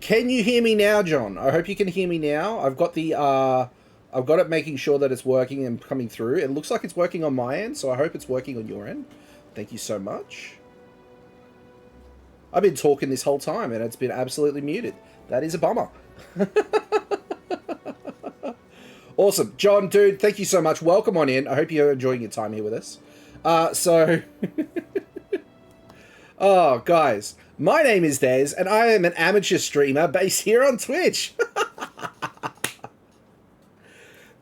Can you hear me now, John? I hope you can hear me now. I've got it making sure that it's working and coming through. It looks like it's working on my end, so I hope it's working on your end. Thank you so much. I've been talking this whole time and it's been absolutely muted. That is a bummer. Awesome. John, dude, thank you so much. Welcome on in. I hope you're enjoying your time here with us. Oh, guys, my name is Des, and I am an amateur streamer based here on Twitch.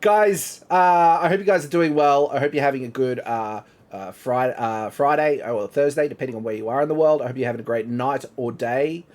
Guys, I hope you guys are doing well. I hope you're having a good Friday or Thursday, depending on where you are in the world. I hope you're having a great night or day.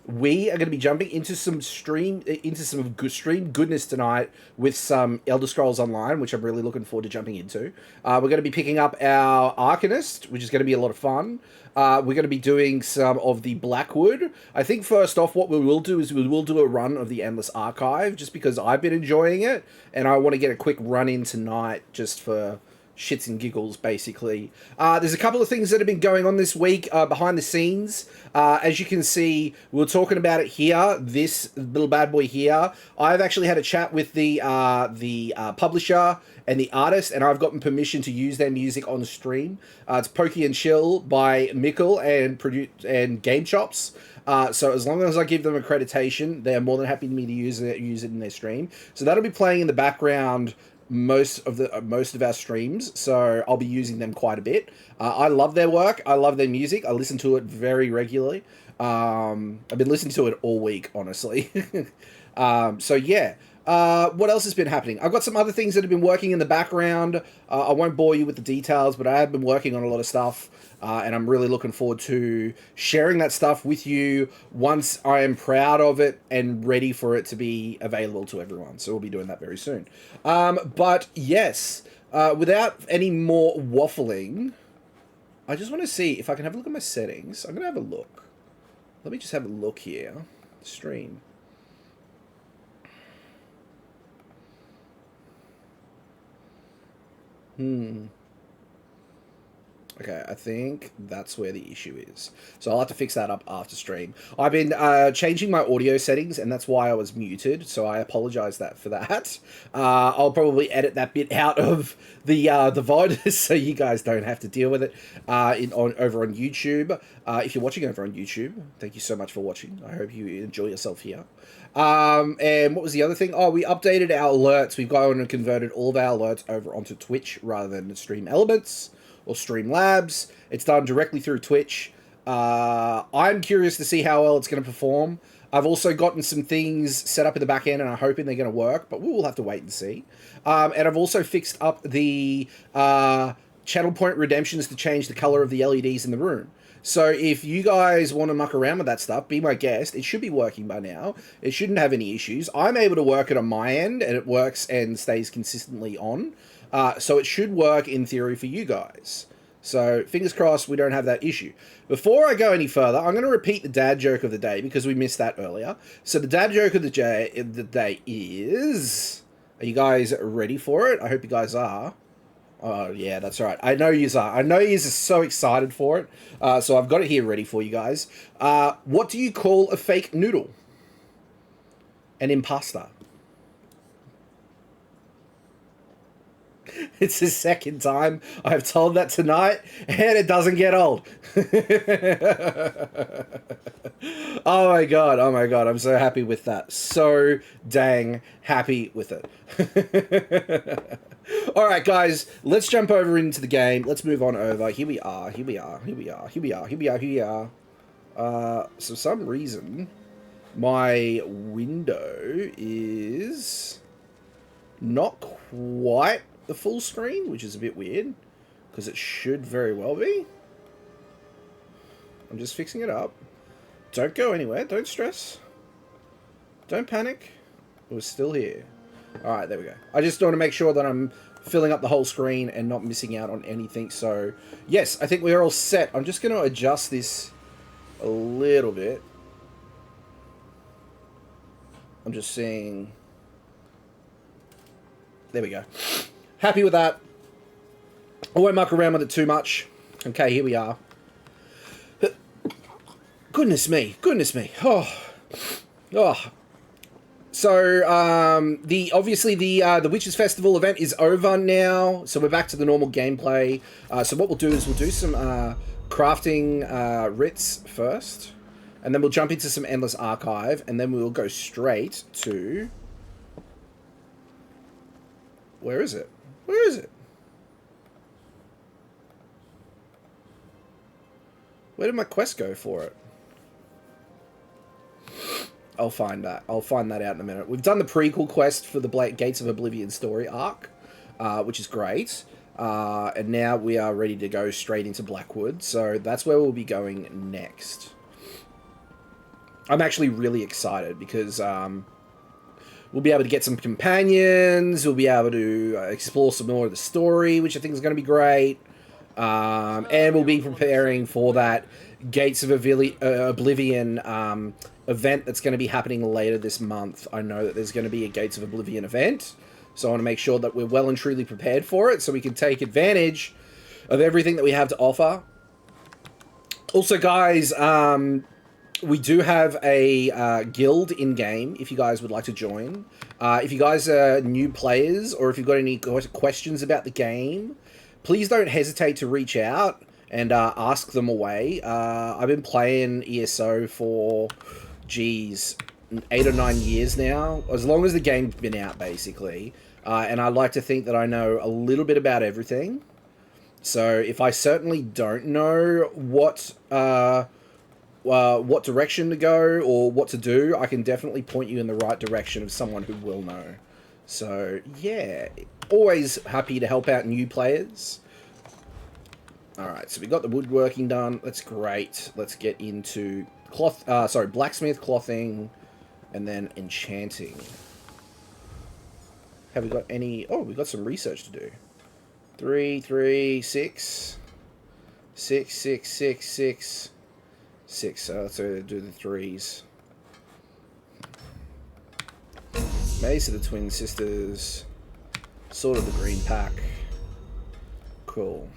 We are going to be jumping into some stream goodness tonight with some Elder Scrolls Online, which I'm really looking forward to jumping into. We're going to be picking up our Arcanist, which is going to be a lot of fun. We're going to be doing some of the Blackwood. I think first off, what we will do is we will do a run of the Endless Archive, just because I've been enjoying it, and I want to get a quick run in tonight just for shits and giggles, basically. There's a couple of things that have been going on this week behind the scenes. As you can see, we were talking about it here, this little bad boy here. I've actually had a chat with the publisher and the artist, and I've gotten permission to use their music on stream. It's Pokey and Chill by Mikkel and Game Chops. So as long as I give them accreditation, they're more than happy for me to use it in their stream. So that'll be playing in the background most of our streams, so I'll be using them quite a bit. I love their work. I love their music. I listen to it very regularly. I've been listening to it all week, honestly. So yeah. What else has been happening? I've got some other things that have been working in the background. I won't bore you with the details, but I have been working on a lot of stuff, and I'm really looking forward to sharing that stuff with you once I am proud of it and ready for it to be available to everyone. So we'll be doing that very soon. But yes, without any more waffling, I just want to see if I can have a look at my settings. I'm going to have a look. Let me just have a look here. Stream. Okay, I think that's where the issue is. So I'll have to fix that up after stream. I've been changing my audio settings, and that's why I was muted, so I apologize for that. I'll probably edit that bit out of the VOD so you guys don't have to deal with it over on YouTube. If you're watching over on YouTube, thank you so much for watching. I hope you enjoy yourself here. And what was the other thing? Oh, we updated our alerts. We've gone and converted all of our alerts over onto Twitch rather than Stream Elements or Streamlabs. It's done directly through Twitch. I'm curious to see how well it's going to perform. I've also gotten some things set up in the back end, and I'm hoping they're going to work, but we will have to wait and see. And I've also fixed up the channel point redemptions to change the color of the LEDs in the room. So if you guys want to muck around with that stuff, be my guest. It should be working by now. It shouldn't have any issues. I'm able to work it on my end, and it works and stays consistently on. So it should work in theory for you guys. So fingers crossed we don't have that issue. Before I go any further, I'm going to repeat the dad joke of the day because we missed that earlier. So the dad joke of the day is... Are you guys ready for it? I hope you guys are. Oh, yeah, that's right. I know you are. I know you are so excited for it. So I've got it here ready for you guys. What do you call a fake noodle? An imposter. It's the second time I've told that tonight, and it doesn't get old. Oh my god, I'm so happy with that. So dang happy with it. Alright guys, let's jump over into the game. Let's move on over. Here we are. For some reason, my window is not quite the full screen, which is a bit weird, because it should very well be. I'm just fixing it up. Don't go anywhere. Don't stress. Don't panic. We're still here. Alright, there we go. I just want to make sure that I'm filling up the whole screen and not missing out on anything. So, yes, I think we're all set. I'm just going to adjust this a little bit. I'm just seeing... There we go. Happy with that. I won't muck around with it too much. Okay, here we are. Goodness me. Oh, Oh, so obviously the Witches Festival event is over now, so we're back to the normal gameplay. So what we'll do is we'll do some crafting writs first, and then we'll jump into some Endless Archive, and then we'll go straight to... Where is it? Where is it? Where did my quest go for it? I'll find that. I'll find that out in a minute. We've done the prequel quest for the Gates of Oblivion story arc, which is great. And now we are ready to go straight into Blackwood. So that's where we'll be going next. I'm actually really excited because we'll be able to get some companions. We'll be able to explore some more of the story, which I think is going to be great. And we'll be preparing for that Gates of Oblivion event that's going to be happening later this month. I know that there's going to be a Gates of Oblivion event, so I want to make sure that we're well and truly prepared for it so we can take advantage of everything that we have to offer. Also, guys, we do have a guild in-game if you guys would like to join. If you guys are new players or if you've got any questions about the game, please don't hesitate to reach out and ask them away. I've been playing ESO for, geez, 8 or 9 years now, as long as the game's been out, basically. And I like to think that I know a little bit about everything. So if I certainly don't know what direction to go or what to do, I can definitely point you in the right direction of someone who will know. So, yeah, always happy to help out new players. Alright, so we got the woodworking done. That's great. Let's get into blacksmith, clothing, and then enchanting. Have we got any... Oh, we've got some research to do. 3, 3, 6. 6, 6, 6, 6. 6. So let's do the 3s. Mace of the Twin Sisters. Sword of the Green Pack. Cool.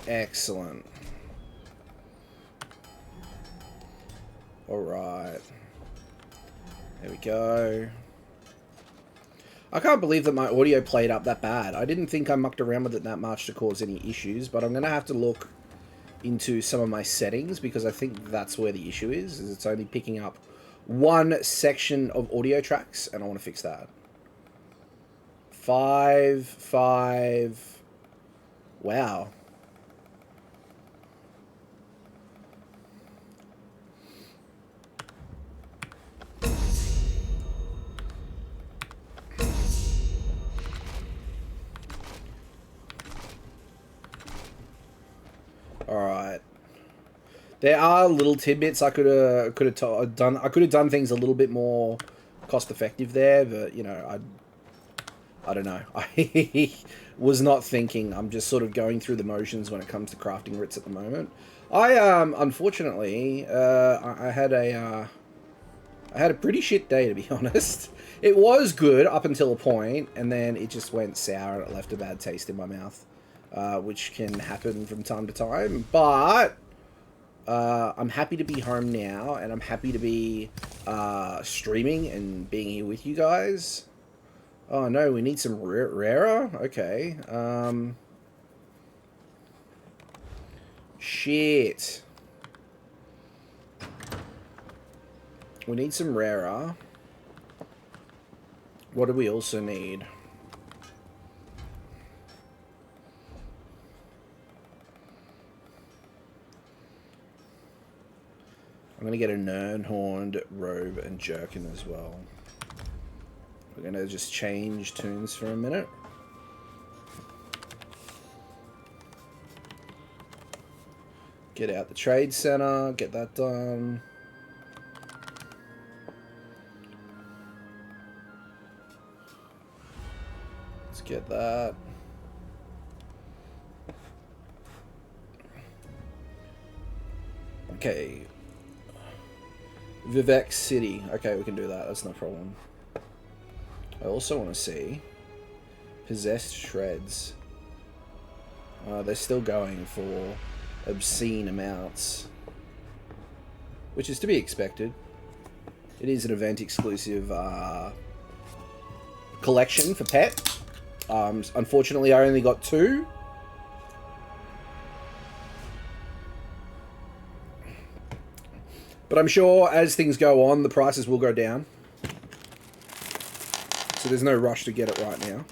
Excellent. Alright. There we go. I can't believe that my audio played up that bad. I didn't think I mucked around with it that much to cause any issues, but I'm going to have to look into some of my settings because I think that's where the issue is it's only picking up one section of audio tracks, and I want to fix that. 5, 5... Wow. Alright. There are little tidbits I could have done. I could have done things a little bit more cost effective there, but you know, I don't know. I was not thinking. I'm just sort of going through the motions when it comes to crafting writs at the moment. I unfortunately I had a pretty shit day, to be honest. It was good up until a point, and then it just went sour and it left a bad taste in my mouth, which can happen from time to time. But I'm happy to be home now, and I'm happy to be streaming and being here with you guys. Oh no, we need some rarer? Okay. Shit. We need some rarer. What do we also need? I'm going to get a Nernhorned robe and jerkin as well. We're going to just change tunes for a minute. Get out the trade center, get that done. Let's get that. Okay. Vivek City. Okay, we can do that. That's no problem. I also want to see possessed shreds. They're still going for obscene amounts. which is to be expected. It is an event exclusive collection for pet. Unfortunately, I only got 2. But I'm sure as things go on, the prices will go down. So there's no rush to get it right now.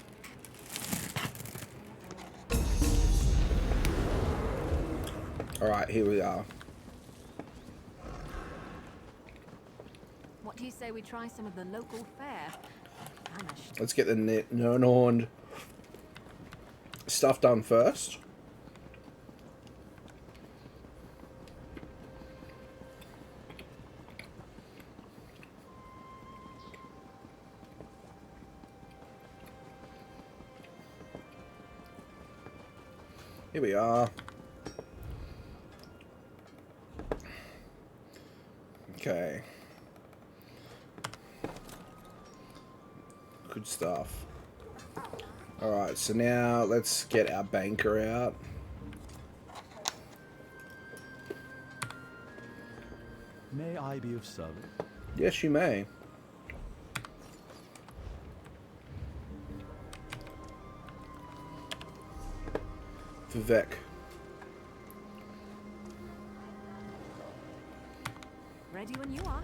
Alright, here we are. What do you say we try some of the local fare? Vanished. Let's get the Nernhorn stuff done first. Here we are. Okay. Good stuff. Alright, so now let's get our banker out. May I be of service? Yes, you may. Vivek. Ready when you are.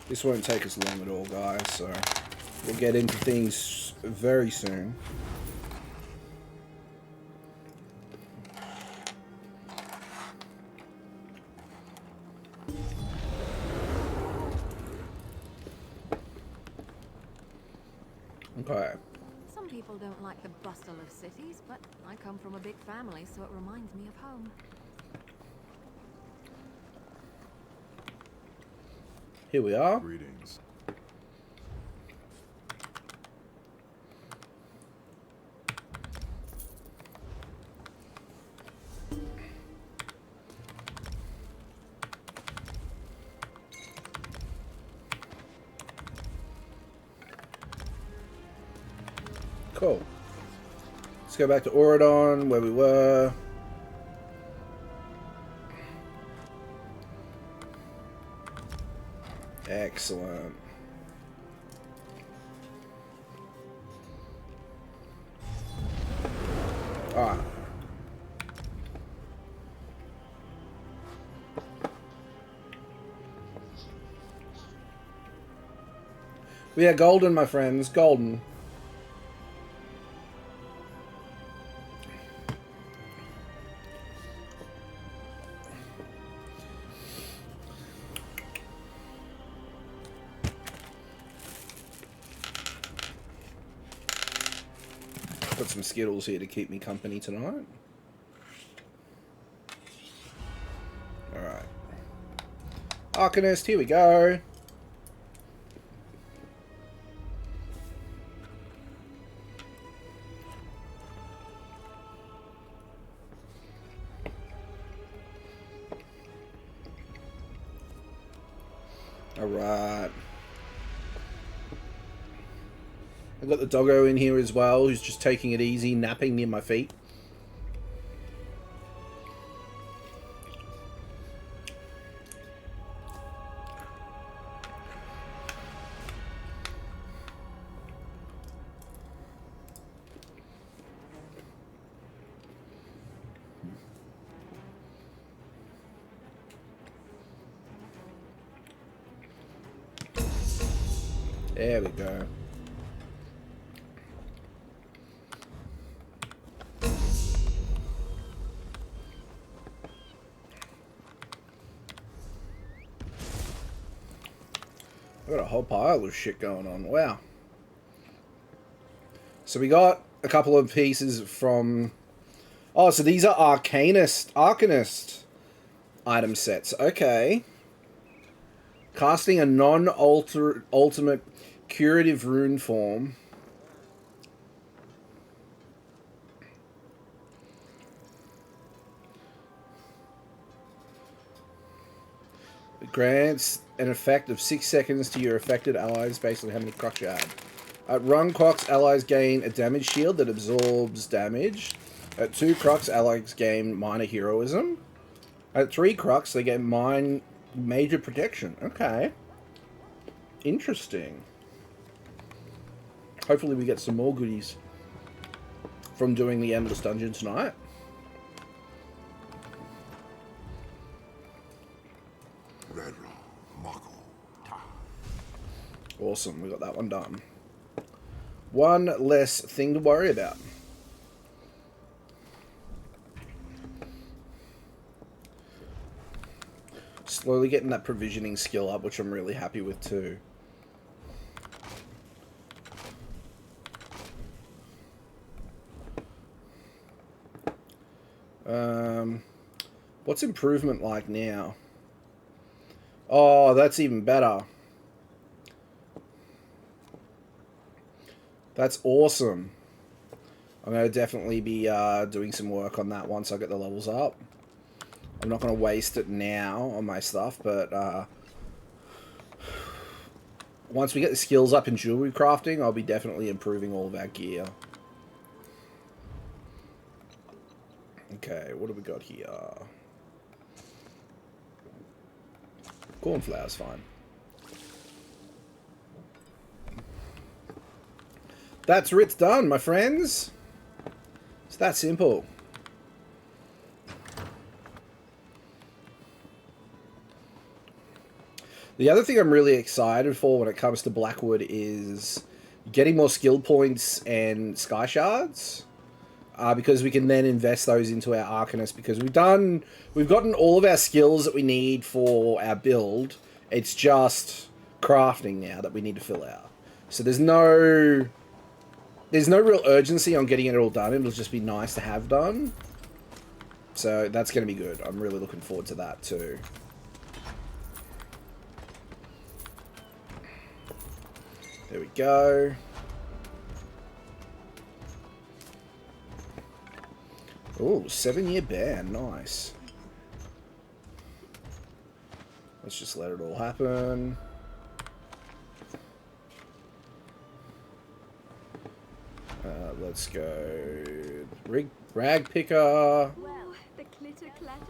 This won't take us long at all, guys, so we'll get into things very soon. Okay. Some people don't like the bustle of cities, but I come from a big family, so it reminds me of home. Here we are. Greetings. Cool. Let's go back to Auradon, where we were. Excellent. Alright. We are golden, my friends. Golden. Got some Skittles here to keep me company tonight. Alright. Arcanist, here we go. Alright. I've got the doggo in here as well, who's just taking it easy, napping near my feet. There we go. I've got a whole pile of shit going on. Wow. So we got a couple of pieces from... Oh, so these are Arcanist item sets. Okay. Casting a non-ultimate curative rune form. It grants an effect of 6 seconds to your affected allies based on how many crocs you have. At 1 crocs, allies gain a damage shield that absorbs damage. At 2 crocs, allies gain minor heroism. At 3 Crux, they get mine major protection. Okay. Interesting. Hopefully we get some more goodies from doing the Endless Dungeon tonight. Awesome, we got that one done. One less thing to worry about. Slowly getting that provisioning skill up, which I'm really happy with too. What's improvement like now? Oh, that's even better. That's awesome. I'm going to definitely be doing some work on that once I get the levels up. I'm not going to waste it now on my stuff, but once we get the skills up in jewelry crafting, I'll be definitely improving all of our gear. Okay, what do we got here? Cornflower's fine. That's Ritz done, my friends. It's that simple. The other thing I'm really excited for when it comes to Blackwood is getting more skill points and sky shards. Because we can then invest those into our Arcanist, because we've gotten all of our skills that we need for our build. It's just crafting now that we need to fill out. So there's no real urgency on getting it all done. It'll just be nice to have done. So that's going to be good. I'm really looking forward to that too. There we go. Oh, 7-year ban. Nice. Let's just let it all happen. Let's go. Rag picker. Well, the clitter clatter.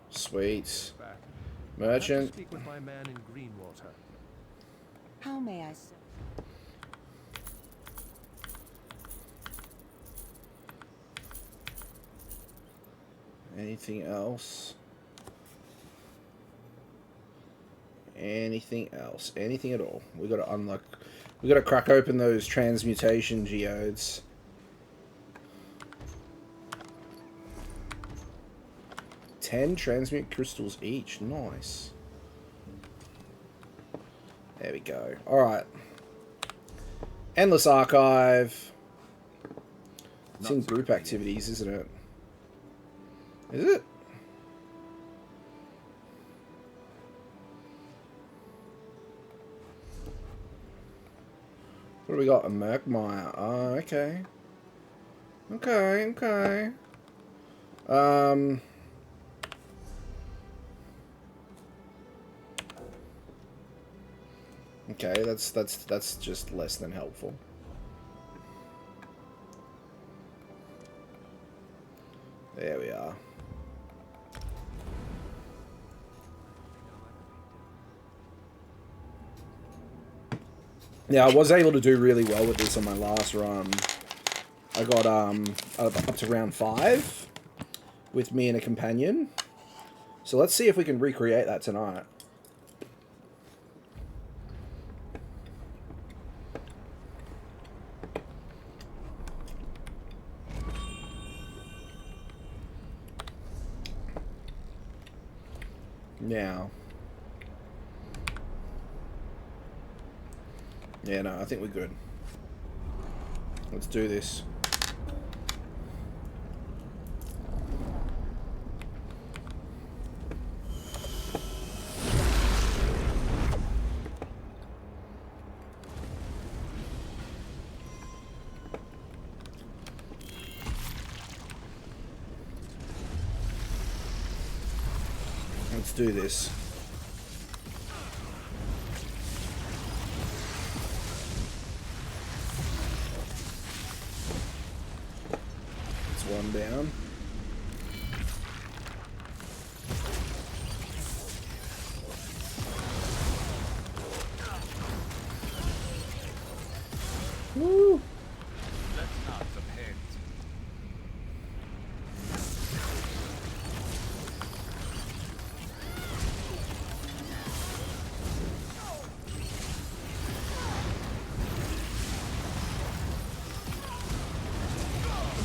Sweet. Merchant. Speak with my man in Greenwater. How may I serve? Anything else? Anything else? Anything at all? We gotta unlock. We gotta crack open those transmutation geodes. Ten transmute crystals each. Nice. There we go. Alright. Endless Archive. It's in group activities, isn't it? Is it? What do we got? A Merkmeyer. Oh, okay. Okay. Okay, that's just less than helpful. There we are. Yeah, I was able to do really well with this on my last run. I got up to round 5 with me and a companion. So let's see if we can recreate that tonight. Now. Yeah, no, I think we're good. Let's do this. Let's do this. one down. Woo! Let's not some heads.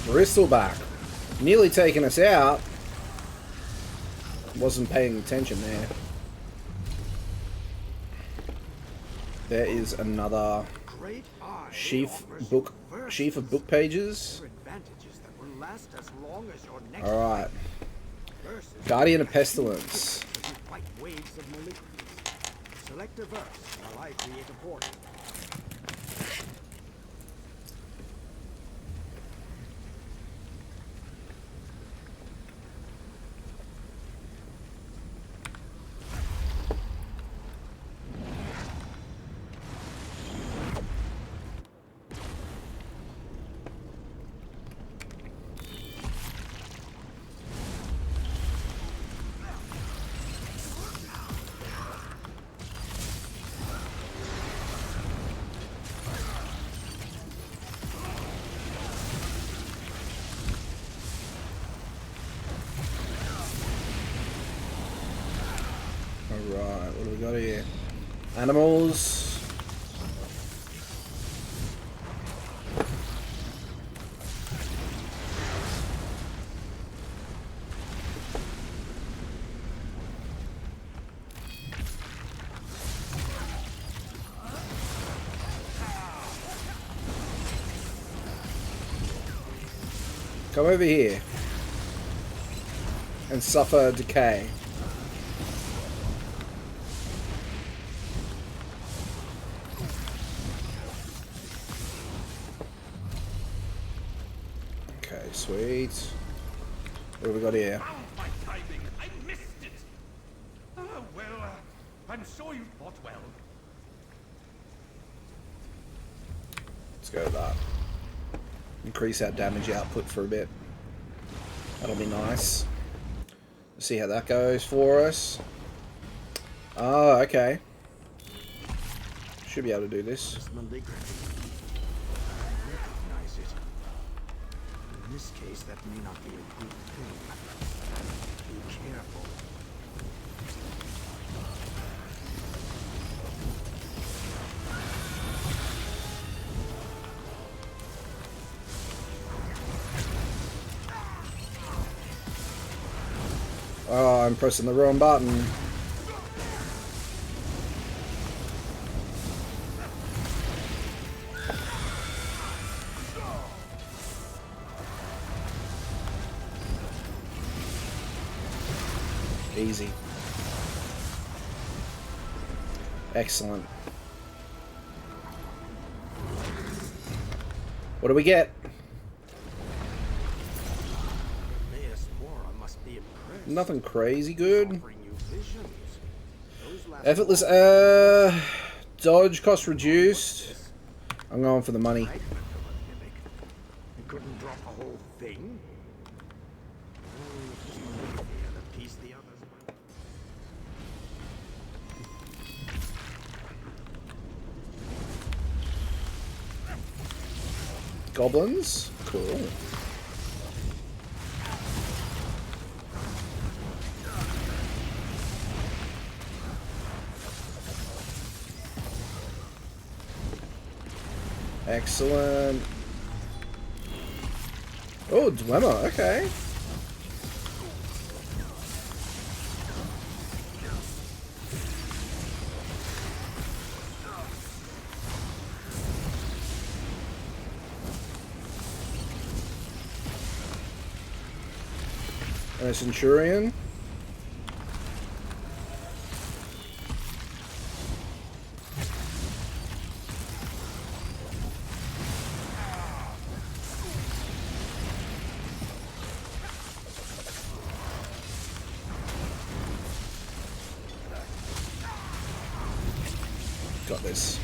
Bristleback. Nearly taking us out. Wasn't paying attention there. There is another Great eye sheaf offers book you verses, sheaf of book pages. advantages that will last as long as your next Alright. verses. Guardian of Pestilence. As you fight waves of malignancies. Select a verse while I create a portal. Alright, what do we got here? Animals. Come over here and suffer decay. Okay, sweet. What have we got here? Found my timing. I missed it. Well, I'm sure you fought well. Let's go with that. Increase our damage output for a bit. That'll be nice. Let's see how that goes for us. Oh, okay. Should be able to do this. This malignity. I recognize it. In this case, that may not be a good thing. Be careful. Oh, I'm pressing the wrong button. Easy. Excellent. What do we get? Mayor's Mora must be impressed. Nothing crazy good. Offering you visions. Those last Effortless, dodge cost reduced. I'm going for the money. I couldn't drop the whole thing. The piece the others want. Goblins? Cool. Excellent. Oh, Dwemer, okay. And a Centurion. Got this.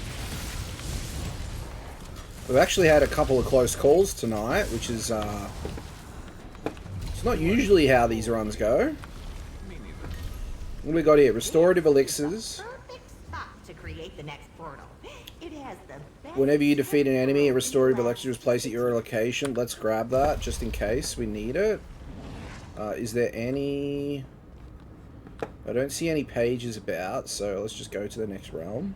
We've actually had a couple of close calls tonight, which is not usually how these runs go. What do we got here? Restorative elixirs. Perfect spot to create the next portal. It has the best. Whenever you defeat an enemy, a restorative elixir is placed at your location. Let's grab that just in case we need it. Is there any... I don't see any pages about, so let's just go to the next realm.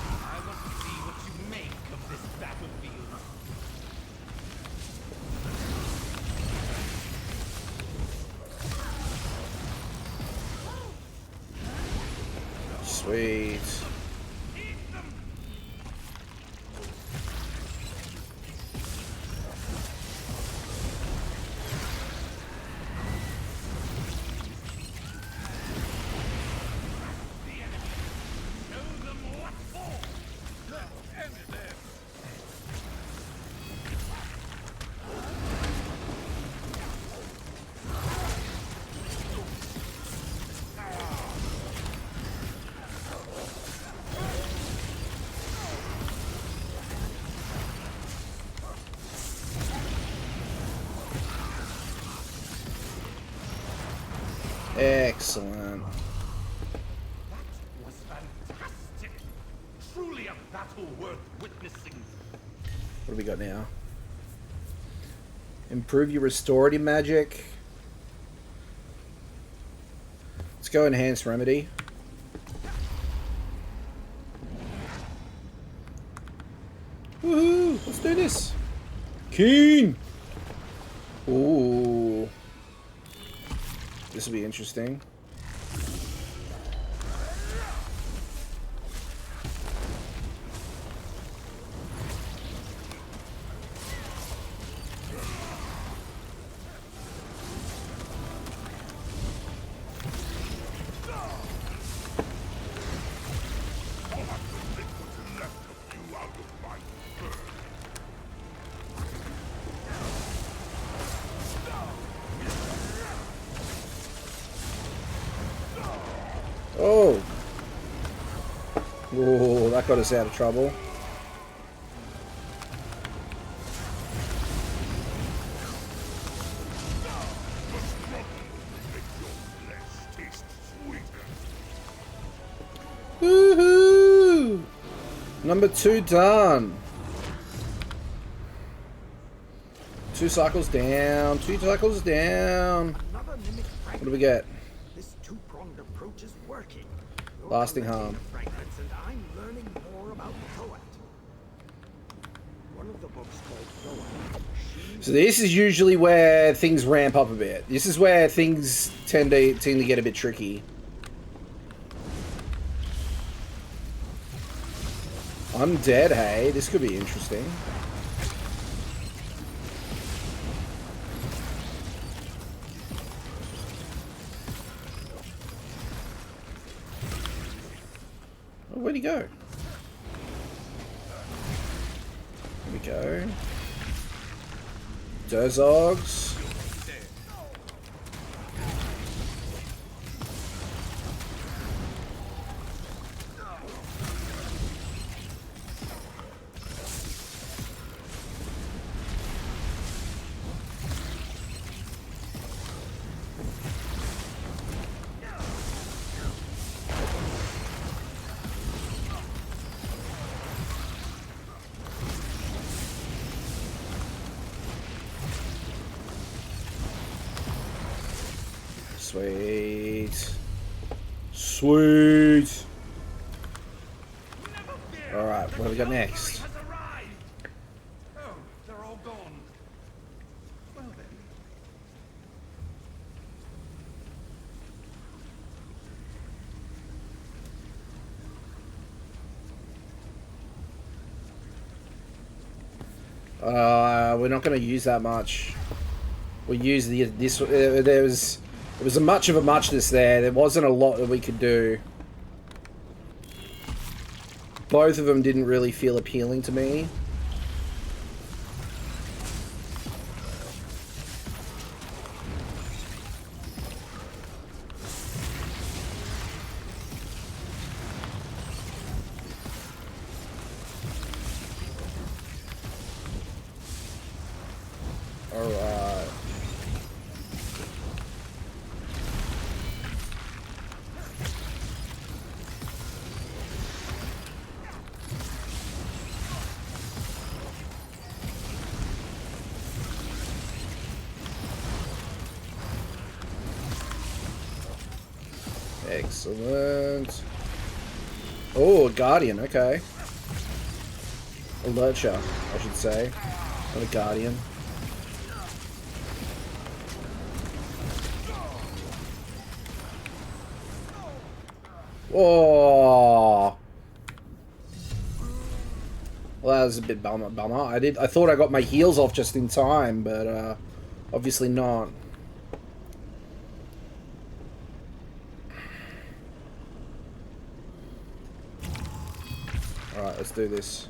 I want to see what you make of this battlefield. Sweet. Show them what for. End them. Excellent. That was fantastic. Truly a battle worth witnessing. What do we got now? Improve your restorative magic. Let's go enhanced remedy. Woohoo! Let's do this. Keen. Ooh. This will be interesting. Oh! Whoa, that got us out of trouble. Woohoo! Number 2 done. 2 cycles down. 2 cycles down. Another mimic What do we get? This two-pronged approach is working. You're Lasting collecting harm. the fragments, and I'm learning more about Toad. One of the books called Toad. So this is usually where things ramp up a bit. This is where things tend to get a bit tricky. Undead, hey, this could be interesting. Oh, where'd he go? Here we go. Durzogs. Sweet. Sweet. Alright, what have we got next? Has arrived. Oh, they're all gone. Well then. We're not going to use that much. We'll use this. There was a much of a muchness there. There wasn't a lot that we could do. Both of them didn't really feel appealing to me. Excellent. Oh, a guardian. Okay. A lurcher, I should say. Not a guardian. Whoa. Well, that was a bit bummer. I thought I got my heals off just in time, but obviously not. All right, let's do this.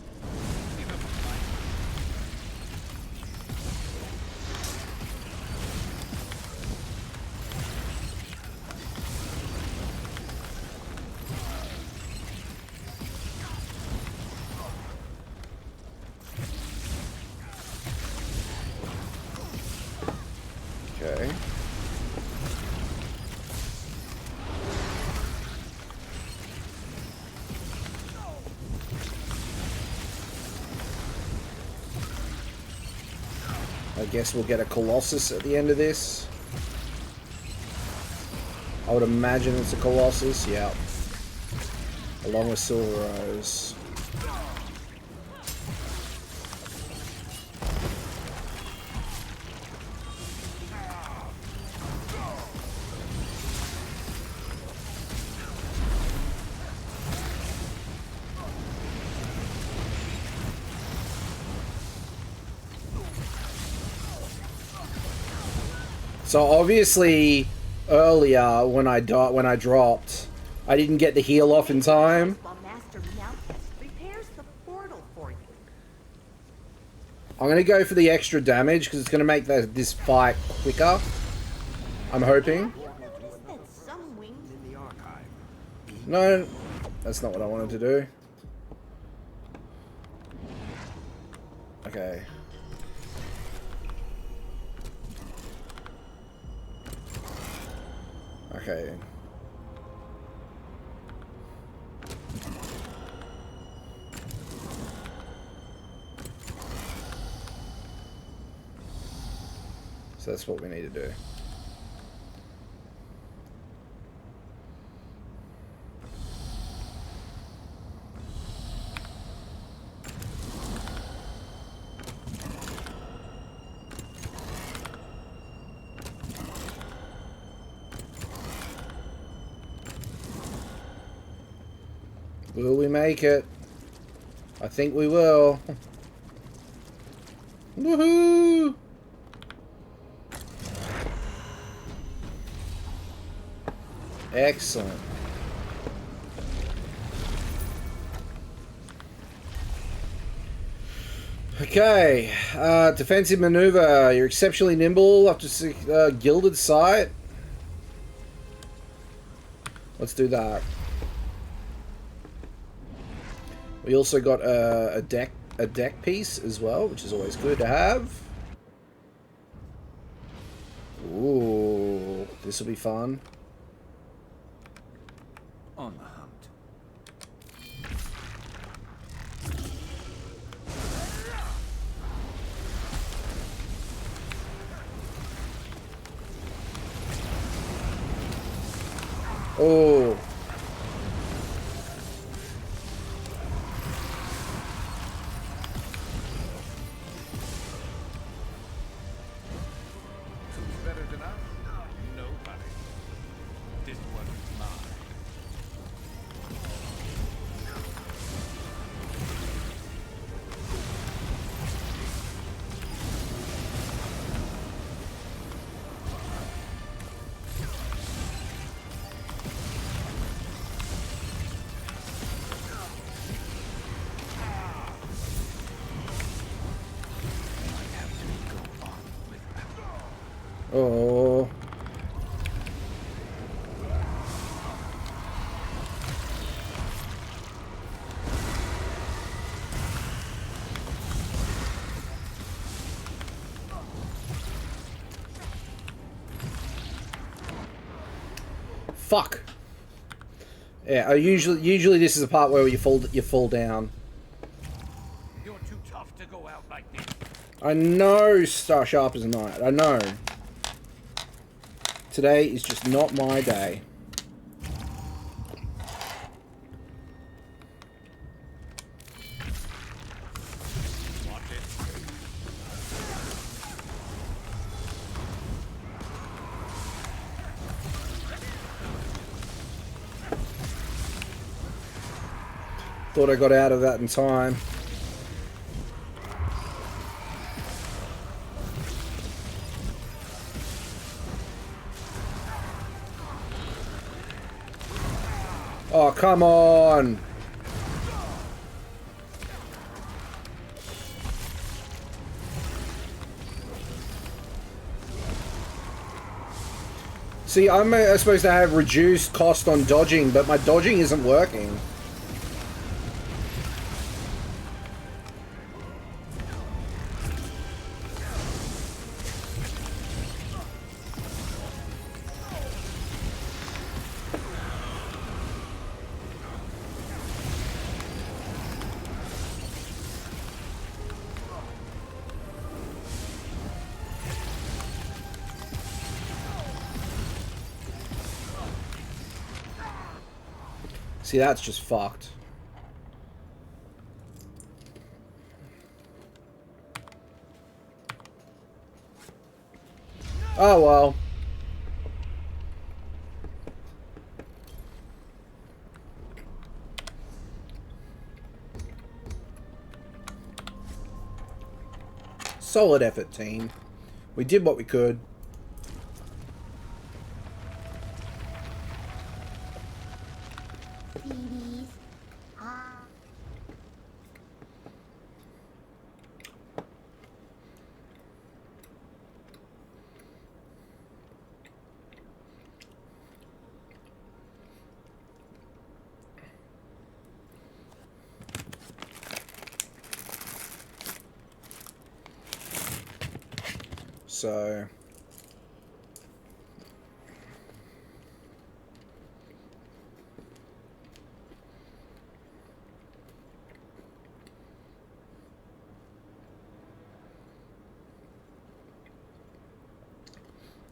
Okay. I guess we'll get a Colossus at the end of this. I would imagine it's a Colossus, yeah. Along with Silver Rose. So obviously, earlier when I dropped, I didn't get the heal off in time. Master now repairs the portal for you. I'm gonna go for the extra damage because it's gonna make this fight quicker. I'm hoping. Some wings In the archive. No, that's not what I wanted to do. Okay. Okay. So that's what we need to do. Will we make it? I think we will. Woohoo! Excellent. Okay, defensive maneuver. You're exceptionally nimble up to gilded sight. Let's do that. We also got a deck piece as well, which is always good to have. Ooh, this will be fun. On the hunt. Oh. Who's better than us? Nobody. This one's mine. Oh. Fuck. Yeah, usually this is the part where you fall down. You're too tough to go out like this. I know Star Sharp as a knight. I know. Today is just not my day. Thought I got out of that in time. Oh, come on! See, I'm supposed to have reduced cost on dodging, but my dodging isn't working. See, that's just fucked. Oh well. Solid effort, team. We did what we could. So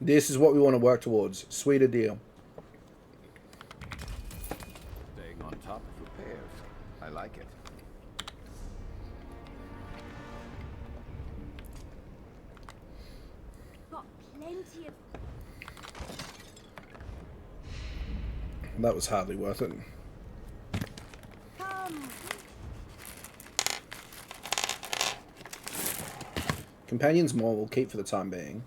this is what we want to work towards. Sweeter deal. Staying on top of repairs. I like it. Got plenty of... That was hardly worth it. Companions more we'll keep for the time being.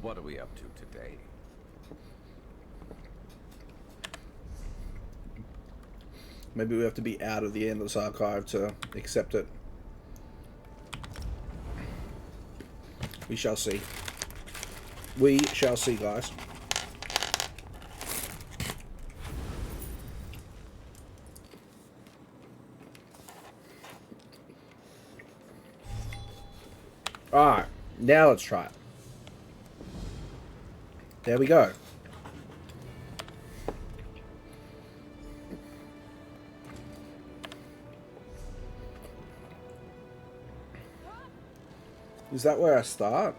What are we up to today? Maybe we have to be out of the Endless Archive to accept it. We shall see. We shall see, guys. Alright, now let's try it. There we go. Is that where I start?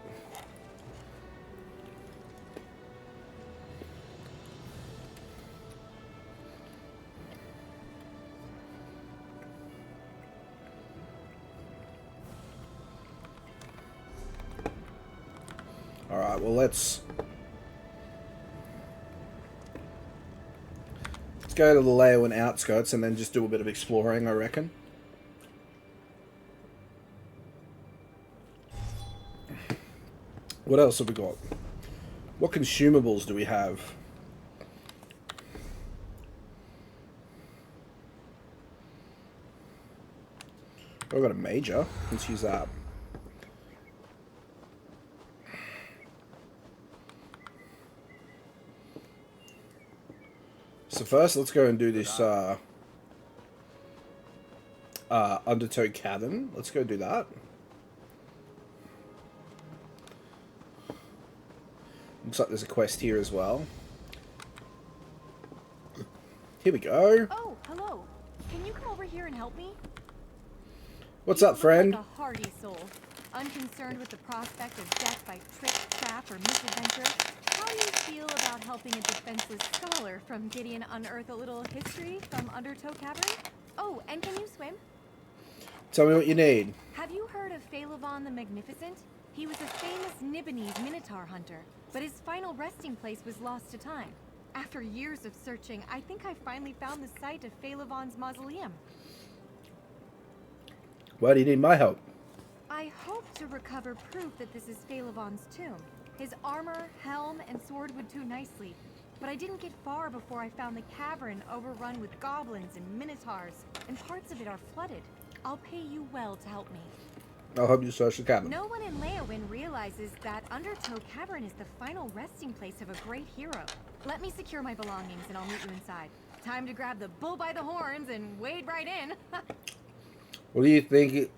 Alright, well let's go to the Leeuwen outskirts and then just do a bit of exploring, I reckon. What else have we got? What consumables do we have? Oh, I've got a major. Let's use that. So first, let's go and do this Undertow Cavern. Let's go do that. Looks like there's a quest here as well. Here we go. Oh, hello. Can you come over here and help me? What's You up, look friend? like a hardy soul. Unconcerned with the prospect of death by trick, trap, or misadventure, how do you feel about helping a defenseless scholar from Gideon unearth a little history from Undertow Cavern? Oh, and can you swim? Tell me what you need. Have you heard of Phalavon the Magnificent? He was a famous Nibonese minotaur hunter, but his final resting place was lost to time. After years of searching, I think I finally found the site of Phalavon's mausoleum. Why do you need my help? I hope to recover proof that this is Phalavon's tomb. His armor, helm, and sword would do nicely, but I didn't get far before I found the cavern overrun with goblins and minotaurs, and parts of it are flooded. I'll pay you well to help me. I'll help you search the cabin. No one in Leowin realizes that Undertow Cavern is the final resting place of a great hero. Let me secure my belongings and I'll meet you inside. Time to grab the bull by the horns and wade right in. What do you think?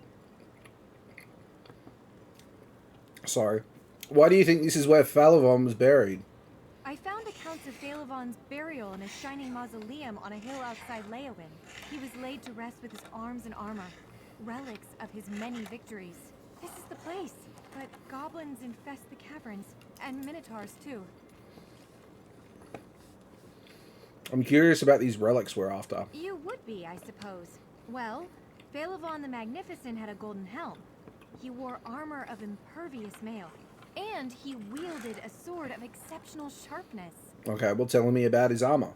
Sorry. Why do you think this is where Phalavon was buried? I found accounts of Phalavon's burial in a shining mausoleum on a hill outside Leowin. He was laid to rest with his arms and armor, relics of his many victories. This is the place, but goblins infest the caverns, and minotaurs too. I'm curious about these relics we're after. You would be, I suppose. Well, Phalavon the Magnificent had a golden helm. He wore armor of impervious mail, and he wielded a sword of exceptional sharpness. Okay, well, telling me about his armor.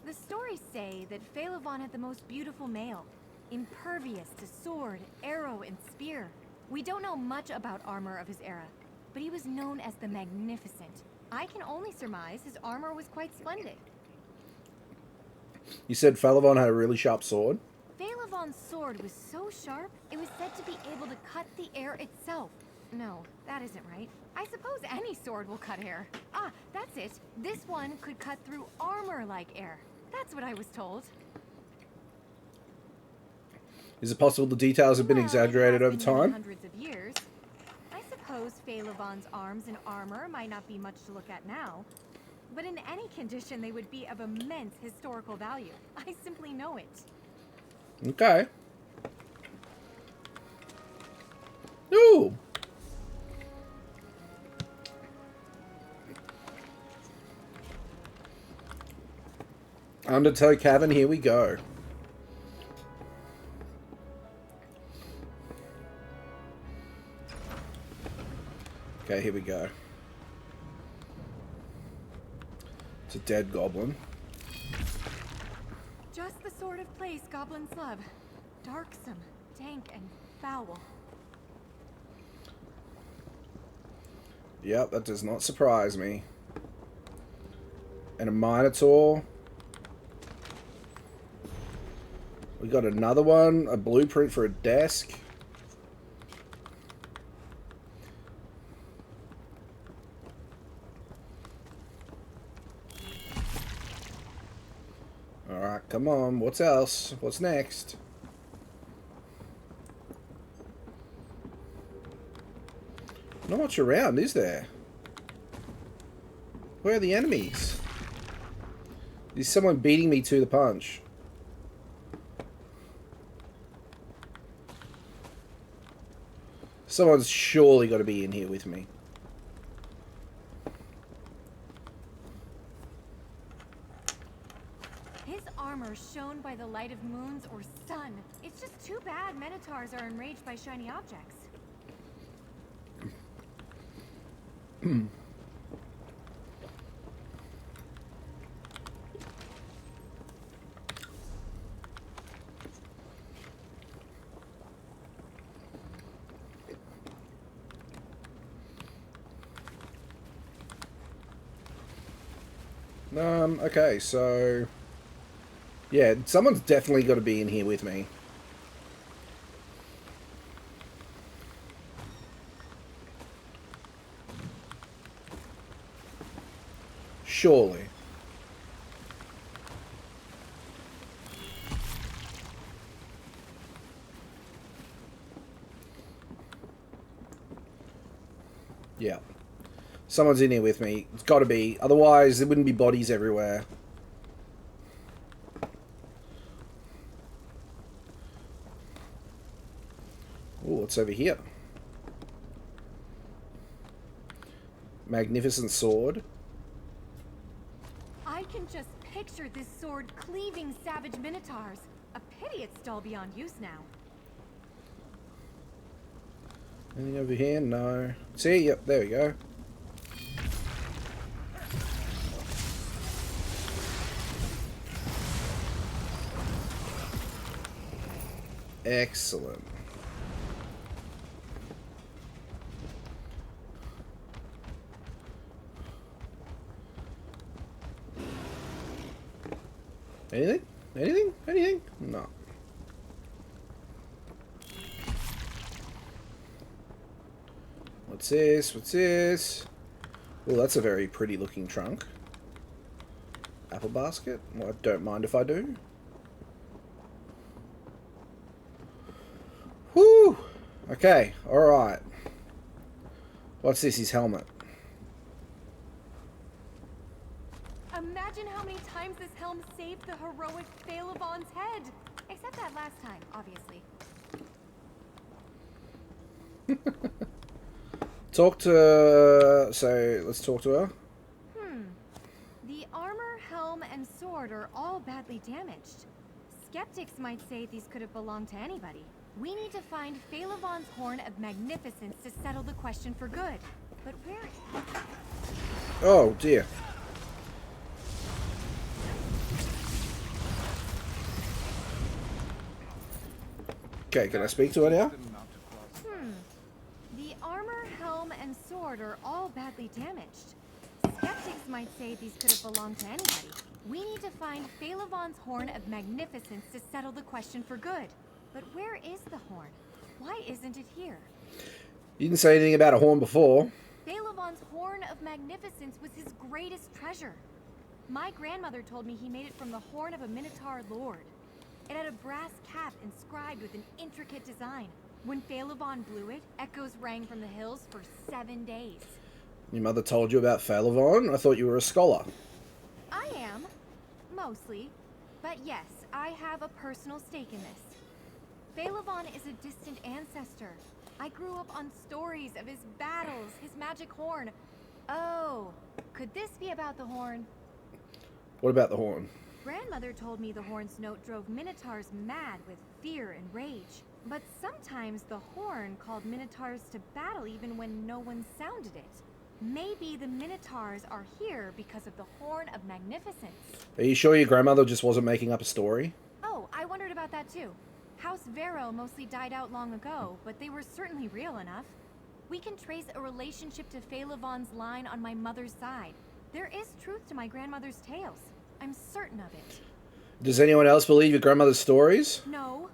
The stories say that Phalavon had the most beautiful mail, impervious to sword, arrow, and spear. We don't know much about armor of his era, but he was known as the Magnificent. I can only surmise his armor was quite splendid. You said Phalavon had a really sharp sword? Phalavon's sword was so sharp, it was said to be able to cut the air itself. No, that isn't right. I suppose any sword will cut air. Ah, that's it. This one could cut through armor like air. That's what I was told. Is it possible the details have been Well, exaggerated it over has been many time? hundreds of years. I suppose Phalavon's arms and armor might not be much to look at now, but in any condition they would be of immense historical value. I simply know it. Okay. Ooh. Undertow Cavern, here we go. Okay, here we go. It's a dead goblin. Just the sort of place goblins love. Darksome, dank, and foul. Yep, that does not surprise me. And a Minotaur. We got another one, a blueprint for a desk. Alright, come on. What's else? What's next? Not much around, is there? Where are the enemies? Is someone beating me to the punch? Someone's surely got to be in here with me. His armor shone by the light of moons or sun. It's just too bad Minotaurs are enraged by shiny objects. Okay, so... Yeah, someone's definitely got to be in here with me. Surely. Yeah. Someone's in here with me. It's got to be. Otherwise, there wouldn't be bodies everywhere. Oh, what's over here? Magnificent sword. I can just picture this sword cleaving savage minotaurs. A pity it's dull beyond use now. Anything over here? No. See? Yep, there we go. Excellent. Anything? Anything? Anything? No. What's this? What's this? Well, that's a very pretty looking trunk. Apple basket? Well, I don't mind if I do. Whew! Okay, alright. What's this? His helmet. Imagine how many times this helm saved the heroic Phalavon's head. Except that last time, obviously. Talk to... So, let's talk to her. The armor, helm, and sword are all badly damaged. Skeptics might say these could have belonged to anybody. We need to find Phalavon's Horn of Magnificence to settle the question for good. But where... Oh, dear. Okay, can I speak to her now? The armor, helm, and sword are all badly damaged. Skeptics might say these could have belonged to anybody. We need to find Phalavon's Horn of Magnificence to settle the question for good. But where is the horn? Why isn't it here? You didn't say anything about a horn before. Phalavon's Horn of Magnificence was his greatest treasure. My grandmother told me he made it from the horn of a Minotaur lord. It had a brass cap inscribed with an intricate design. When Phalavon blew it, echoes rang from the hills for 7 days. Your mother told you about Phalavon? I thought you were a scholar. I am. Mostly. But yes, I have a personal stake in this. Phalavon is a distant ancestor. I grew up on stories of his battles, his magic horn. Oh, could this be about the horn? What about the horn? Grandmother told me the horn's note drove minotaurs mad with fear and rage. But sometimes the horn called minotaurs to battle even when no one sounded it. Maybe the minotaurs are here because of the Horn of Magnificence. Are you sure your grandmother just wasn't making up a story? Oh, I wondered about that too. House Vero mostly died out long ago, but they were certainly real enough. We can trace a relationship to Phalavon's line on my mother's side. There is truth to my grandmother's tales. I'm certain of it. Does anyone else believe your grandmother's stories? No.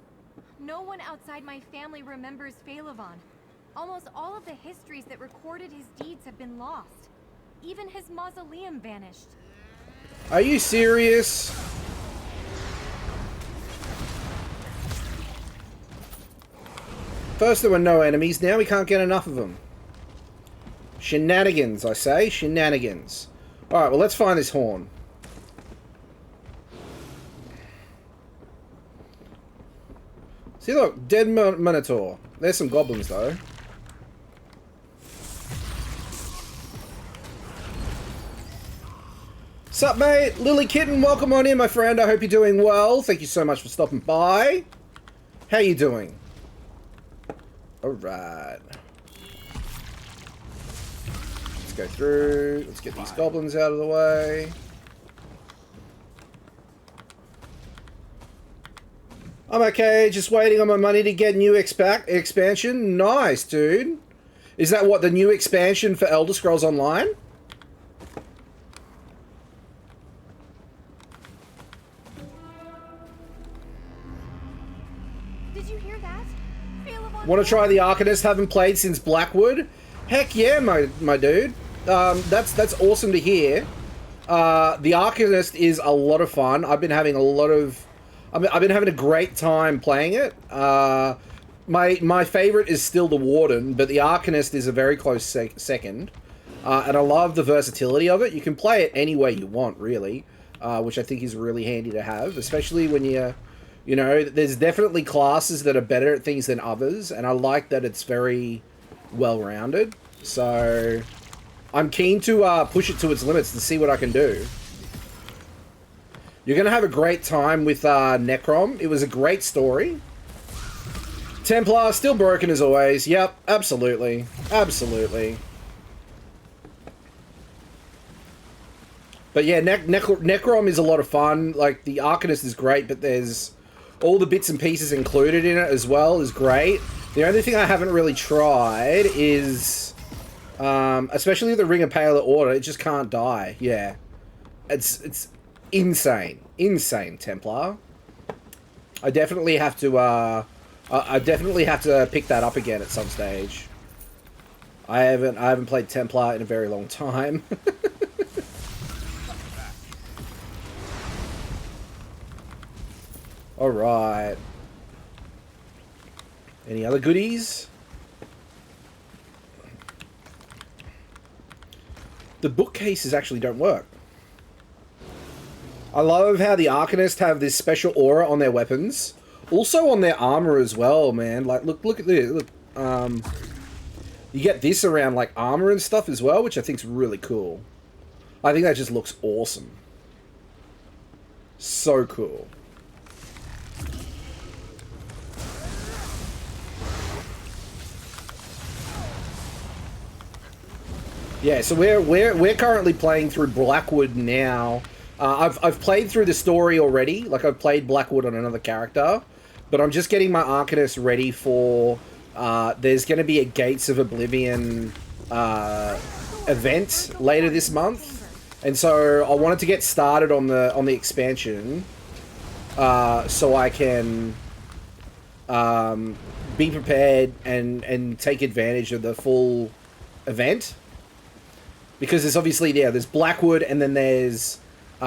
No one outside my family remembers Phalavon. Almost all of the histories that recorded his deeds have been lost. Even his mausoleum vanished. Are you serious? First there were no enemies, now we can't get enough of them. Shenanigans, I say. Shenanigans. Alright, well let's find this horn. See, look, dead Minotaur. There's some goblins, though. Sup, mate? Lily Kitten, welcome on in, my friend. I hope you're doing well. Thank you so much for stopping by. How you doing? Alright. Let's go through. Let's get these goblins out of the way. I'm okay, just waiting on my money to get new expansion. Nice, dude. Is that what, the new expansion for Elder Scrolls Online? Did you hear that? Want to try the Arcanist? Haven't played since Blackwood? Heck yeah, my dude. That's awesome to hear. The Arcanist is a lot of fun. I've been having a lot of... I've been having a great time playing it. My favorite is still the Warden, but the Arcanist is a very close second. And I love the versatility of it. You can play it any way you want, really, which I think is really handy to have, especially when you know, there's definitely classes that are better at things than others, and I like that it's very well-rounded. So I'm keen to push it to its limits and see what I can do. You're gonna have a great time with Necrom. It was a great story. Templar still broken as always. Yep, absolutely, absolutely. But yeah, Necrom is a lot of fun. Like, the Arcanist is great, but there's all the bits and pieces included in it as well is great. The only thing I haven't really tried is, especially the Ring of Paler Order, it just can't die. Yeah, it's insane, insane Templar. I definitely have to. I definitely have to pick that up again at some stage. I haven't played Templar in a very long time. Alright. Any other goodies? The bookcases actually don't work. I love how the Arcanists have this special aura on their weapons. Also on their armor as well, man. Like, look at this. Look, you get this around, like, armor and stuff as well, which I think is really cool. I think that just looks awesome. So cool. Yeah, so we're currently playing through Blackwood now. I've played through the story already. Like, I've played Blackwood on another character, but I'm just getting my Arcanist ready for. There's going to be a Gates of Oblivion event later this month, and so I wanted to get started on the expansion, so I can be prepared and take advantage of the full event. Because there's obviously, yeah, there's Blackwood and then there's the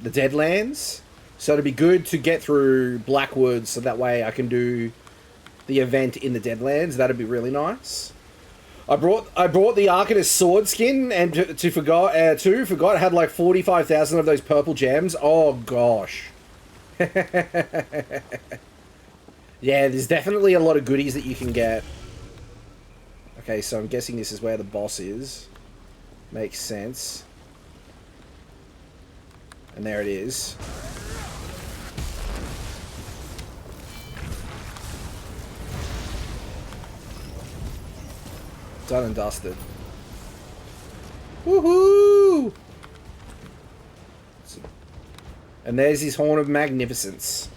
Deadlands. So it'd be good to get through Blackwood so that way I can do the event in the Deadlands. That'd be really nice. I brought the Arcanist sword skin and forgot I had like 45,000 of those purple gems. Oh gosh. Yeah, there's definitely a lot of goodies that you can get. Okay, so I'm guessing this is where the boss is. Makes sense. And there it is. Done and dusted. Woohoo! And there's his Horn of Magnificence.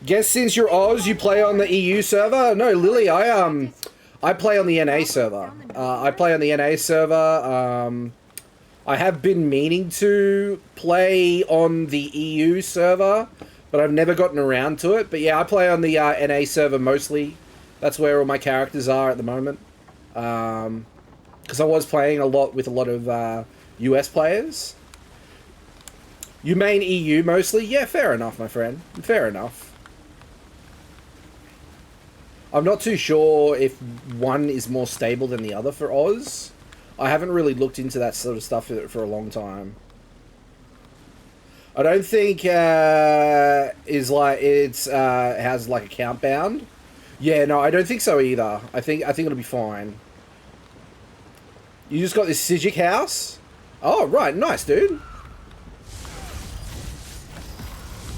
Guess since you're Oz, you play on the EU server? No, Lily, I play on the NA server. I have been meaning to play on the EU server, but I've never gotten around to it. But yeah, I play on the NA server mostly. That's where all my characters are at the moment. Because I was playing a lot with a lot of US players. You main EU mostly? Yeah, fair enough, my friend. Fair enough. I'm not too sure if one is more stable than the other for Oz. I haven't really looked into that sort of stuff for a long time. I don't think has like a count bound. Yeah, no, I don't think so either. I think it'll be fine. You just got this Sijic house? Oh, right, nice, dude.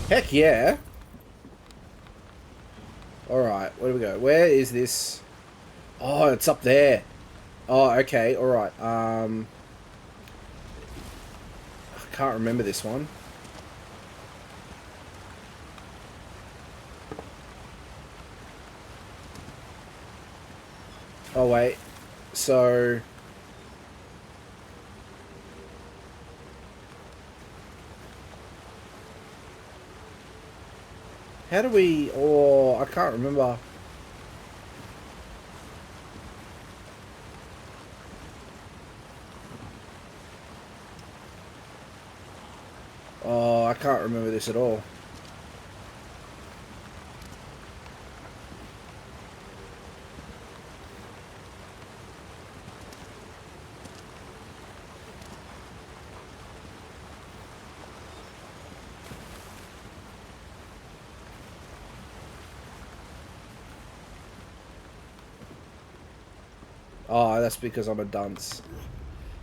Heck yeah. Alright, where do we go? Where is this? Oh, it's up there. Oh, okay, alright. I can't remember this one. Oh, wait. So... how do we... oh, I can't remember. Oh, I can't remember this at all. Oh, that's because I'm a dunce.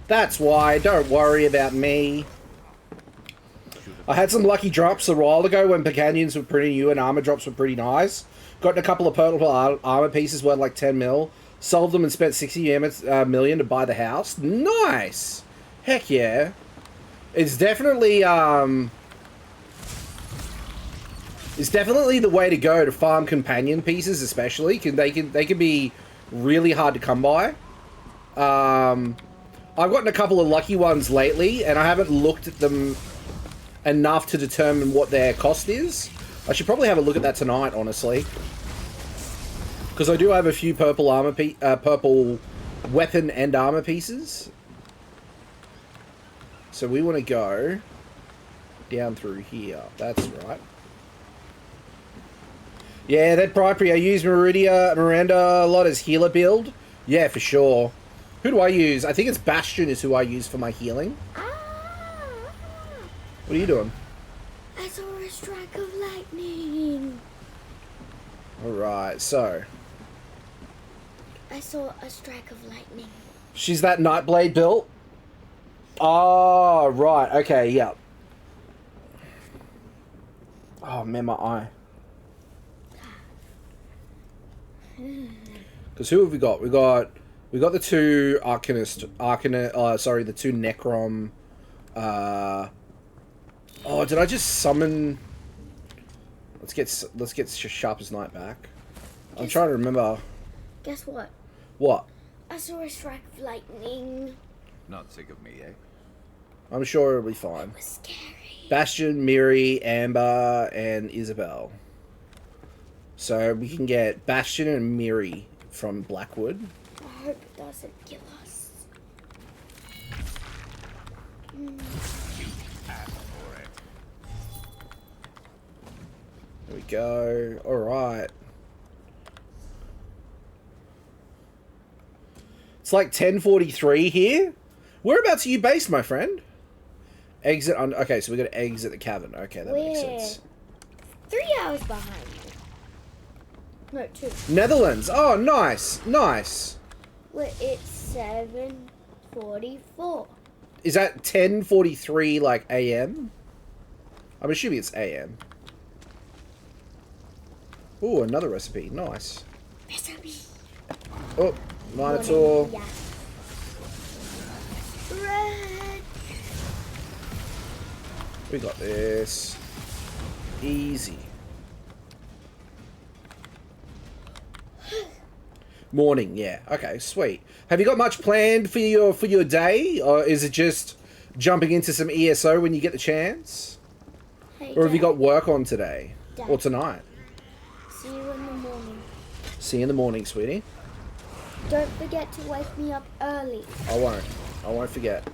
That's why. Don't worry about me. I had some lucky drops a while ago when companions were pretty new and armor drops were pretty nice. Got a couple of purple armor pieces worth like 10 mil. Sold them and spent 60 million to buy the house. Nice! Heck yeah. It's definitely the way to go to farm companion pieces, especially. They can be really hard to come by. I've gotten a couple of lucky ones lately, and I haven't looked at them enough to determine what their cost is. I should probably have a look at that tonight, honestly, because I do have a few purple purple weapon and armor pieces. So we want to go down through here. That's right. Yeah, that Pripri, I use Miranda a lot as healer build. Yeah, for sure. Who do I use? I think it's Bastion is who I use for my healing. What are you doing? I saw a strike of lightning. Alright, so. I saw a strike of lightning. She's that Nightblade built? Oh, right. Okay, yeah. Oh, man, my eye. Because who have we got? We got the two the two Necrom. Oh, did I just summon? Let's get Sharp as Night back. I'm trying to remember. Guess what? What? I saw a strike of lightning. Not sick of me, eh? I'm sure it'll be fine. It was scary. Bastion, Miri, Amber, and Isabel. So we can get Bastion and Miri from Blackwood. I hope it doesn't kill us. There we go. Alright. It's like 10:43 here. Whereabouts are you based, my friend? Exit on... Okay, so we got to exit the cavern. Okay, that makes sense. 3 hours behind you. No, 2. Netherlands. Oh, nice. Nice. Well, it's 7:44. Is that 10:43 like AM? I'm assuming it's AM. Ooh, another recipe. Nice. Recipe. Oh, Minotaur. Yeah. Red. We got this. Easy. Morning, yeah. Okay, sweet. Have you got much planned for your day, or is it just jumping into some ESO when you get the chance? Hey, Or have you Dad. got work on today? Dad. Or tonight? See you in the morning. See you in the morning, sweetie. Don't forget to wake me up early. I won't. I won't forget.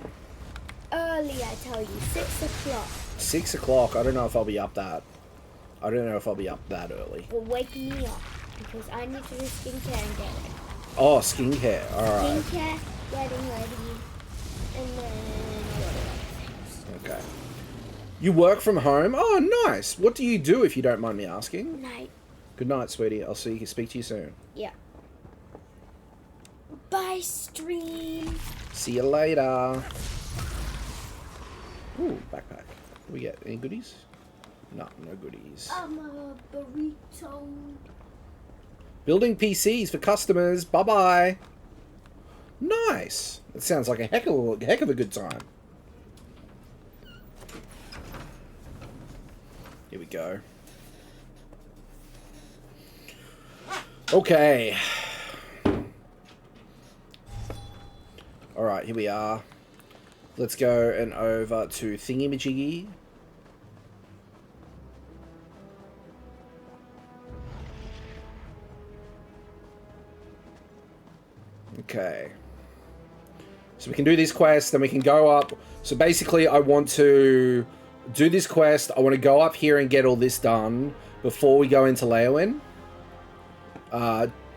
Early, I tell you. 6 o'clock. 6 o'clock. I don't know if I'll be up that. I don't know if I'll be up that early. Well, wake me up. Because I need to do skincare and get ready. Oh, skincare. Alright. Skincare, getting ready, and then a lot of other things. Okay. You work from home? Oh, nice. What do you do, if you don't mind me asking? Night. Good night, sweetie. I'll speak to you soon. Yeah. Bye, stream. See you later. Ooh, backpack. We get any goodies? No, no goodies. I'm a burrito. Building PCs for customers. Bye-bye. Nice. That sounds like a heck of a good time. Here we go. Okay. Alright, here we are. Let's go and over to Thingy-Majiggy. Okay. So we can do this quest, then we can go up. So basically, I want to do this quest. I want to go up here and get all this done before we go into Leowin.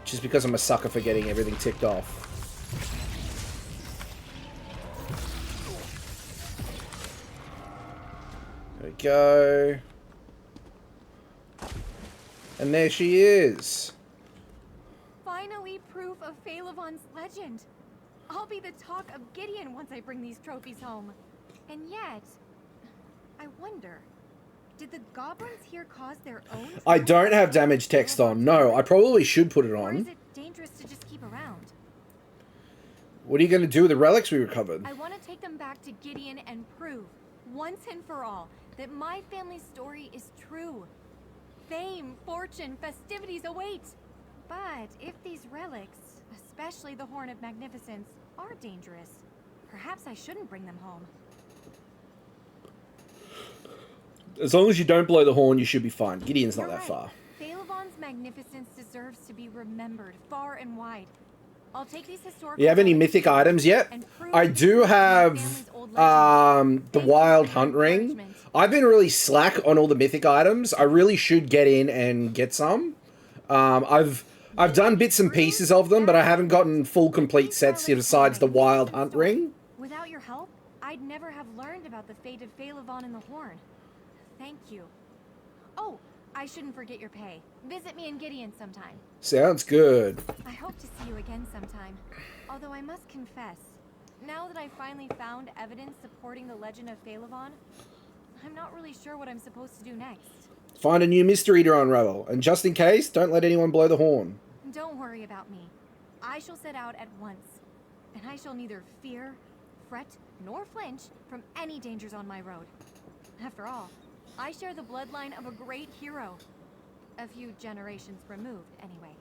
Just because I'm a sucker for getting everything ticked off. There we go. And there she is. Finally, proof of Phalavon's legend. I'll be the talk of Gideon once I bring these trophies home. And yet, I wonder, did the goblins here cause their own? I don't have damage text on. No, I probably should put it Or is on. it dangerous to just keep around? What are you going to do with the relics we recovered? I want to take them back to Gideon and prove, once and for all, that my family's story is true. Fame, fortune, festivities await. But if these relics, especially the Horn of Magnificence, are dangerous, perhaps I shouldn't bring them home. As long as you don't blow the horn, you should be fine. Gideon's not You're that right. far. Phalavon's magnificence deserves to be remembered far and wide. I'll take these historical. You have any relics mythic items yet? and prove I do my have family's old legends. the Thank you Wild for your Hunt Ring. encouragement. I've been really slack on all the mythic items. I really should get in and get some. I've done bits and pieces of them, but I haven't gotten full complete sets here besides the Wild Hunt Ring. Without your help, I'd never have learned about the fate of Phalavon and the Horn. Thank you. Oh, I shouldn't forget your pay. Visit me in Gideon sometime. Sounds good. I hope to see you again sometime. Although I must confess, now that I finally found evidence supporting the legend of Phalavon, I'm not really sure what I'm supposed to do next. Find a new mystery to unravel, and just in case, don't let anyone blow the horn. Don't worry about me. I shall set out at once, and I shall neither fear, fret, nor flinch from any dangers on my road. After all, I share the bloodline of a great hero. A few generations removed, anyway.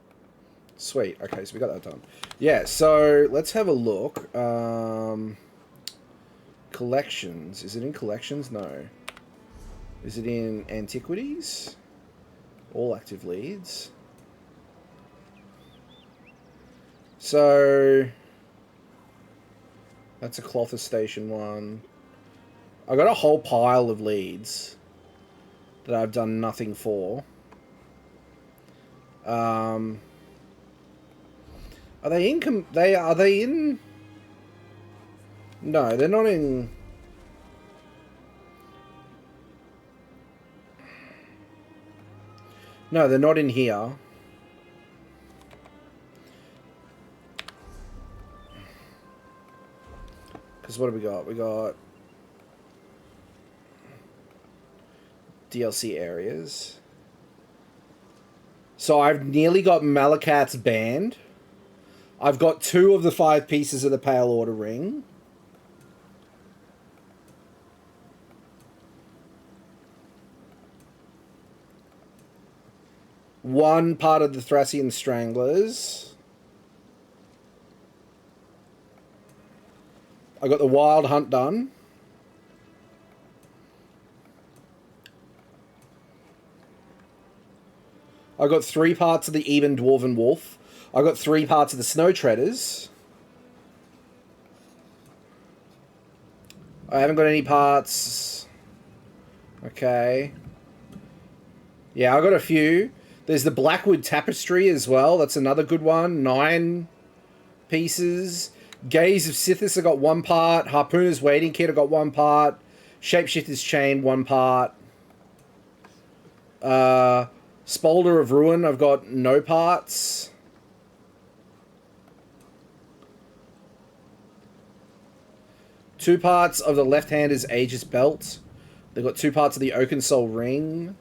Sweet. Okay, so we got that done. Yeah, so let's have a look. Collections. Is it in collections? No. Is it in antiquities? All active leads. So that's a Clotha Station one. I got a whole pile of leads that I've done nothing for. Are they in? Are they in? No, they're not in. No, they're not in here. Because what have we got? We got DLC areas. So I've nearly got Malakat's band. I've got 2 of the 5 pieces of the Pale Order ring. One part of the Thracian Stranglers. I got the Wild Hunt done. I got 3 parts of the Even Dwarven Wolf. I got 3 parts of the Snow Treaders. I haven't got any parts. Okay. Yeah, I got a few. There's the Blackwood Tapestry as well. That's another good one. 9 pieces. Gaze of Sithis, I got 1 part. Harpooner's Waiting Kit, I got 1 part. Shapeshifter's Chain, 1 part. Spolder of Ruin, I've got no parts. Two parts of the Left-Hander's Aegis Belt. They've got 2 parts of the Oakensole Ring.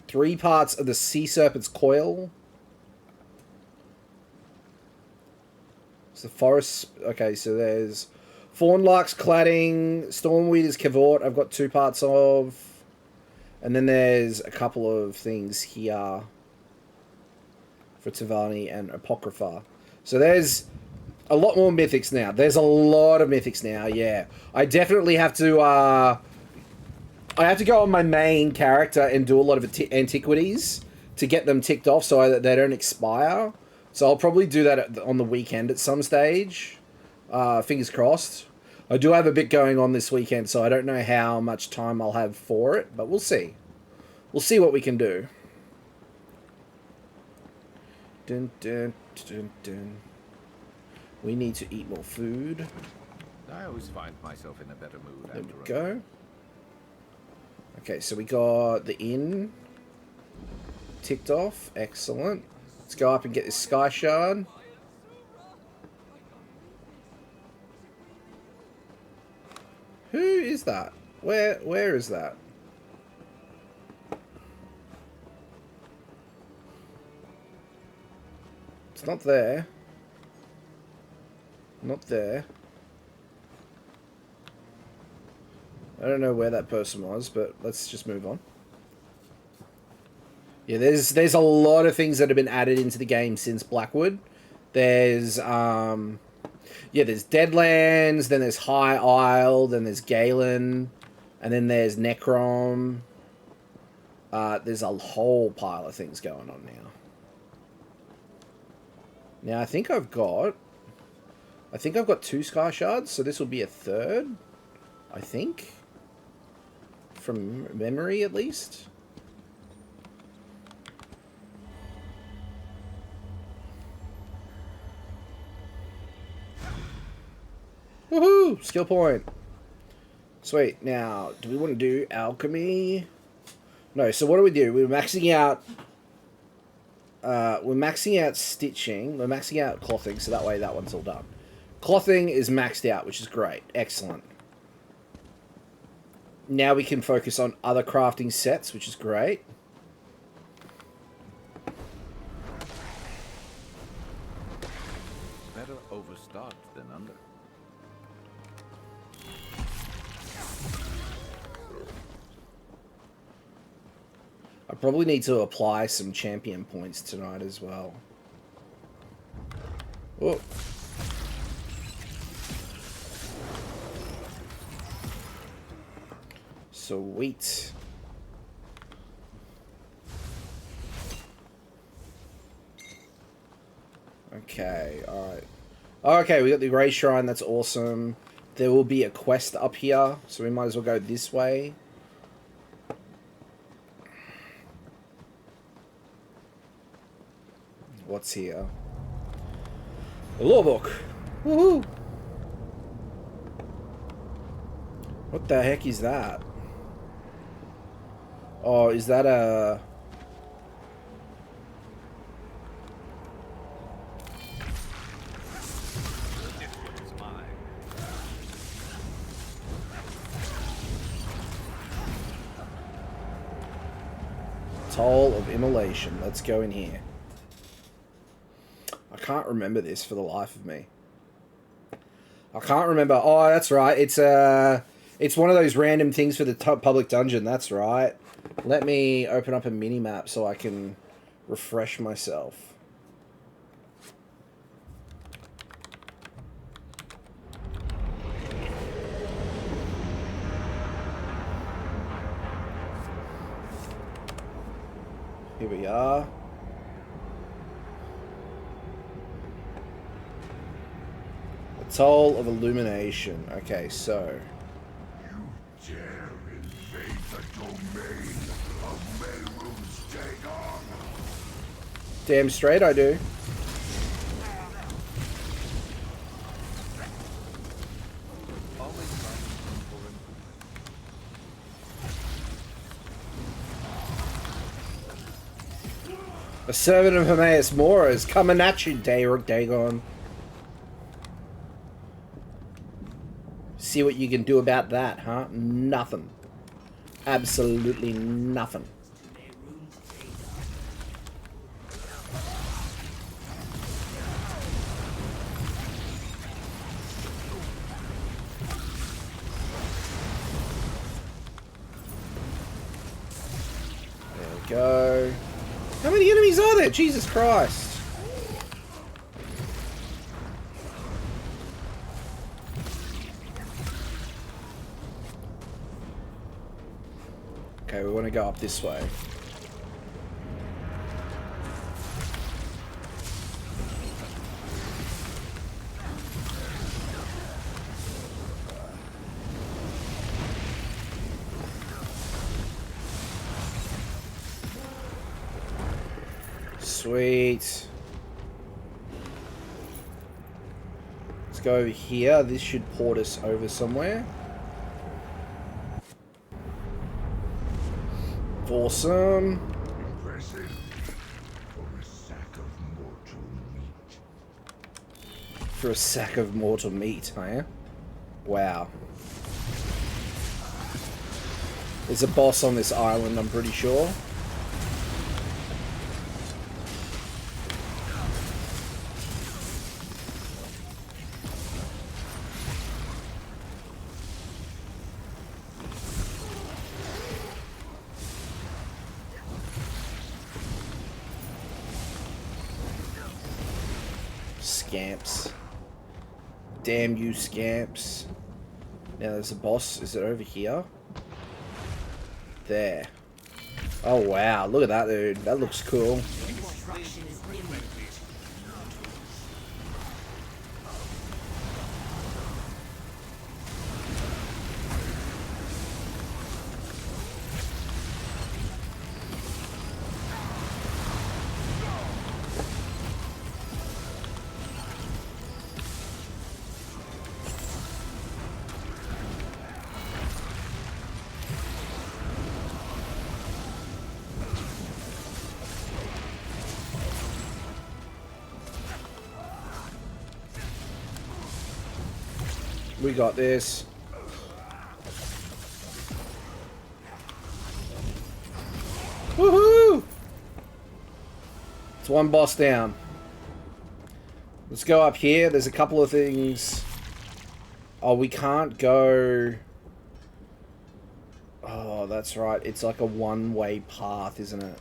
3 parts of the Sea Serpent's Coil. It's the Forest... Okay, so there's Fawnlark's Cladding, Stormweeder's Cavort, I've got 2 parts of. And then there's a couple of things here for Tavani and Apocrypha. So there's a lot more mythics now. There's a lot of mythics now, yeah. I definitely have to... I have to go on my main character and do a lot of antiquities to get them ticked off so that they don't expire. So I'll probably do that on the weekend at some stage. Fingers crossed. I do have a bit going on this weekend, so I don't know how much time I'll have for it, but we'll see. We'll see what we can do. Dun, dun, dun, dun. We need to eat more food. I always find myself in a better mood There after we go. Okay, so we got the inn ticked off. Excellent. Let's go up and get this Sky Shard. is that? Where is that? It's not there. Not there. I don't know where that person was, but let's just move on. Yeah, there's a lot of things that have been added into the game since Blackwood. There's there's Deadlands, then there's High Isle, then there's Galen, and then there's Necrom. There's a whole pile of things going on now. Now I think I've got 2 Sky Shards, so this will be a third, I think. From memory, at least. Woohoo! Skill point. Sweet. Now, do we want to do alchemy? No. So what do we do? We're maxing out. We're maxing out stitching. We're maxing out clothing, so that way that one's all done. Clothing is maxed out, which is great. Excellent. Now we can focus on other crafting sets, which is great. Better overstart than under. I probably need to apply some champion points tonight as well. Whoa. Sweet. Okay, alright. Okay, we got the Grey Shrine, that's awesome. There will be a quest up here, so we might as well go this way. What's here? The law book. Woohoo! What the heck is that? Oh, is that a... Toll of Immolation. Let's go in here. I can't remember this for the life of me. I can't remember. Oh, that's right. It's one of those random things for the public dungeon. That's right. Let me open up a mini-map so I can refresh myself. Here we are. The Toll of Illumination. Okay, so... You dare invade the domain of Melrose Dagon? Damn straight I do. A servant of Hermaeus Mora is coming at you, Dagon. See what you can do about that, huh? Nothing. Absolutely nothing. There we go. How many enemies are there? Jesus Christ. Okay, we want to go up this way. Sweet. Let's go over here. This should port us over somewhere. Awesome. Impressive. For a sack of mortal meat. For a sack of mortal meat, huh? Wow. There's a boss on this island, I'm pretty sure. Scamps. Damn you, scamps. Now there's a boss. Is it over here? There. Oh wow, look at that, dude. That looks cool. We got this. Woohoo! It's one boss down. Let's go up here. There's a couple of things. Oh, we can't go... Oh, that's right. It's like a one-way path, isn't it?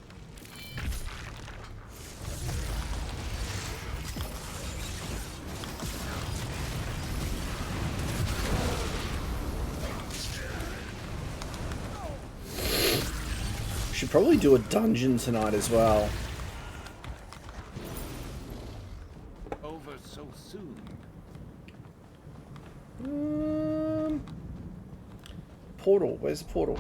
Should probably do a dungeon tonight as well. Over so soon. Portal. Where's the portal?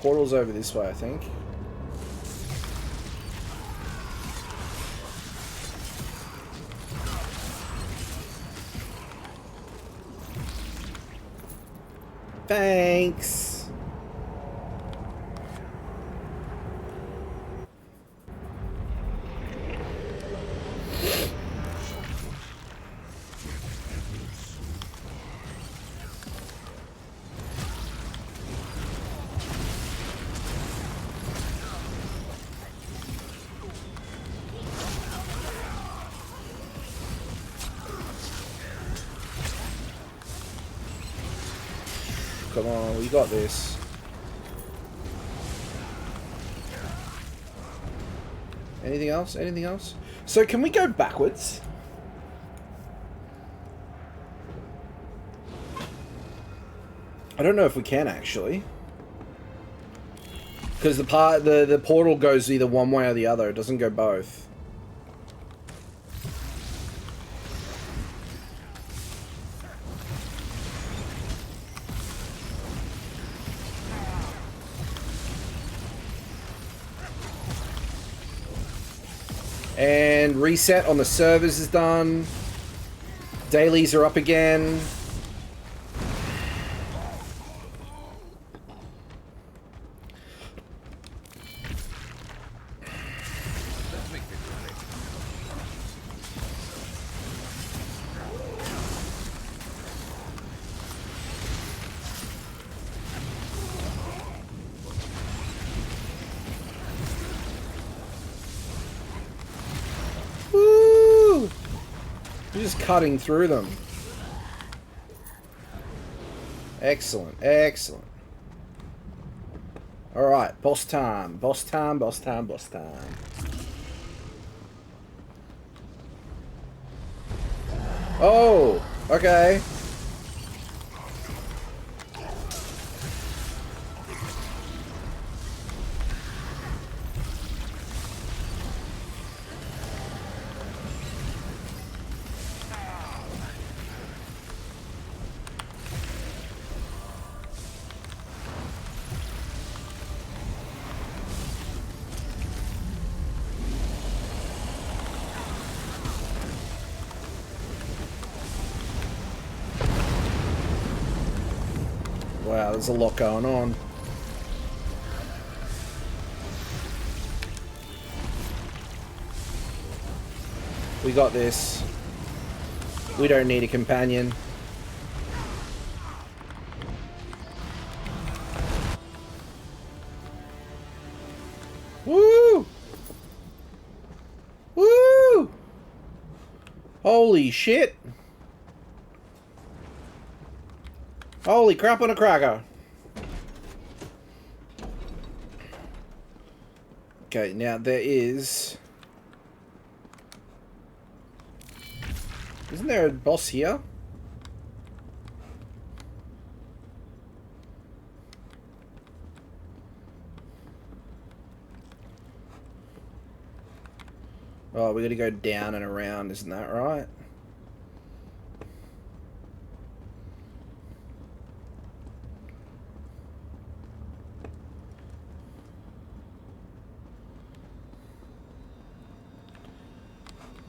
Portal's over this way, I think. Thanks. Come on, we got this. Anything else? Anything else? So can we go backwards? I don't know if we can actually. Because the portal goes either one way or the other. It doesn't go both. And reset on the servers is done. Dailies are up again. Just cutting through them. Excellent, excellent. Alright, boss time. Boss time, boss time, boss time. Oh, okay. Wow, there's a lot going on. We got this. We don't need a companion. Woo! Woo! Holy shit! Holy crap on a cracker! Okay, now there is... Isn't there a boss here? Oh, we gotta go down and around, isn't that right?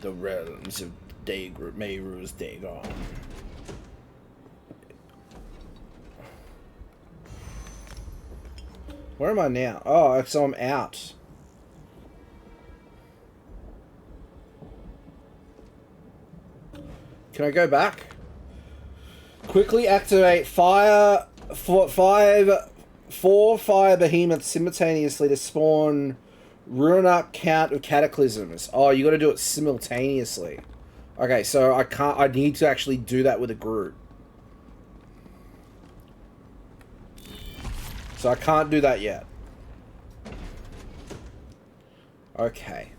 The realms of Mayru's Dagon. Where am I now? Oh, so I'm out. Can I go back? Quickly activate four fire behemoths simultaneously to spawn ruin up count of cataclysms. Oh, you got to do it simultaneously. Okay, so I need to actually do that with a group. So I can't do that yet. Okay.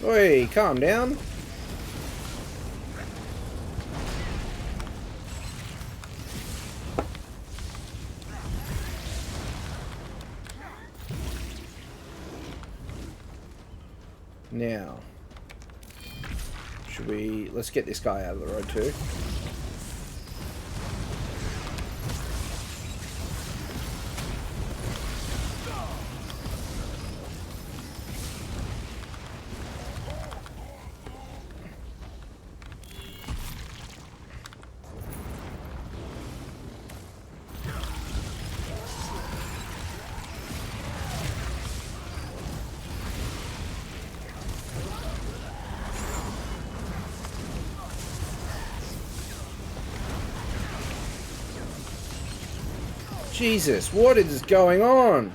Oi, calm down. Now, should we... Let's get this guy out of the road too. Jesus, what is going on?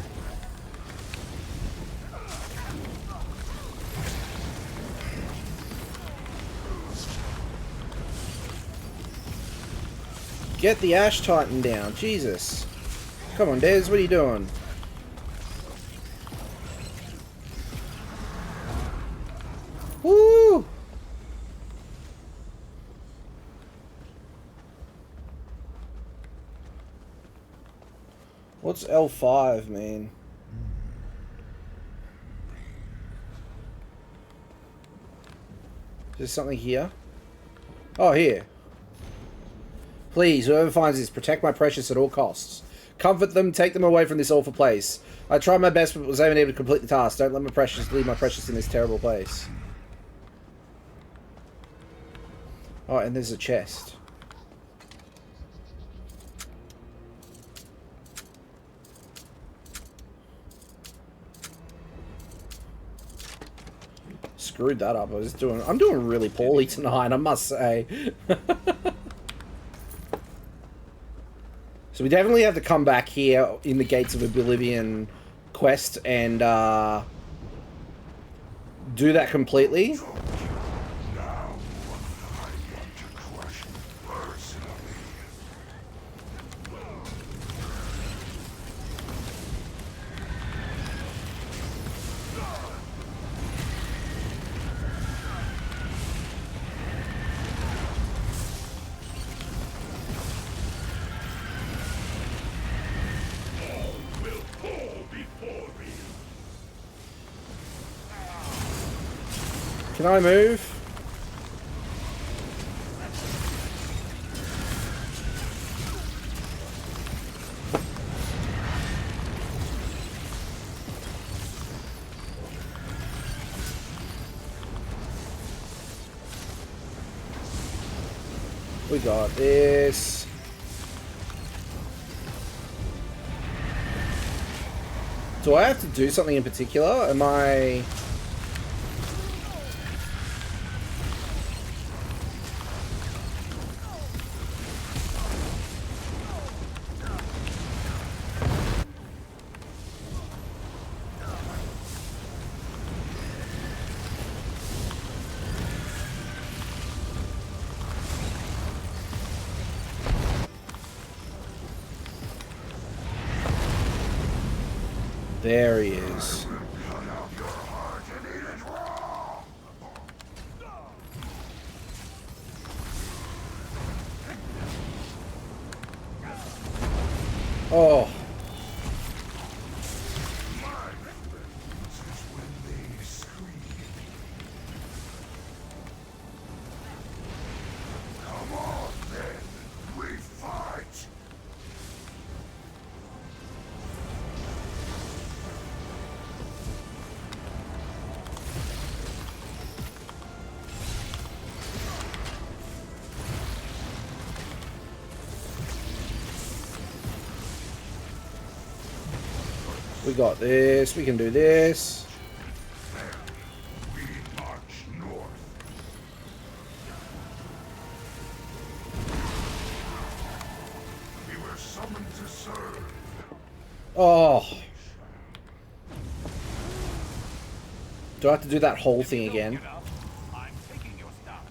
Get the Ash Titan down, Jesus. Come on, Des, what are you doing? Woo! What's L5 mean? Is there something here? Oh, here. Please, whoever finds this, protect my precious at all costs. Comfort them, take them away from this awful place. I tried my best, but was unable to complete the task. Don't let my precious leave my precious in this terrible place. Oh, and there's a chest. Screwed that up. I'm doing really poorly tonight, I must say. So we definitely have to come back here in the Gates of Oblivion quest and do that completely. Can I move? We got this. Do I have to do something in particular? Am I... There he is. Oh. We got this. We can do this. We march north. We were summoned to serve. Oh. Do I have to do that whole thing again? Get up, I'm taking your stuff.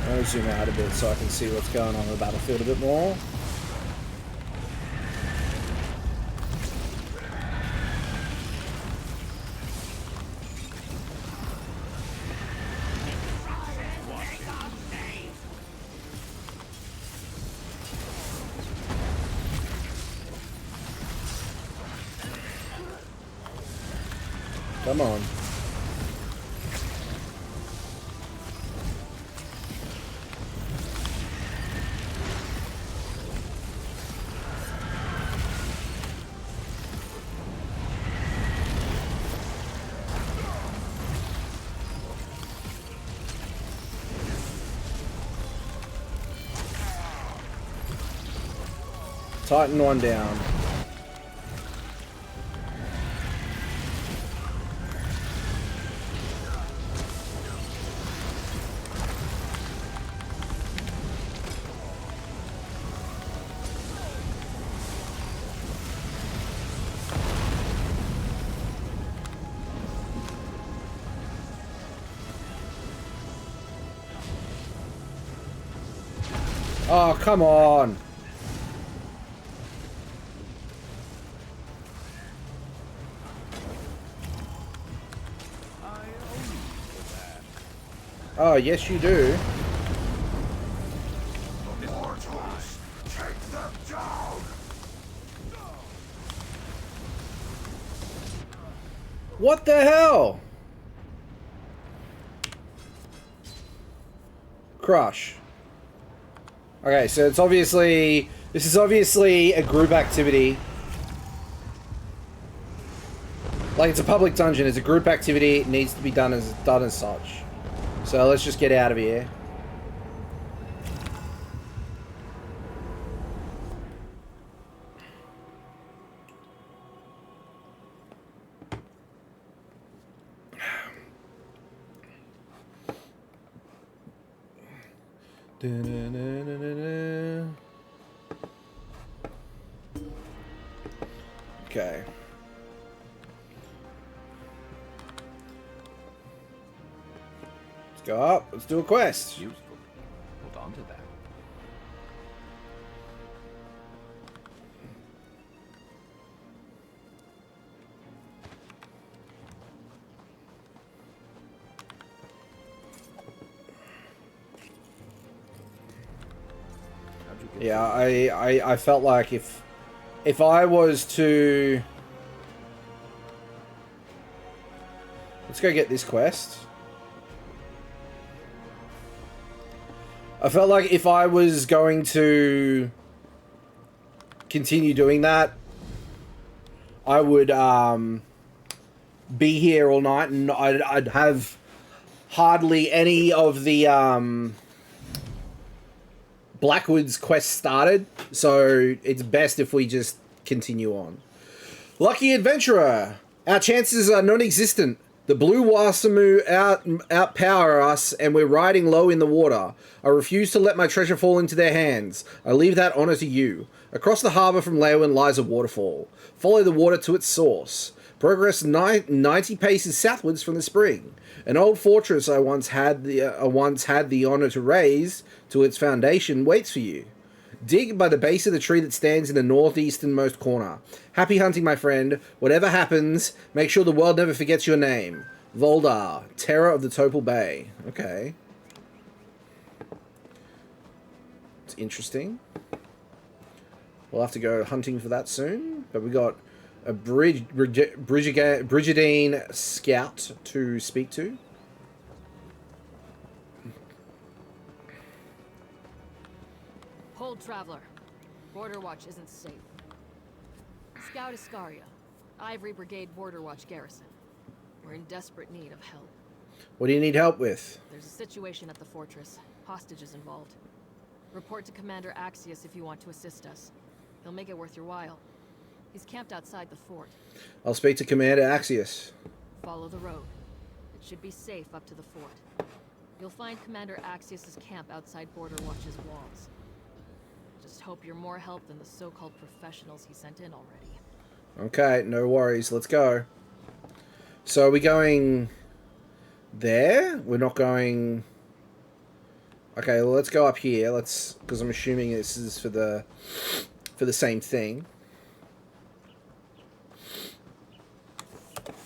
I'm gonna zoom out a bit so I can see what's going on in the battlefield a bit more. Come on. Titan one down. Oh, come on. Oh, yes you do. Mortals, take them down. What the hell? Crush. Okay, so it's obviously... This is obviously a group activity. Like, it's a public dungeon. It's a group activity. It needs to be done as such. So let's just get out of here. Okay. Let's go up. Let's do a quest. Useful. Hold on to that. Yeah, I felt like if I was to... Let's go get this quest. I felt like if I was going to continue doing that, I would be here all night, and I'd have hardly any of the Blackwood's quest started, so it's best if we just continue on. Lucky Adventurer! Our chances are non-existent. The blue Wasamu outpower us, and we're riding low in the water. I refuse to let my treasure fall into their hands. I leave that honor to you. Across the harbour from Leeuwin lies a waterfall. Follow the water to its source. Progress 90 paces southwards from the spring. An old fortress I once had the honor to raise to its foundation waits for you. Dig by the base of the tree that stands in the northeasternmost corner. Happy hunting, my friend. Whatever happens, make sure the world never forgets your name. Voldar, Terror of the Topal Bay. Okay. It's interesting. We'll have to go hunting for that soon. But we got a Brigidine scout to speak to. Hold, Traveler. Border Watch isn't safe. Scout Iscaria. Ivory Brigade Border Watch garrison. We're in desperate need of help. What do you need help with? There's a situation at the fortress. Hostages involved. Report to Commander Axius if you want to assist us. He'll make it worth your while. He's camped outside the fort. I'll speak to Commander Axius. Follow the road. It should be safe up to the fort. You'll find Commander Axius's camp outside Border Watch's walls. Just hope you're more help than the so-called professionals he sent in already. Okay, no worries. Let's go. So are we going there? We're not going... Okay, well, let's go up here. Let's, because I'm assuming this is for the same thing.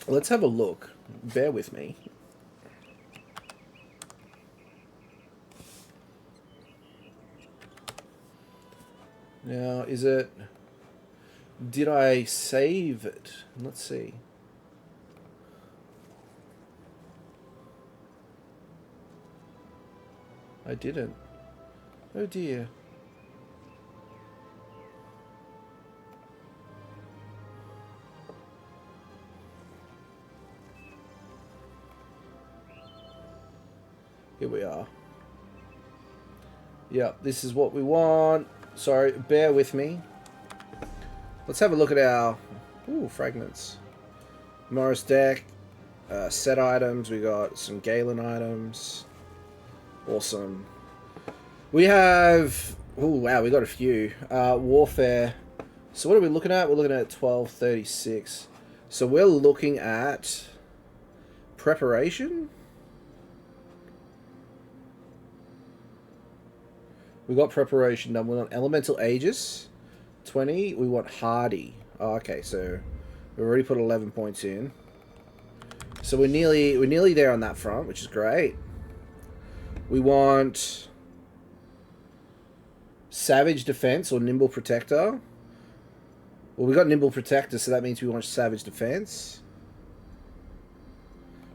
Let's have a look. Bear with me. Now, is it... Did I save it? Let's see. I didn't. Oh dear. Here we are. Yep, this is what we want. Sorry, bear with me. Let's have a look at our... Ooh, fragments. Morris deck. Set items. We got some Galen items. Awesome. We have... Oh, wow, we got a few. Warfare. So what are we looking at? We're looking at 1236. So we're looking at... Preparation? We got preparation done. We want Elemental Aegis. 20. We want Hardy. Oh, okay, so we already put 11 points in. So we're nearly there on that front, which is great. We want Savage Defense or Nimble Protector. Well, we got Nimble Protector, so that means we want Savage Defense,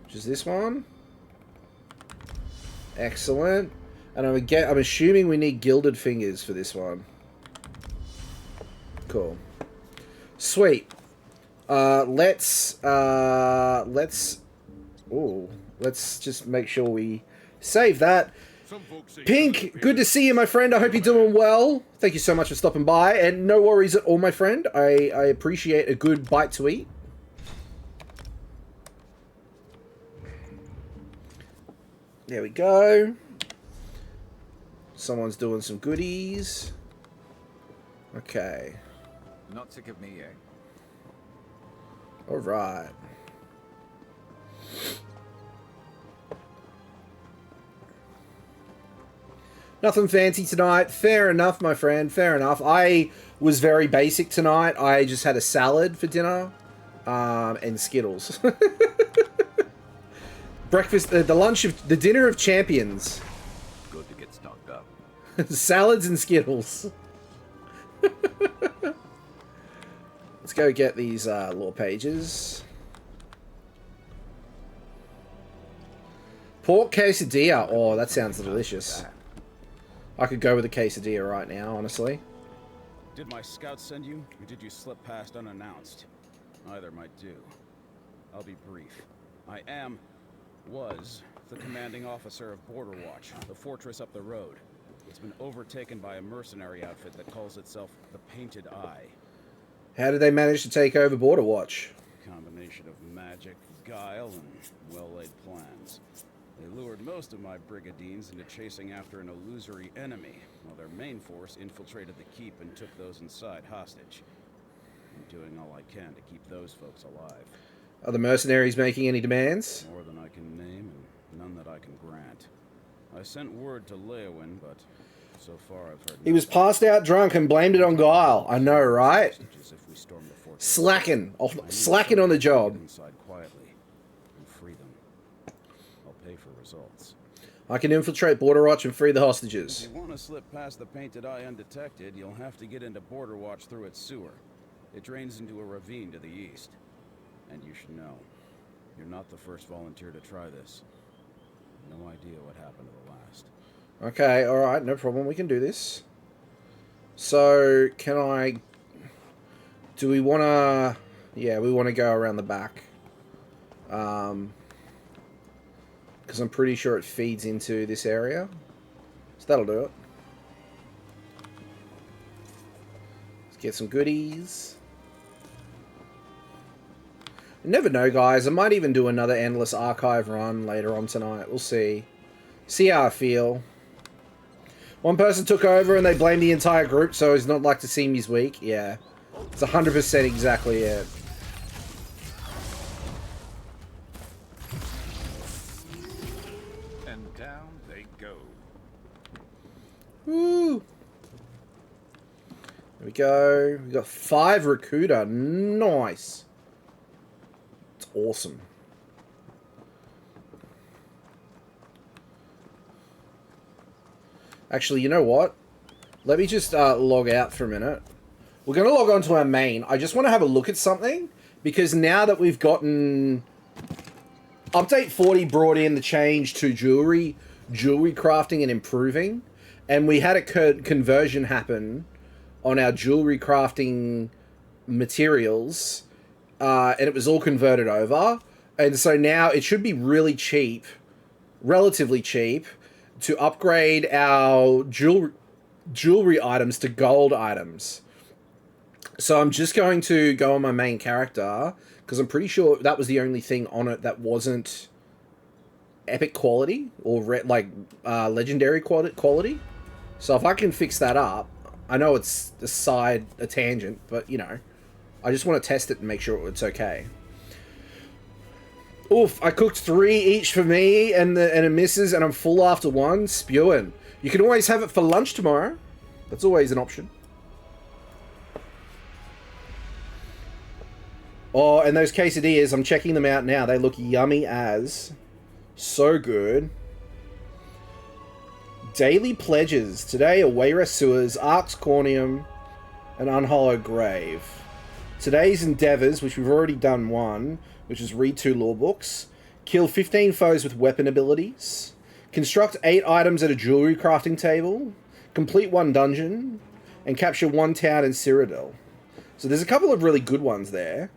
which is this one. Excellent. And I'm assuming we need Gilded Fingers for this one. Cool. Sweet. Let's just make sure we save that. Pink, good to see you, my friend. I hope you're doing well. Thank you so much for stopping by, and no worries at all, my friend. I appreciate a good bite to eat. There we go. Someone's doing some goodies. Okay. Not sick of me, eh? Alright. Nothing fancy tonight. Fair enough, my friend. Fair enough. I was very basic tonight. I just had a salad for dinner. And Skittles. Breakfast, the dinner of champions. Good to get stocked up. Salads and Skittles. Let's go get these lore pages. Pork quesadilla. Oh, that sounds delicious. I could go with a quesadilla right now, honestly. Did my scouts send you, or did you slip past unannounced? Either might do. I'll be brief. I was the commanding officer of Border Watch, the fortress up the road. It's been overtaken by a mercenary outfit that calls itself the Painted Eye. How did they manage to take over Border Watch? Combination of magic, guile, and well-laid plans. They lured most of my brigandines into chasing after an illusory enemy, while their main force infiltrated the keep and took those inside hostage. I'm doing all I can to keep those folks alive. Are the mercenaries making any demands? More than I can name, and none that I can grant. I sent word to Leowin, but so far I've heard He was passed out drunk and blamed it on Guile. I know, right? if we storm the fortress. Slacking on the job. Inside quietly and free them. I'll pay for results. I can infiltrate Border Watch and free the hostages. If you want to slip past the Painted Eye undetected, you'll have to get into Border Watch through its sewer. It drains into a ravine to the east. And you should know, you're not the first volunteer to try this. No idea what happened to the last. Okay, alright, no problem. We can do this. So, can I... Do we want to... Yeah, we want to go around the back. Because I'm pretty sure it feeds into this area. So that'll do it. Let's get some goodies. You never know, guys. I might even do another Endless Archive run later on tonight. We'll see. See how I feel. One person took over and they blamed the entire group, so he's not like to see me's weak. Yeah. It's 100% exactly it. And down they go. Woo! There we go. We got 5 Rakuda. Nice. It's awesome. Actually, you know what? Let me just log out for a minute. We're going to log on to our main. I just want to have a look at something. Because now that we've gotten... Update 40 brought in the change to jewelry crafting and improving. And we had a conversion happen on our jewelry crafting materials. And it was all converted over. And so now it should be really cheap. Relatively cheap. To upgrade our jewelry items to gold items. So I'm just going to go on my main character, because I'm pretty sure that was the only thing on it that wasn't epic quality, or legendary quality. So if I can fix that up, I know it's a tangent, but you know, I just want to test it and make sure it's okay. Oof, I cooked 3 each for me and a missus, and I'm full after 1. Spewing. You can always have it for lunch tomorrow. That's always an option. Oh, and those quesadillas, I'm checking them out now. They look yummy as. So good. Daily pledges. Today, Awayra Sewers, Ark's Cornium, and Unhollowed Grave. Today's endeavors, which we've already done 1, which is read 2 lore books, kill 15 foes with weapon abilities, construct 8 items at a jewelry crafting table, complete 1 dungeon, and capture 1 town in Cyrodiil. So there's a couple of really good ones there.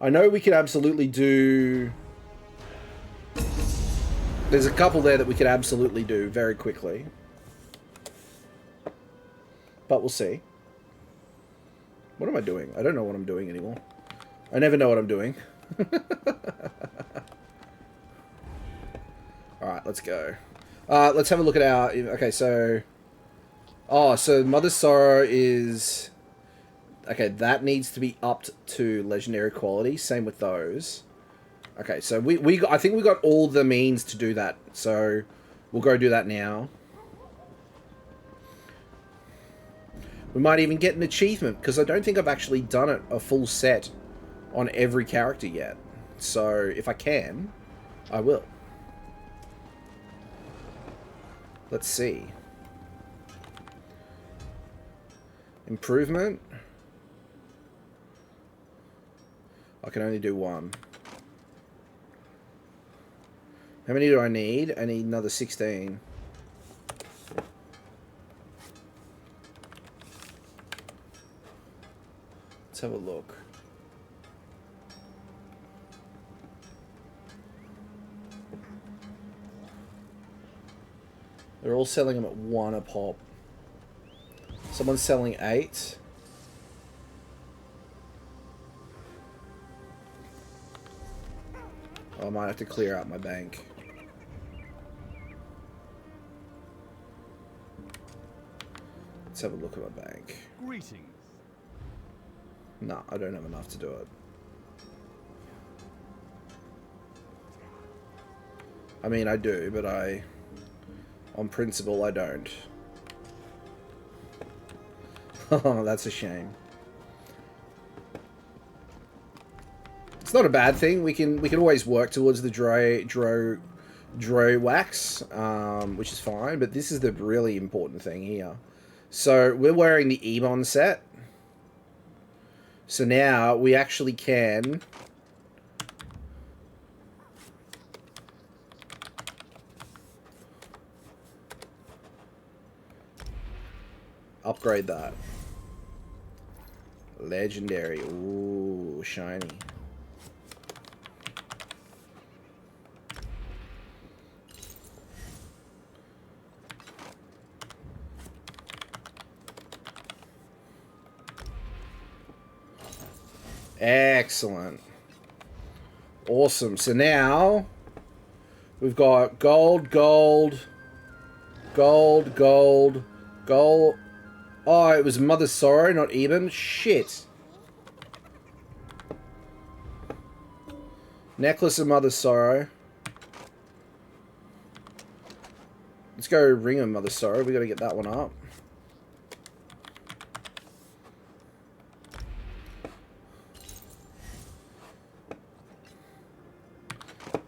I know we could absolutely do... There's a couple there that we could absolutely do very quickly. But we'll see. What am I doing? I don't know what I'm doing anymore. I never know what I'm doing. Alright, let's go. Let's have a look at our... Okay, so... Oh, so Mother's Sorrow is... Okay, that needs to be upped to legendary quality. Same with those. Okay, so I think we got all the means to do that. So we'll go do that now. We might even get an achievement, because I don't think I've actually done it a full set on every character yet. So if I can, I will. Let's see. Improvement. I can only do 1. How many do I need? I need another 16. Let's have a look. They're all selling them at 1 a pop. Someone's selling 8. Oh, I might have to clear out my bank. Let's have a look at my bank. Greetings. No, I don't have enough to do it. I mean, I do, but on principle, I don't. Oh, that's a shame. It's not a bad thing. We can always work towards the dro wax, which is fine. But this is the really important thing here. So we're wearing the Ebon set. So now we actually can upgrade that. Legendary. Ooh, shiny. Excellent. Awesome. So now we've got gold, gold, gold, gold, gold. Oh, it was Mother Sorrow, not Eben. Shit. Necklace of Mother Sorrow. Let's go Ring of Mother Sorrow. We got to get that one up.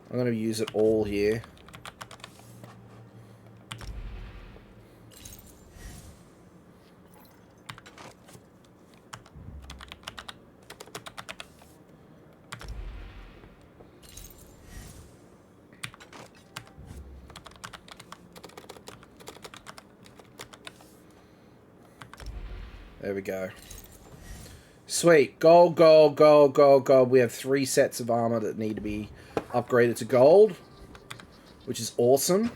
I'm going to use it all here. There we go. Sweet. Gold, gold, gold, gold, gold. We have 3 sets of armor that need to be upgraded to gold, which is awesome.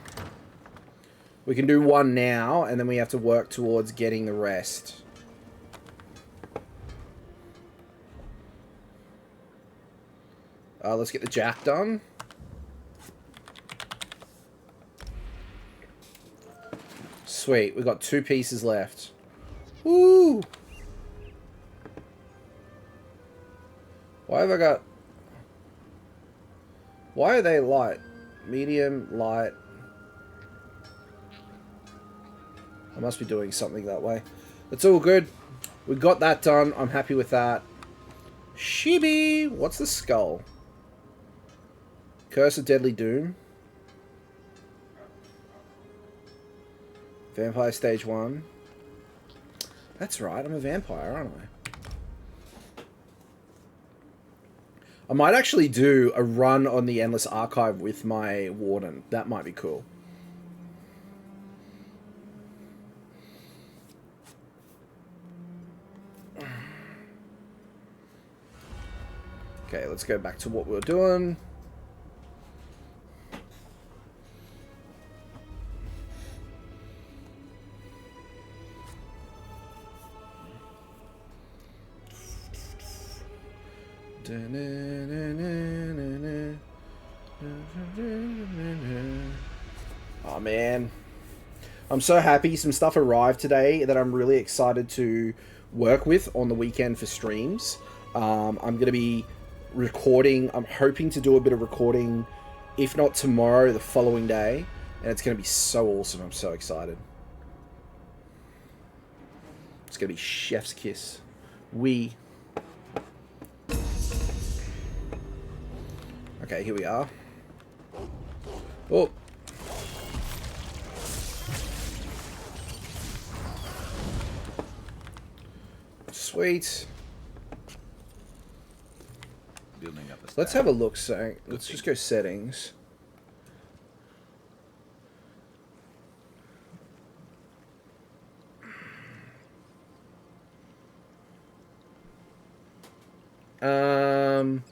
We can do 1 now, and then we have to work towards getting the rest. Let's get the jack done. Sweet. We've got 2 pieces left. Woo! Why have I got... Why are they light? Medium, light. I must be doing something that way. That's all good. We got that done. I'm happy with that. Shibi! What's the skull? Curse of Deadly Doom. Vampire Stage 1. That's right, I'm a vampire, aren't I? I might actually do a run on the Endless Archive with my Warden. That might be cool. Okay, let's go back to what we were doing. Oh man, I'm so happy some stuff arrived today that I'm really excited to work with on the weekend for streams. I'm going to be recording. I'm hoping to do a bit of recording, if not tomorrow, the following day, and it's going to be so awesome. I'm so excited. It's going to be chef's kiss. Okay, here we are. Oh. Sweet. Building up a Let's have a look, so let's just go settings. Um.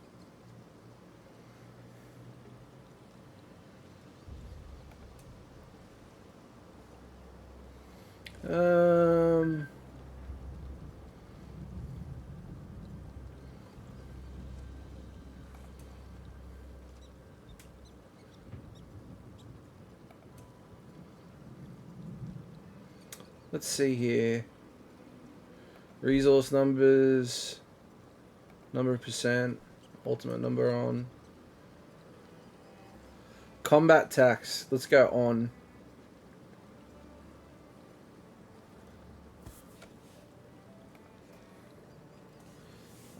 Um. Let's see here. Resource numbers. Number of percent. Ultimate number on. Combat tax. Let's go on.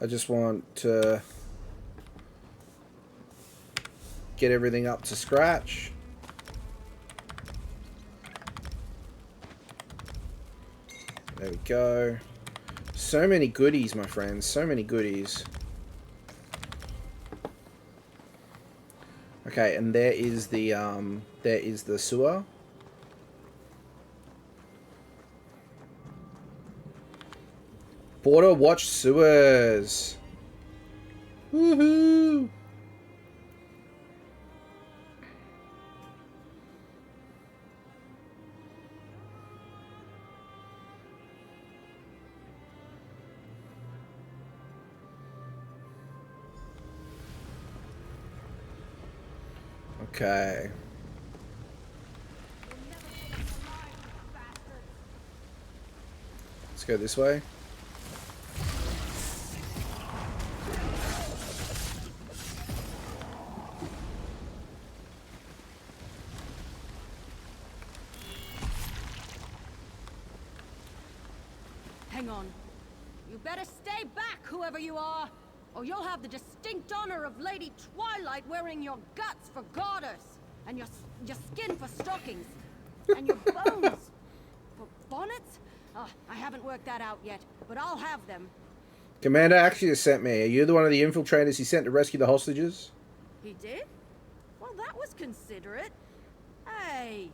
I just want to get everything up to scratch. There we go. So many goodies, my friends. So many goodies. Okay, and there is the sewer. Border Watch sewers. Woohoo! Okay. Let's go this way. Hang on. You better stay back, whoever you are, or you'll have the distinct honor of Lady Twilight wearing your guts for garters, and your skin for stockings, and your bones for bonnets? I haven't worked that out yet, but I'll have them. Commander Axios sent me. Are you the one of the infiltrators he sent to rescue the hostages? He did? Well, that was considerate. Hey,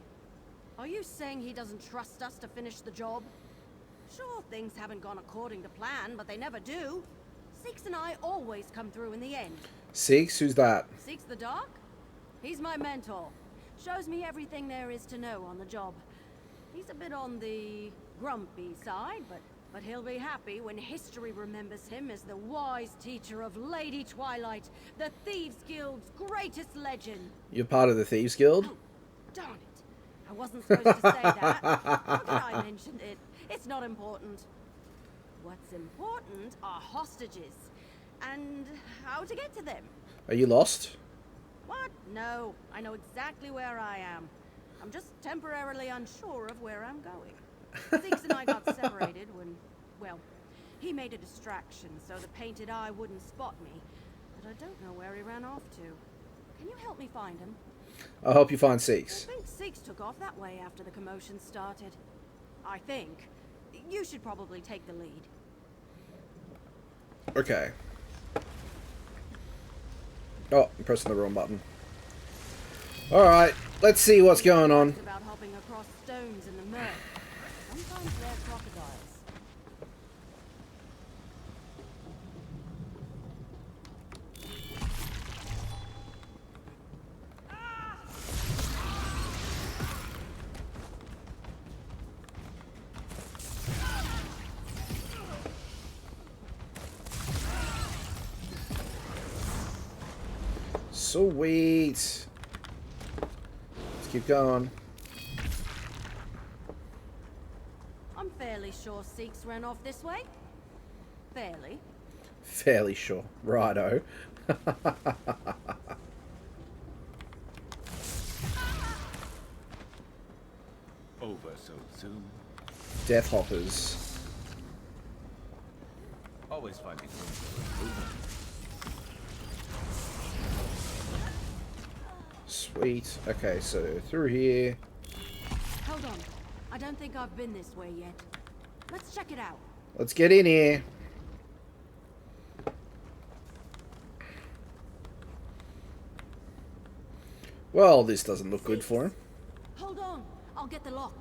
are you saying he doesn't trust us to finish the job? Sure, things haven't gone according to plan, but they never do. Seeks and I always come through in the end. Seeks? Who's that? Seeks the Dark? He's my mentor. Shows me everything there is to know on the job. He's a bit on the grumpy side, but he'll be happy when history remembers him as the wise teacher of Lady Twilight, the Thieves Guild's greatest legend. You're part of the Thieves Guild? Oh, darn it. I wasn't supposed to say that. How could I mention it? It's not important. What's important are hostages, and how to get to them. Are you lost? What? No, I know exactly where I am. I'm just temporarily unsure of where I'm going. Zeeks and I got separated when, well, he made a distraction so the painted eye wouldn't spot me, but I don't know where he ran off to. Can you help me find him? I'll help you find Seeks. I think Seeks took off that way after the commotion started. I think. You should probably take the lead. Okay. Oh, I'm pressing the wrong button. Alright, let's see what's going on. About hopping across stones in the mud. Sometimes they're crocodiles. Sweet. Let's keep going. I'm fairly sure Seeks ran off this way. Fairly. Fairly sure. Righto. Over so soon. Death Hoppers. Always finding room for improvement. Sweet. Okay, so through here. Hold on. I don't think I've been this way yet. Let's check it out. Let's get in here. Well, this doesn't look good for him. Hold on. I'll get the lock.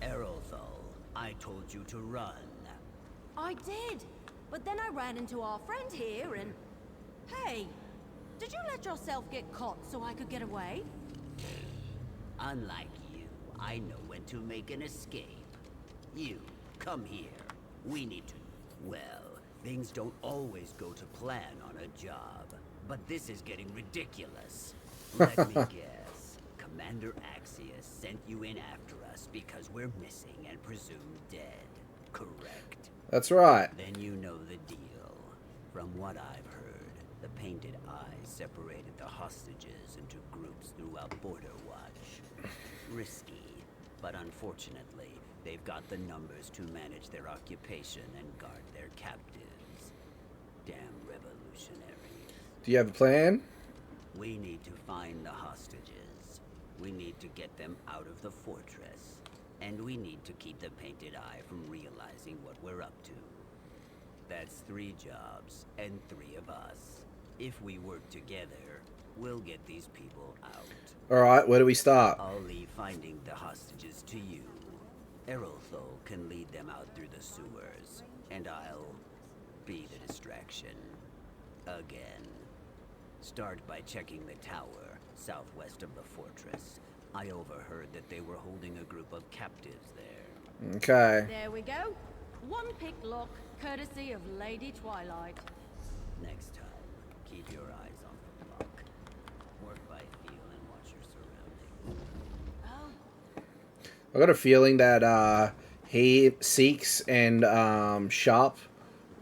Aerothal, I told you to run. I did. But then I ran into our friend here and... Hey, did you let yourself get caught so I could get away? Unlike you, I know when to make an escape. You, come here. We need to... Well, things don't always go to plan on a job. But this is getting ridiculous. Let me guess. Commander Axius sent you in after us because we're missing and presumed dead. Correct? That's right. Then you know the deal. From what I've heard, the Painted Eyes separated the hostages into groups throughout Border Watch. Risky, but unfortunately, they've got the numbers to manage their occupation and guard their captives. Damn revolutionaries. Do you have a plan? We need to find the hostages. We need to get them out of the fortress. And we need to keep the Painted Eye from realizing what we're up to. That's 3 jobs, and 3 of us. If we work together, we'll get these people out. Alright, where do we start? I'll leave finding the hostages to you. Erolthol can lead them out through the sewers, and I'll be the distraction. Again. Start by checking the tower, southwest of the fortress. I overheard that they were holding a group of captives there. Okay. There we go. One pick lock, courtesy of Lady Twilight. Next time, keep your eyes on the clock. Work by feel and watch your surroundings. Oh. I got a feeling that Seeks and Sharp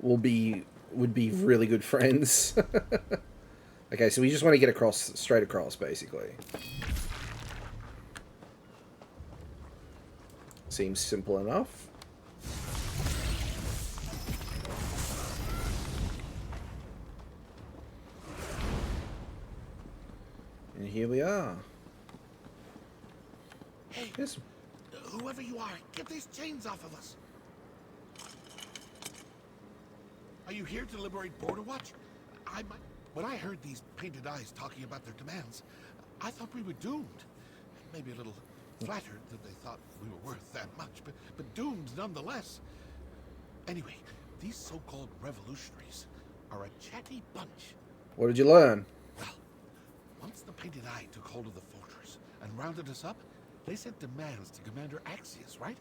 would be really good friends. Okay, so we just want to get straight across, basically. Seems simple enough. And here we are. Hey, yes. Whoever you are, get these chains off of us. Are you here to liberate Border Watch? When I heard these Painted Eyes talking about their demands, I thought we were doomed. Maybe a little flattered that they thought we were worth that much, but doomed nonetheless. Anyway, these so-called revolutionaries are a chatty bunch. What did you learn? Well, once the Painted Eye took hold of the fortress and rounded us up, they sent demands to Commander Axius, right?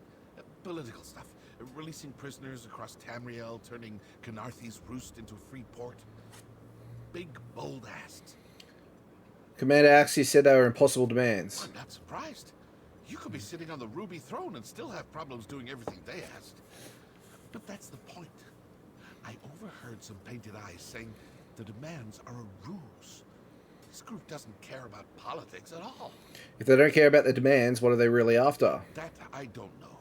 Political stuff. Releasing prisoners across Tamriel, turning Canarthy's roost into a free port. Big, bold asks. Commander Axius said they were impossible demands. I'm not surprised. You could be sitting on the Ruby Throne and still have problems doing everything they asked. But that's the point. I overheard some Painted Eyes saying the demands are a ruse. This group doesn't care about politics at all. If they don't care about the demands, what are they really after? That I don't know.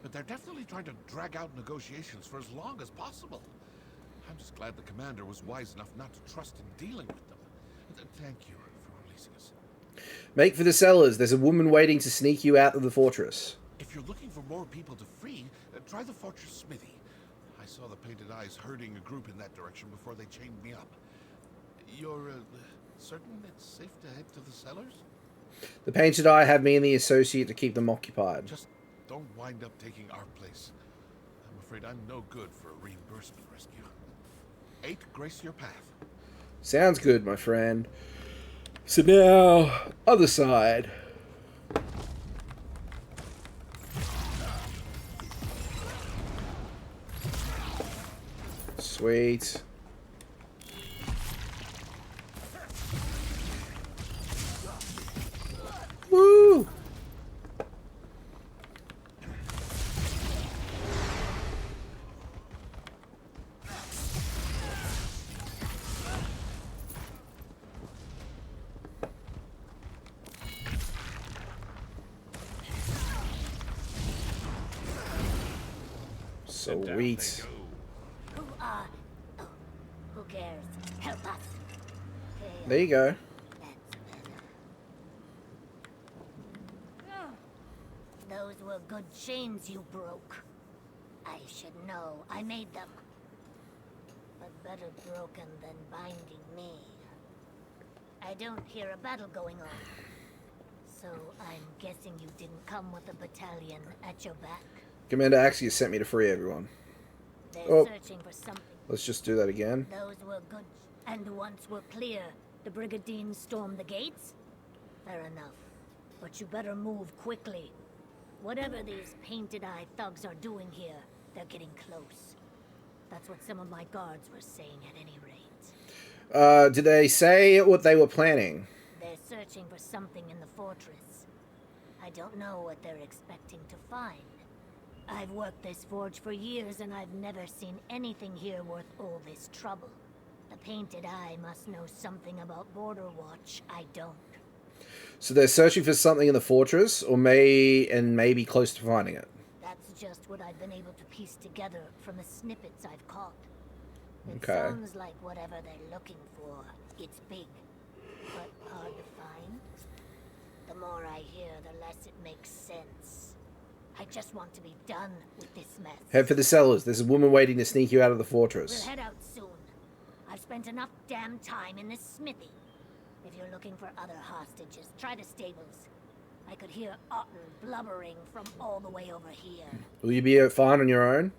But they're definitely trying to drag out negotiations for as long as possible. I'm just glad the commander was wise enough not to trust in dealing with them. Thank you for releasing us. Make for the cellars. There's a woman waiting to sneak you out of the fortress. If you're looking for more people to free, try the fortress smithy. I saw the Painted Eyes herding a group in that direction before they chained me up. You're certain it's safe to head to the cellars? The Painted Eye have me and the associate to keep them occupied. Just don't wind up taking our place. I'm afraid I'm no good for a reimbursement rescue. 8, grace your path. Sounds good, my friend. So now, other side. Sweet. Woo! Sweet. Who cares? Help us. There you go. Those were good chains you broke. I should know. I made them. But better broken than binding me. I don't hear a battle going on. So I'm guessing you didn't come with a battalion at your back. Commander Axius sent me to free everyone. They're Oh. searching for something Let's just do that again. Those were good, and once we're clear, the Brigadines storm the gates? Fair enough. But you better move quickly. Whatever these painted-eye thugs are doing here, they're getting close. That's what some of my guards were saying at any rate. Did they say what they were planning? They're searching for something in the fortress. I don't know what they're expecting to find. I've worked this forge for years and I've never seen anything here worth all this trouble. The Painted Eye must know something about Border Watch I don't. So they're searching for something in the fortress, or maybe close to finding it. That's just what I've been able to piece together from the snippets I've caught. It Okay. sounds like whatever they're looking for, it's big, but hard to find. The more I hear, the less it makes sense. I just want to be done with this mess. Head for the cellars. There's a woman waiting to sneak you out of the fortress. We'll head out soon. I've spent enough damn time in this smithy. If you're looking for other hostages, try the stables. I could hear Otten blubbering from all the way over here. Will you be fine on your own?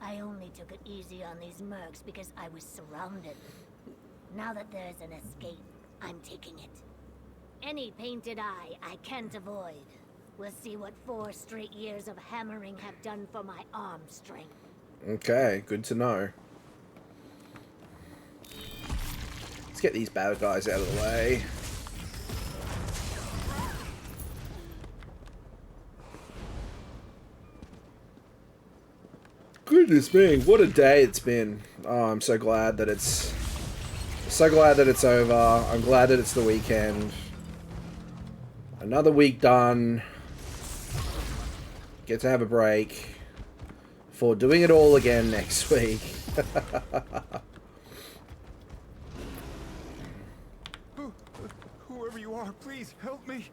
I only took it easy on these mercs because I was surrounded. Now that there's an escape, I'm taking it. Any Painted Eye I can't avoid. We'll see what 4 straight years of hammering have done for my arm strength. Okay, good to know. Let's get these bad guys out of the way. Goodness me, what a day it's been. Oh, I'm so glad that it's over. I'm glad that it's the weekend. Another week done. Get to have a break before doing it all again next week. Whoever you are, please help me.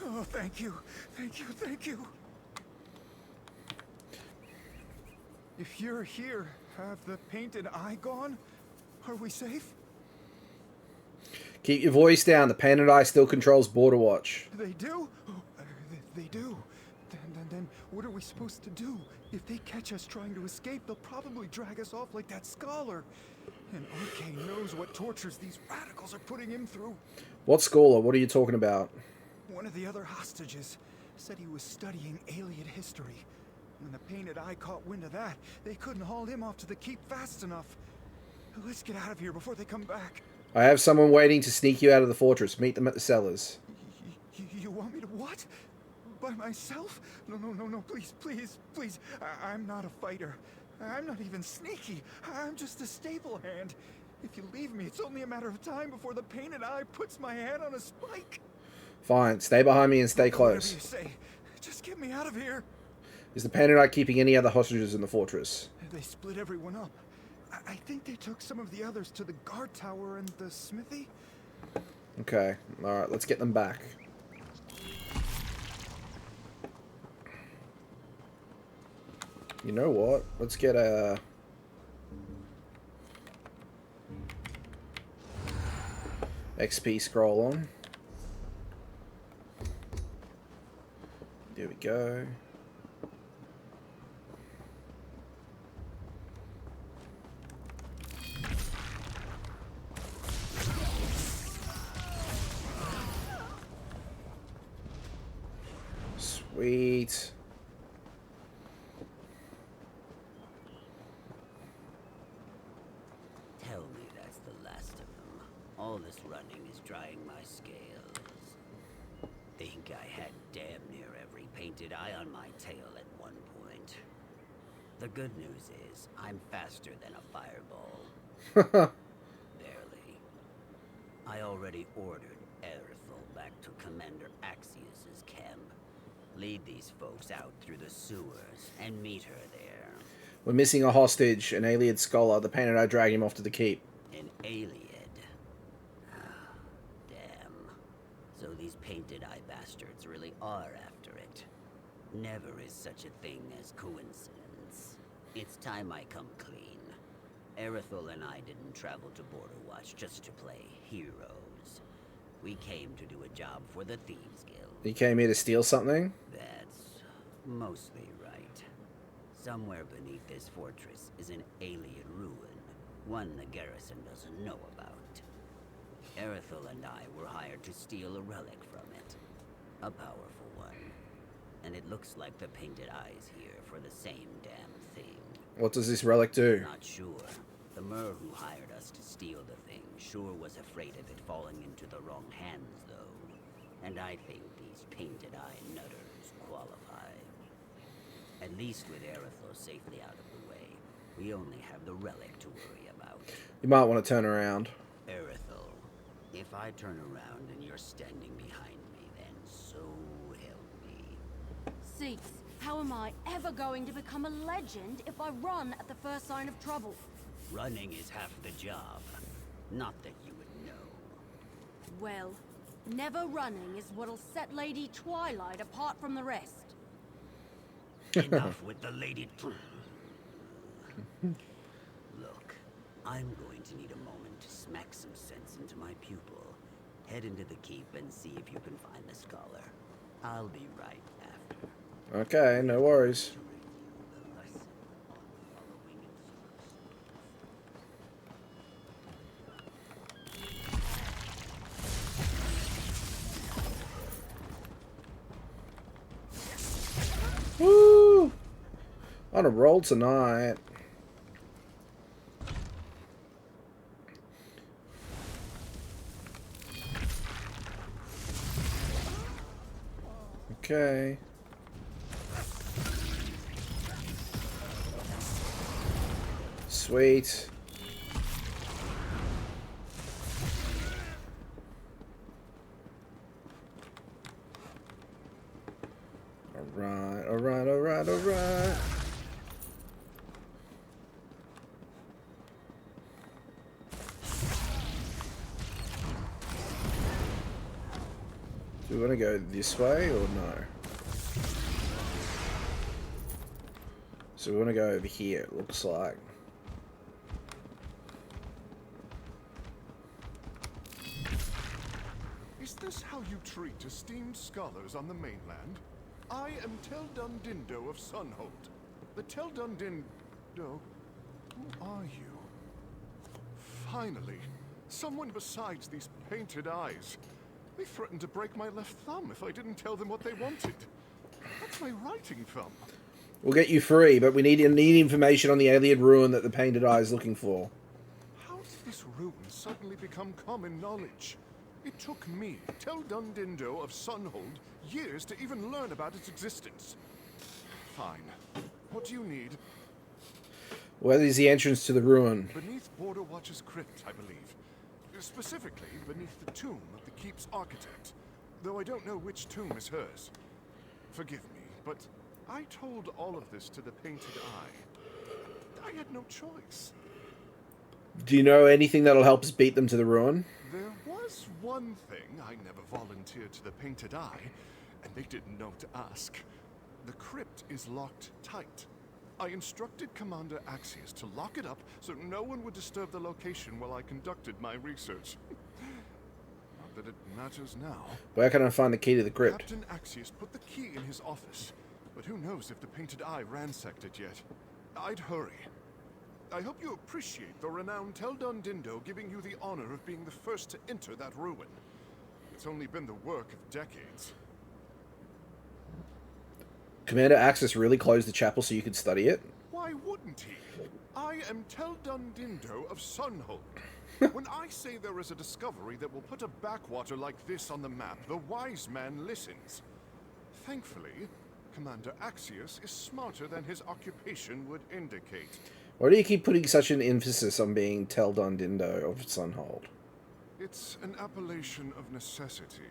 Oh, thank you. Thank you, thank you. If you're here, have the Painted Eye gone? Are we safe? Keep your voice down. The Painted Eye still controls Border Watch. They do? Oh, they do. Then what are we supposed to do? If they catch us trying to escape, they'll probably drag us off like that scholar. And Arcane knows what tortures these radicals are putting him through. What scholar? What are you talking about? One of the other hostages said he was studying alien history. When the Painted Eye caught wind of that, they couldn't haul him off to the keep fast enough. Let's get out of here before they come back. I have someone waiting to sneak you out of the fortress. Meet them at the cellars. You want me to what? By myself? No, please. I'm not a fighter. I'm not even sneaky. I'm just a stable hand. If you leave me, it's only a matter of time before the Painted Eye puts my head on a spike. Fine. Stay behind me and stay close. Whatever you say. Just get me out of here. Is the Painted Eye keeping any other hostages in the fortress? They split everyone up. I think they took some of the others to the guard tower and the smithy. Okay. Alright, let's get them back. You know what? Let's get a... XP scroll on. There we go. Sweet. Tell me that's the last of them. All this running is drying my scales. Think I had damn near every Painted Eye on my tail at one point. The good news is, I'm faster than a fireball. Barely. I already ordered Erithel back to Commander Axius's camp. Lead these folks out through the sewers and meet her there. We're missing a hostage, an Aliad scholar. The Painted Eye dragged him off to the keep. An Aliad? Damn. So these Painted Eye bastards really are after it. Never is such a thing as coincidence. It's time I come clean. Erithel and I didn't travel to Border Watch just to play heroes. We came to do a job for the Thieves Guild. You came here to steal something? That's mostly right. Somewhere beneath this fortress is an alien ruin, one the garrison doesn't know about. Erithel and I were hired to steal a relic from it. A powerful one. And it looks like the Painted Eyes here for the same damn thing. What does this relic do? Not sure. The Mer who hired us to steal the thing sure was afraid of it falling into the wrong hands, though. And I think these Painted Eye nutters qualify. At least with Erithel safely out of the way, we only have the relic to worry about. You might want to turn around. Erithel, if I turn around and you're standing behind me, then so help me. Cease. How am I ever going to become a legend if I run at the first sign of trouble? Running is half the job. Not that you would know. Well, never running is what'll set Lady Twilight apart from the rest. Enough with the Lady... Look, I'm going to need a moment to smack some sense into my pupil. Head into the keep and see if you can find the scholar. I'll be right after. Okay, no worries. Woo! On a roll tonight. Okay. Sweet. Alright, alright, alright, alright. Do we want to go this way or no? So we want to go over here, it looks like. Is this how you treat esteemed scholars on the mainland? I am Teldun Dindo of Sunhold. The Teldun Dindo... Who are you? Finally, someone besides these painted eyes. They threatened to break my left thumb if I didn't tell them what they wanted. That's my writing thumb. We'll get you free, but we need information on the alien ruin that the Painted Eye is looking for. How did this ruin suddenly become common knowledge? It took me, Teldun Dindo of Sunhold, years to even learn about its existence. Fine. What do you need? Where is the entrance to the ruin? Beneath Border Watch's crypt, I believe. Specifically, beneath the tomb of the keep's architect. Though I don't know which tomb is hers. Forgive me, but I told all of this to the Painted Eye. I had no choice. Do you know anything that'll help us beat them to the ruin? There was one thing I never volunteered to the Painted Eye, and they didn't know to ask. The crypt is locked tight. I instructed Commander Axius to lock it up so no one would disturb the location while I conducted my research. Not that it matters now. Where can I find the key to the crypt? Captain Axius put the key in his office, but who knows if the Painted Eye ransacked it yet. I'd hurry. I hope you appreciate the renowned Teldun Dindo giving you the honor of being the first to enter that ruin. It's only been the work of decades. Commander Axis really closed the chapel so you could study it? Why wouldn't he? I am Teldun Dindo of Sunhold. When I say there is a discovery that will put a backwater like this on the map, the wise man listens. Thankfully, Commander Axius is smarter than his occupation would indicate. Why do you keep putting such an emphasis on being Teldun Dindo of Sunhold? It's an appellation of necessity.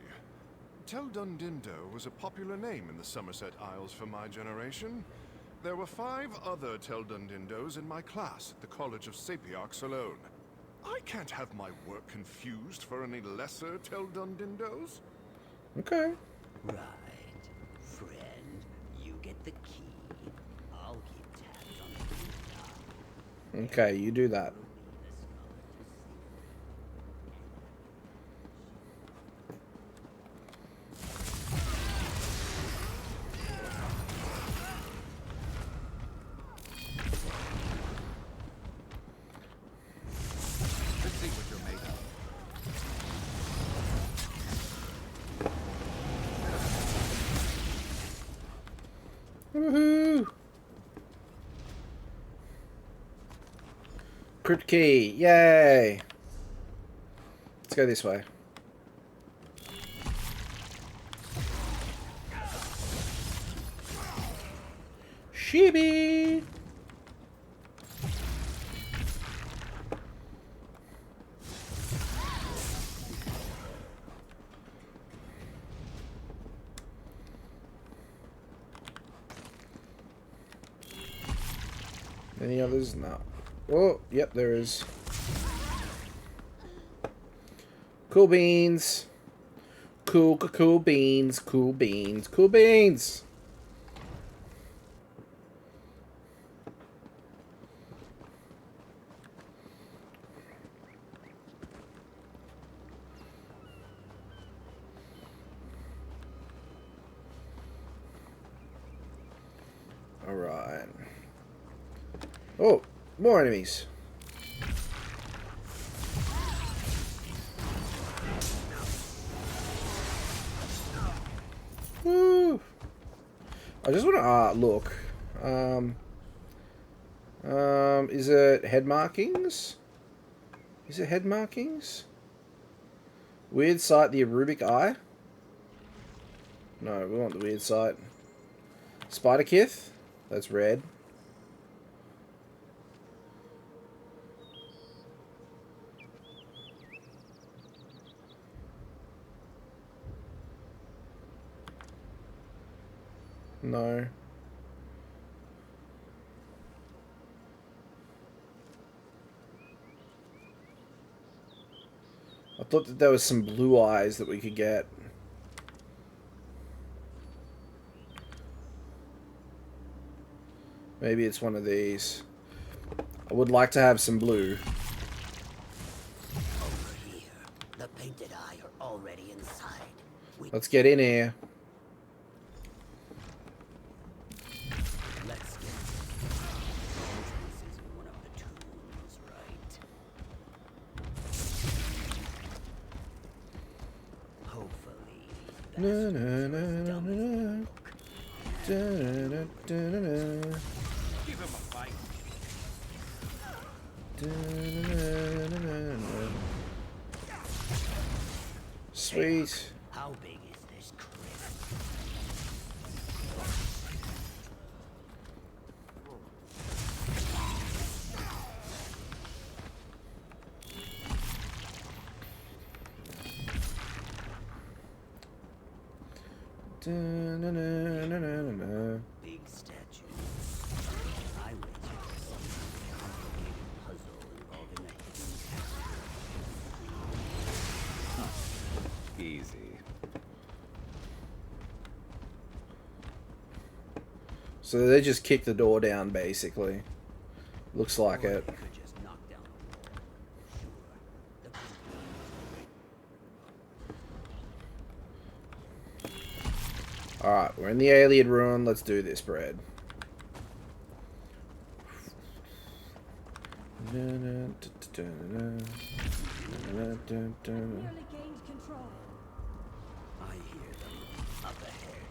Teldun Dindo was a popular name in the Somerset Isles for my generation. There were 5 other Teldun Dindos in my class at the College of Sapiarchs alone. I can't have my work confused for any lesser Teldun Dindos. Okay. Right. Friend, you get the key. I'll keep tabs on the key. Okay, you do that. Woohoo! Crypt key, yay! Let's go this way. Chibi! Any others? No. Oh, yep, there is. Cool beans. Cool beans. Cool beans. Cool beans. All right. Oh, more enemies. Woo! I just want to look. Is it head markings? Is it head markings? Weird sight, the Arubic eye. No, we want the weird sight. Spider Kith. That's red. No. I thought that there was some blue eyes that we could get. Maybe it's one of these. I would like to have some blue. Over here. The painted eye are already inside. Let's get in here. Let's get this is one of the tools, right? Hopefully. Na, na, na, na, na. Da, da, da, da, da. Give him a fight. Da, da, da, da, da. Sweet. How big is this crisp? Da, na, na, na, na, na. Big statue. I wait for some complicated puzzle involving a hidden Easy. So they just kicked the door down, basically. Looks like Or it. they could just knock down a wall. Sure. The Alright, we're in the alien ruin. Let's do this, Brad. Nearly gained control. I hear them. Up ahead.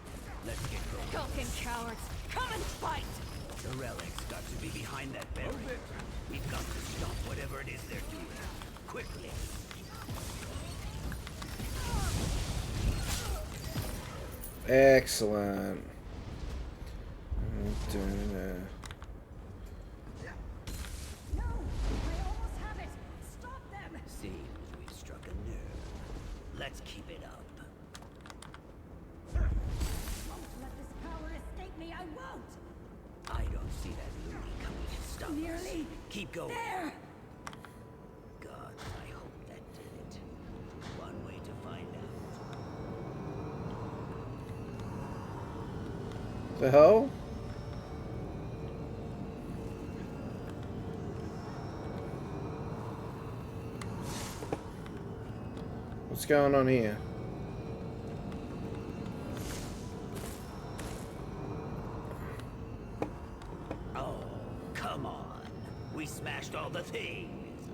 Let's get going. Skulking cowards, come and fight! The relic's got to be behind that barrier. We've got to stop whatever it is they're doing. Quickly. Excellent. No! I almost have it! Stop them! Seems we've struck a nerve. Let's keep it up. Won't let this power escape me, I won't! I don't see that loony coming to stop us. Nearly Keep going. there! God, I hope that did it. One way to find out. The hell? What's going on here? Oh, come on. We smashed all the things.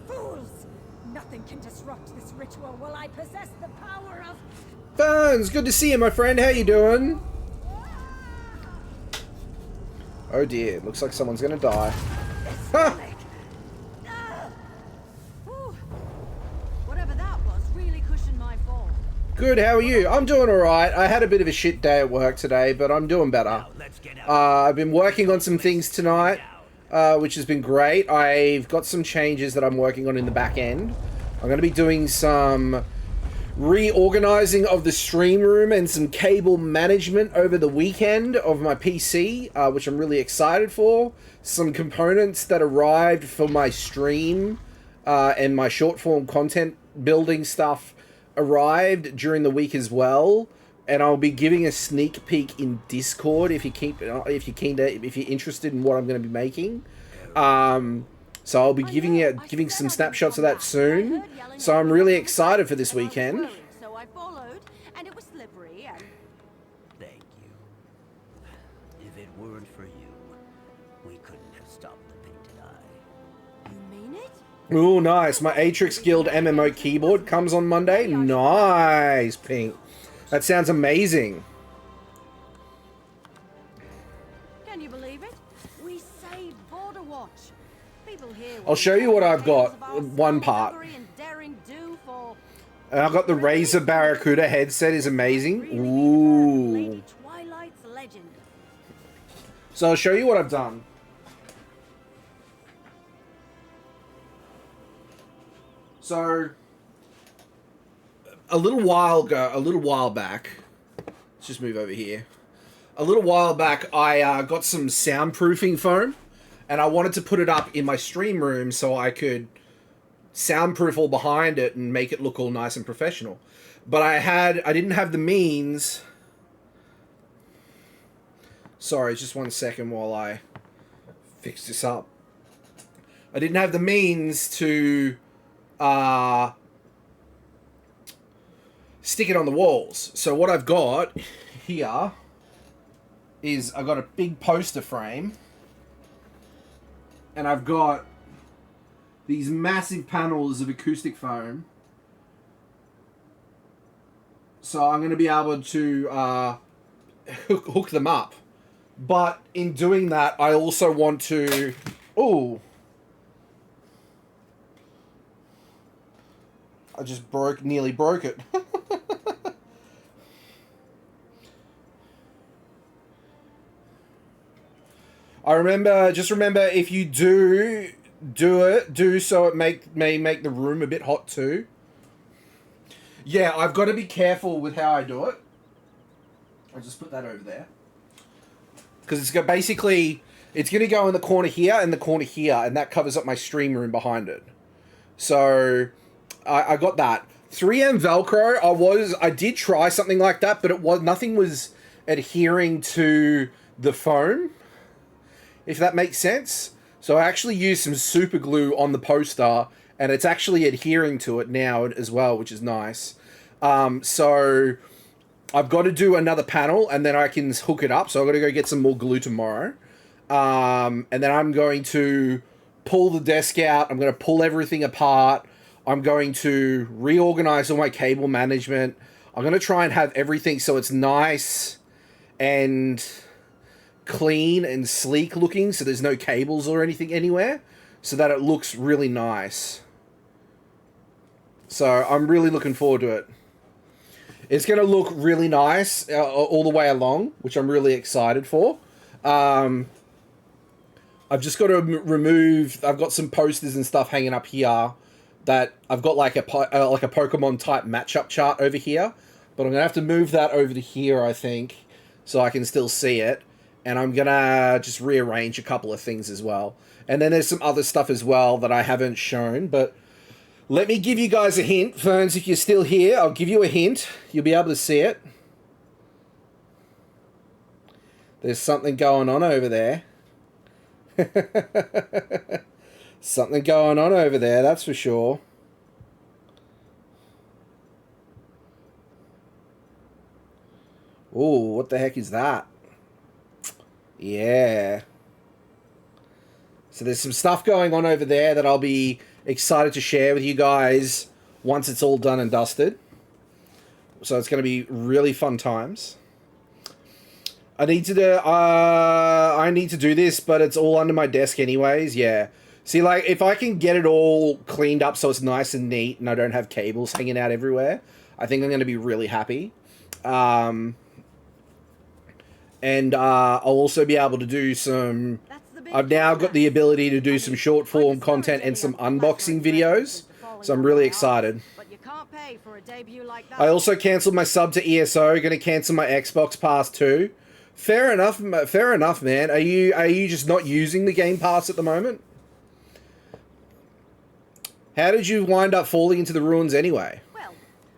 Fools! Nothing can disrupt this ritual while I possess the power of... Bones, good to see you, my friend. How you doing? Oh dear, looks like someone's gonna die. Whew. Whatever that was really cushioned my fall. Good, how are you? I'm doing alright. I had a bit of a shit day at work today, but I'm doing better. I've been working on some things tonight, which has been great. I've got some changes that I'm working on in the back end. I'm going to be doing some reorganizing of the stream room and some cable management over the weekend of my PC, which I'm really excited for. Some components that arrived for my stream and my short form content building stuff arrived during the week as well, and I'll be giving a sneak peek in Discord if you're interested in what I'm going to be making. So I'll be giving some snapshots of that soon. So I'm really excited for this weekend. So I followed, and it was slippery and... Thank you. If it weren't for you, we couldn't have stopped the painted eye. You mean it? Ooh, nice. My Atrix Guild MMO keyboard comes on Monday. Nice, Pink. That sounds amazing. Can you believe it? We saved Border Watch. People here I'll show you what I've got. One part. And I've got the Razer Barracuda headset is amazing. Ooh. So I'll show you what I've done. So a little while back, let's just move over here. A little while back, I got some soundproofing foam, and I wanted to put it up in my stream room so I could soundproof all behind it and make it look all nice and professional. But I didn't have the means. Sorry, just 1 second while I fix this up. I didn't have the means to stick it on the walls. So what I've got here is I've got a big poster frame, and I've got these massive panels of acoustic foam. So I'm going to be able to hook them up. But in doing that, I also want to... Ooh. I just nearly broke it. Just remember if you do so it may make the room a bit hot too. Yeah, I've got to be careful with how I do it. I'll just put that over there. Because it's going to go in the corner here and the corner here, and that covers up my stream room behind it. So I got that. 3M Velcro, I did try something like that, but nothing was adhering to the foam, if that makes sense. So I actually used some super glue on the poster, and it's actually adhering to it now as well, which is nice. So I've got to do another panel, and then I can hook it up. So I've got to go get some more glue tomorrow. And then I'm going to pull the desk out. I'm going to pull everything apart. I'm going to reorganize all my cable management. I'm going to try and have everything so it's nice and clean and sleek looking, so there's no cables or anything anywhere, so that it looks really nice. So I'm really looking forward to it. It's going to look really nice all the way along, which I'm really excited for. I've just got to remove... I've got some posters and stuff hanging up here that I've got like a Pokemon type matchup chart over here, but I'm going to have to move that over to here, I think, so I can still see it. And I'm going to just rearrange a couple of things as well. And then there's some other stuff as well that I haven't shown, but let me give you guys a hint. Ferns, if you're still here, I'll give you a hint. You'll be able to see it. There's something going on over there. Something going on over there, that's for sure. Ooh, what the heck is that? Yeah. So there's some stuff going on over there that I'll be excited to share with you guys once it's all done and dusted. So it's going to be really fun times. I need to do this, but it's all under my desk anyways. Yeah. See, like, if I can get it all cleaned up so it's nice and neat and I don't have cables hanging out everywhere, I think I'm going to be really happy. And I'll also be able to do some... I've now got the ability to do some short form content and some unboxing videos, so I'm really excited. I also cancelled my sub to ESO, going to cancel my Xbox Pass too. Fair enough, man. Are you just not using the Game Pass at the moment? How did you wind up falling into the ruins anyway? Well,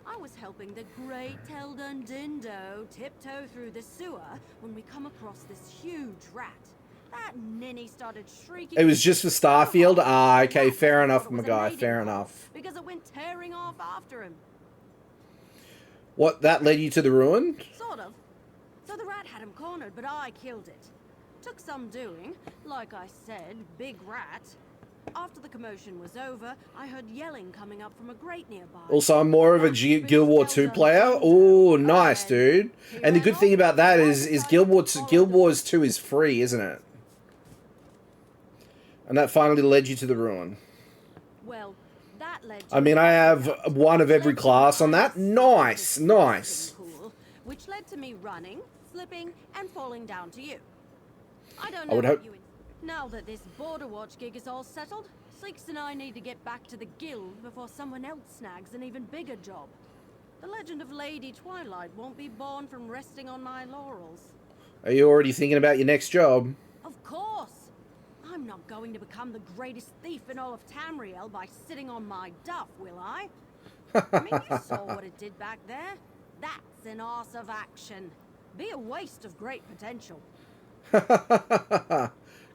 I was helping the great Teldun Dindo tiptoe through the sewer when we come across this huge rat. That ninny started shrieking. It was just for Starfield? Ah, okay, fair enough, my guy, fair enough. Because it went tearing off after him. What, that led you to the ruin? Sort of. So the rat had him cornered, but I killed it. Took some doing. Like I said, big rat. After the commotion was over, I heard yelling coming up from a grate nearby. Also, I'm more of a Guild War 2 player. Oh, nice, dude. And the good thing about that is Guild Wars 2 is free, isn't it? And that finally led you to the ruin. Well, that led I mean, I have one of every class on that. Nice, nice. Which led to me running, slipping, and falling down to you. I don't I know would what hope... you... Now that this Border Watch gig is all settled, Sleeks and I need to get back to the guild before someone else snags an even bigger job. The legend of Lady Twilight won't be born from resting on my laurels. Are you already thinking about your next job? Of course! I'm not going to become the greatest thief in all of Tamriel by sitting on my duff, will I? I mean, you saw what it did back there. That's an arse of action. Be a waste of great potential.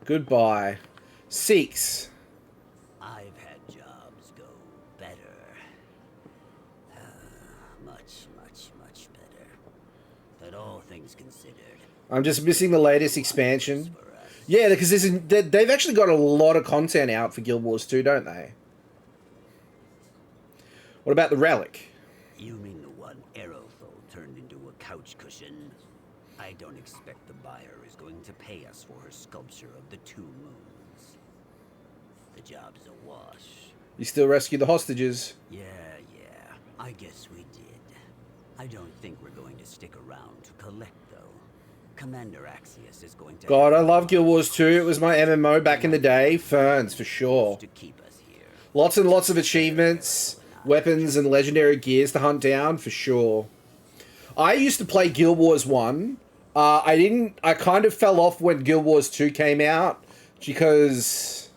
Goodbye. 6. I've had jobs go better. Much better. But all things considered... I'm just missing the latest expansion. Yeah, because they've actually got a lot of content out for Guild Wars 2, don't they? What about the relic? You mean the one Aerothol turned into a couch cushion? I don't expect the buyer is going to pay us for her sculpture of the 2 moons. The job's a wash. You still rescue the hostages? Yeah, I guess we did. I don't think we're going to stick around to collect, though. Commander Axius is going to... God, I love Guild Wars 2. It was my MMO back in the day. Ferns, for sure. Lots and lots of achievements, weapons, and legendary gears to hunt down, for sure. I used to play Guild Wars 1. I kind of fell off when Guild Wars 2 came out because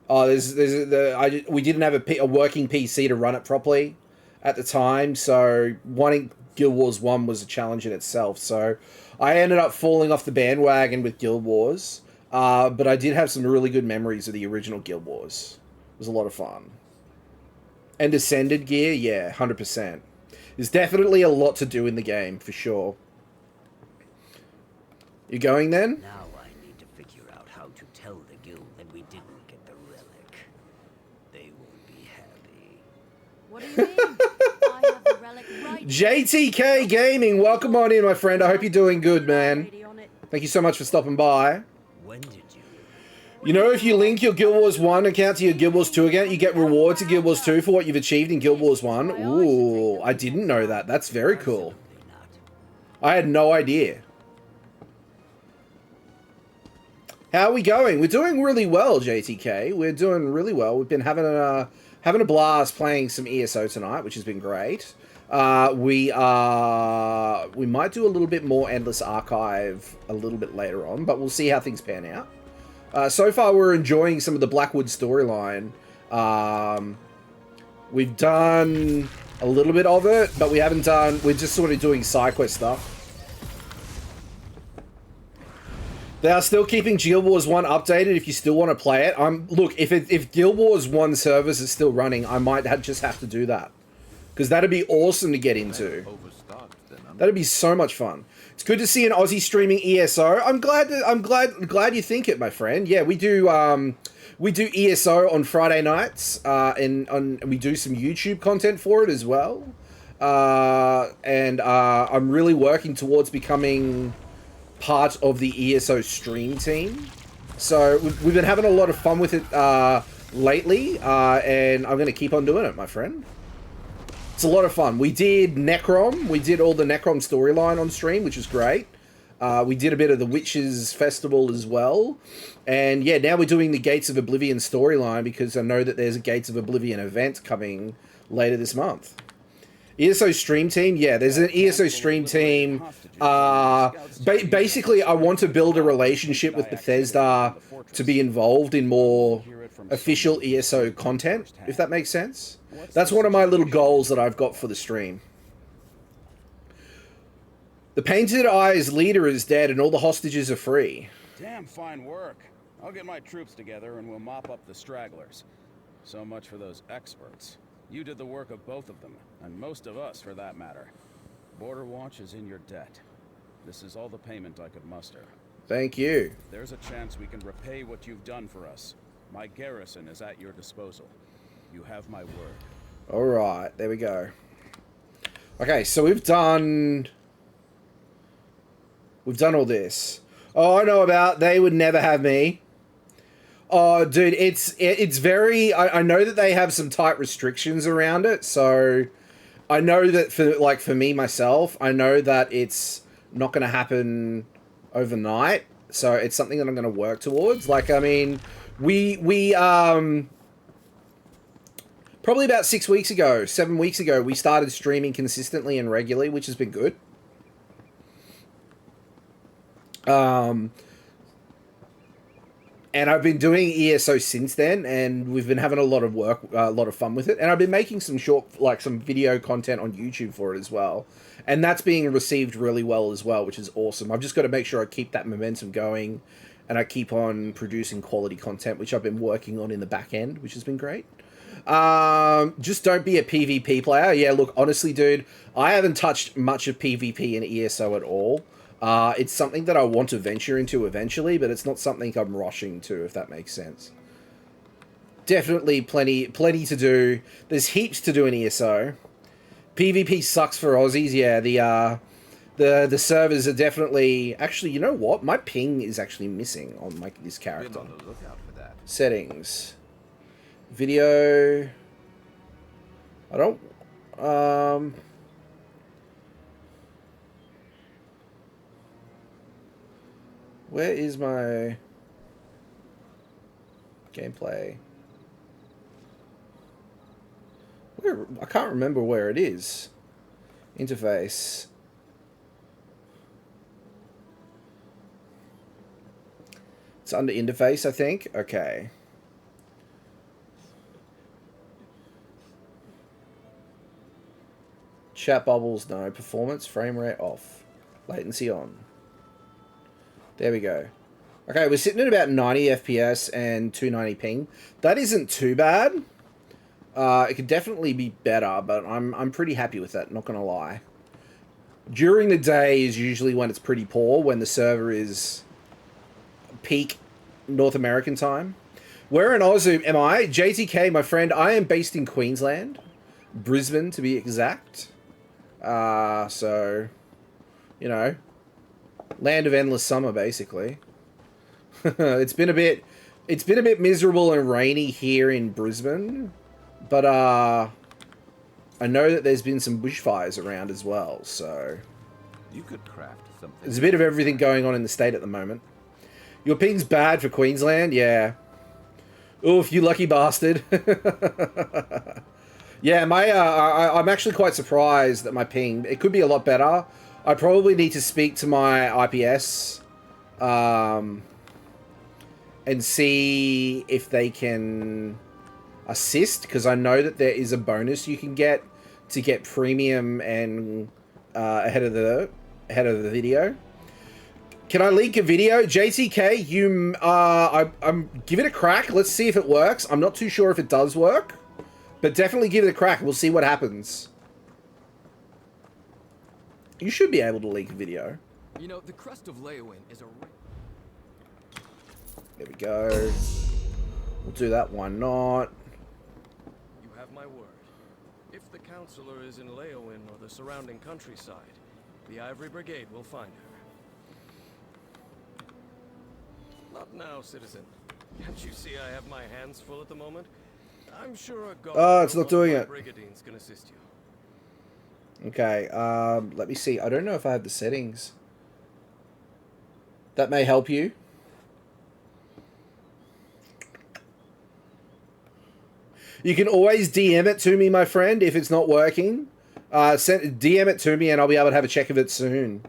we didn't have a working PC to run it properly at the time, so wanting Guild Wars 1 was a challenge in itself. So I ended up falling off the bandwagon with Guild Wars, but I did have some really good memories of the original Guild Wars. It was a lot of fun. And Ascended gear, yeah, 100%. There's definitely a lot to do in the game, for sure. You going then? Now I need to figure out how to tell the guild that we didn't get the relic. They won't be happy. What do you mean? I have the relic right JTK Gaming, welcome on in, my friend. I hope you're doing good, man. Thank you so much for stopping by. When did you? You know, if you link your Guild Wars 1 account to your Guild Wars 2 account, you get rewards in Guild Wars 2 for what you've achieved in Guild Wars 1. Ooh, I didn't know that. That's very cool. I had no idea. How are we going? We're doing really well, JTK. We're doing really well. We've been having a blast playing some ESO tonight, which has been great. We might do a little bit more Endless Archive a little bit later on, but we'll see how things pan out. So far, we're enjoying some of the Blackwood storyline. We've done a little bit of it, but we haven't done... We're just sort of doing side quest stuff. They are still keeping Guild Wars 1 updated if you still want to play it. Look, if Guild Wars 1 servers is still running, I might just have to do that. Because that'd be awesome to get into. That'd be so much fun. It's good to see an Aussie streaming ESO. I'm glad you think it, my friend. Yeah, we do ESO on Friday nights, and we do some YouTube content for it as well. And I'm really working towards becoming part of the ESO stream team. So we've been having a lot of fun with it lately, and I'm going to keep on doing it, my friend. It's a lot of fun. We did Necrom. We did all the Necrom storyline on stream, which is great. We did a bit of the Witches Festival as well. And yeah, now we're doing the Gates of Oblivion storyline because I know that there's a Gates of Oblivion event coming later this month. ESO stream team? Yeah, there's an ESO stream team. Basically, I want to build a relationship with Bethesda to be involved in more official ESO content, if that makes sense. That's one of my little goals that I've got for the stream. The Painted Eyes leader is dead and all the hostages are free. Damn fine work. I'll get my troops together and we'll mop up the stragglers. So much for those experts. You did the work of both of them, and most of us for that matter. Border Watch is in your debt. This is all the payment I could muster. Thank you. There's a chance we can repay what you've done for us. My garrison is at your disposal. You have my word. Alright, there we go. Okay, so we've done all this. Oh, I know about they would never have me. Oh, dude, it's very... I know that they have some tight restrictions around it, so... I know that for me, myself, I know that it's not going to happen overnight, so it's something that I'm going to work towards. Like, I mean, we probably about 7 weeks ago, we started streaming consistently and regularly, which has been good. And I've been doing ESO since then, and we've been having a lot of fun with it. And I've been making some some video content on YouTube for it as well. And that's being received really well as well, which is awesome. I've just got to make sure I keep that momentum going, and I keep on producing quality content, which I've been working on in the back end, which has been great. Just don't be a PvP player. Yeah, look, honestly, dude, I haven't touched much of PvP in ESO at all. It's something that I want to venture into eventually, but it's not something I'm rushing to, if that makes sense. Definitely plenty to do. There's heaps to do in ESO. PvP sucks for Aussies. Yeah, the servers are definitely... Actually, you know what? My ping is actually missing on this character. Be on the lookout for that. Settings. Video. I don't... Where is my gameplay? I can't remember where it is. Interface. It's under interface, I think. Okay. Chat bubbles, no. Performance, frame rate off. Latency on. There we go. Okay, we're sitting at about 90 FPS and 290 ping. That isn't too bad. It could definitely be better, but I'm pretty happy with that, not gonna lie. During the day is usually when it's pretty poor, when the server is peak North American time. Where in Oz am I? JTK, my friend, I am based in Queensland. Brisbane, to be exact. So, you know... Land of endless summer, basically. It's been a bit miserable and rainy here in Brisbane, but I know that there's been some bushfires around as well. So you could craft something. There's a bit of everything going on in the state at the moment. Your ping's bad for Queensland, yeah. Oof, you lucky bastard. Yeah, I'm actually quite surprised that my ping. It could be a lot better. I probably need to speak to my IPS and see if they can assist, because I know that there is a bonus you can get to get premium and ahead of the video. Can I link a video? JTK, I'm give it a crack. Let's see if it works. I'm not too sure if it does work, but definitely give it a crack. We'll see what happens. You should be able to link a video. You know, the crust of Leowin is a... There we go. We'll do that, why not? You have my word. If the counselor is in Leowin or the surrounding countryside, the Ivory Brigade will find her. Not now, citizen. Can't you see I have my hands full at the moment? I'm sure a Oh, it's not doing it. Brigadine's can assist you. Okay, let me see. I don't know if I have the settings. That may help you. You can always DM it to me, my friend, if it's not working. DM it to me and I'll be able to have a check of it soon.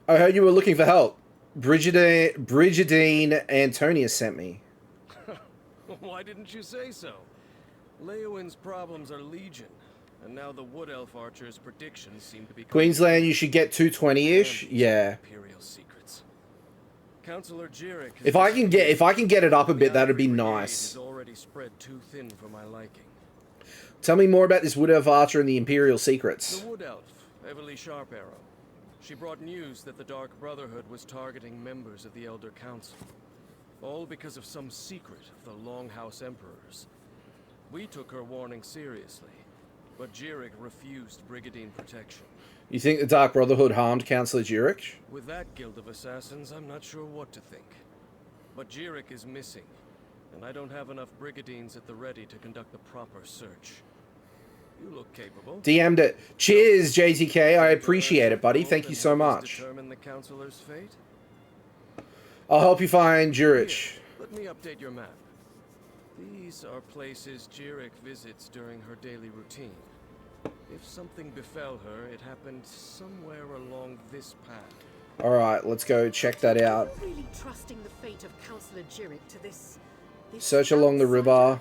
I heard you were looking for help. Brigidine Antonius sent me. Why didn't you say so? Leowin's problems are legion, and now the Wood Elf Archer's predictions seem to be... Queensland, you should get 220-ish. Yeah. Imperial secrets. Councillor Jirik... If I can get it up a bit, that'd be nice. ...is already spread too thin for my liking. Tell me more about this Wood Elf Archer and the Imperial secrets. The Wood Elf, Everly Sharparrow. She brought news that the Dark Brotherhood was targeting members of the Elder Council. All because of some secret of the Longhouse Emperors. We took her warning seriously, but Jirik refused Brigadine protection. You think the Dark Brotherhood harmed Councillor Jirik? With that guild of assassins, I'm not sure what to think. But Jirik is missing, and I don't have enough Brigadines at the ready to conduct the proper search. You look capable. DM'd it. Cheers, JTK. I appreciate it, buddy. Thank you so much. Determine the Councillor's fate? I'll help you find Jirik. Here, let me update your map. These are places Jirik visits during her daily routine. If something befell her, it happened somewhere along this path. Alright, let's go check that out. Really trusting the fate of Councillor Jirik to this Search along the river. Well,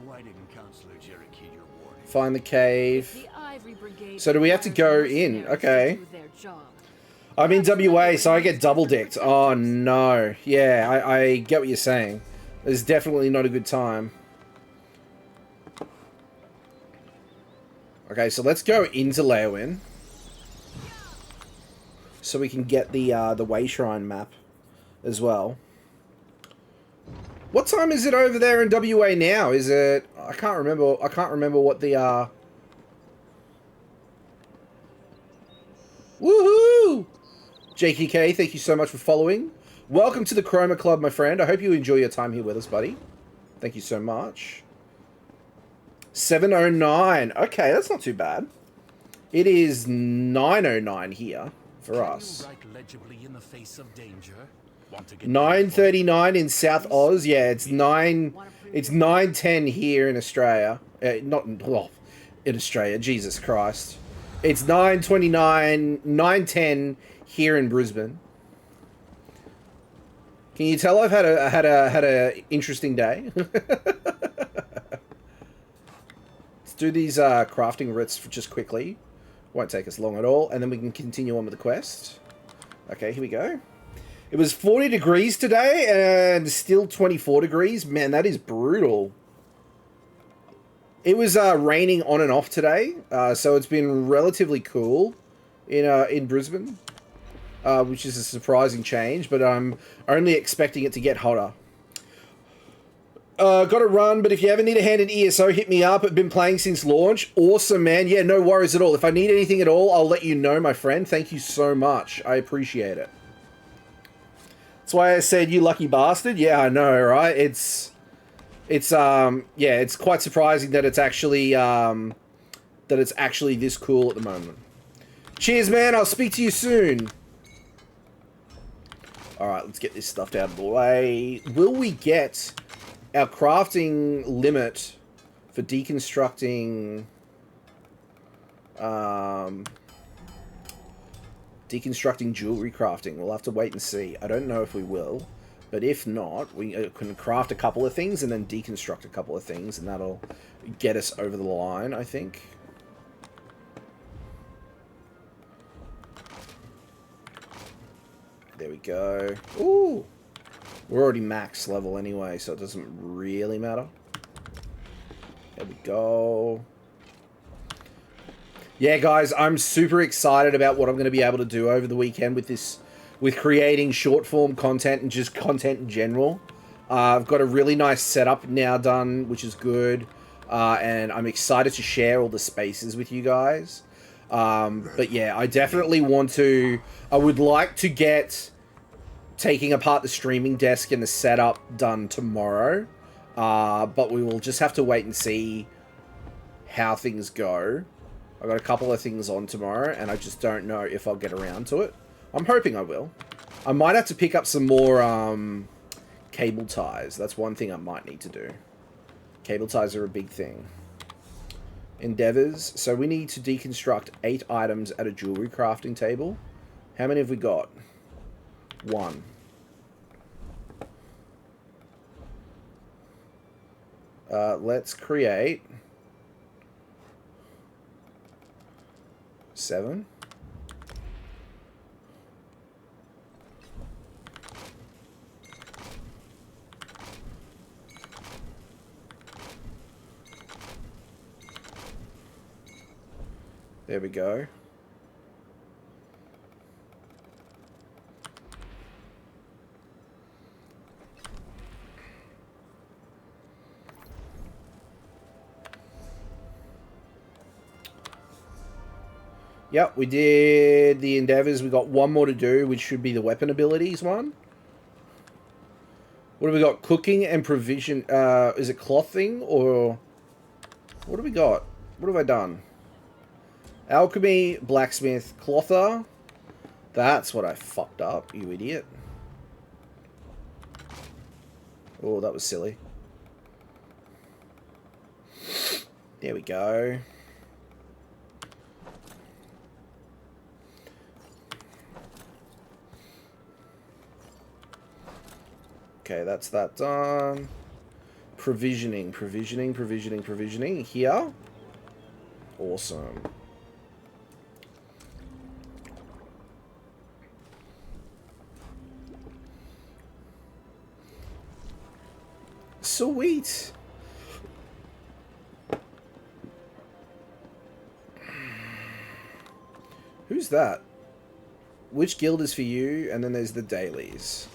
why didn't Councillor Jirik heed your warning? Find the cave. So do we have to go in? Okay. I'm in WA, so I get double-dicked. Oh, no. Yeah, I get what you're saying. It's definitely not a good time. Okay, so let's go into Leowin. So we can get the Way Shrine map as well. What time is it over there in WA now? Is it... I can't remember what the... Woohoo! JKK, thank you so much for following. Welcome to the Chroma Club, my friend. I hope you enjoy your time here with us, buddy. Thank you so much. 7:09. Okay, that's not too bad. It is 9:09 here for us. 9:39 in South Oz. Yeah, it's 9:10 here in Australia. Well, in Australia. Jesus Christ. It's 9:29, 9:10 here in Brisbane. Can you tell I've had a interesting day? Let's do these crafting writs just quickly. Won't take us long at all, and then we can continue on with the quest. Okay, here we go. It was 40 degrees today, and still 24 degrees. Man, that is brutal. It was raining on and off today, so it's been relatively cool in Brisbane, which is a surprising change, but I'm only expecting it to get hotter. Got to run, but if you ever need a hand in ESO, hit me up. I've been playing since launch. Awesome, man. Yeah, no worries at all. If I need anything at all, I'll let you know, my friend. Thank you so much. I appreciate it. That's why I said, you lucky bastard. Yeah, I know, right? It's quite surprising that it's actually this cool at the moment. Cheers, man. I'll speak to you soon. All right, let's get this stuff out of the way. Will we get our crafting limit for deconstructing jewelry crafting? We'll have to wait and see. I don't know if we will. But if not, we can craft a couple of things and then deconstruct a couple of things, and that'll get us over the line, I think. There we go. Ooh! We're already max level anyway, so it doesn't really matter. There we go. Yeah, guys, I'm super excited about what I'm going to be able to do over the weekend with this... with creating short-form content and just content in general. I've got a really nice setup now done, which is good. And I'm excited to share all the spaces with you guys. But yeah, I definitely want to... I would like to get taking apart the streaming desk and the setup done tomorrow. But we will just have to wait and see how things go. I've got a couple of things on tomorrow, and I just don't know if I'll get around to it. I'm hoping I will. I might have to pick up some more cable ties. That's one thing I might need to do. Cable ties are a big thing. Endeavors. So we need to deconstruct 8 items at a jewelry crafting table. How many have we got? 1. Let's create 7. There we go. Yep, we did the endeavors. We got one more to do, which should be the weapon abilities one. What have we got? Cooking and provision. Is it clothing or what have we got? What have I done? Alchemy, blacksmith, clother. That's what I fucked up, you idiot. Oh, that was silly. There we go. Okay, that's that done. Provisioning, provisioning, provisioning, provisioning. Here. Awesome. Sweet. Who's that? Which guild is for you? And then there's the dailies.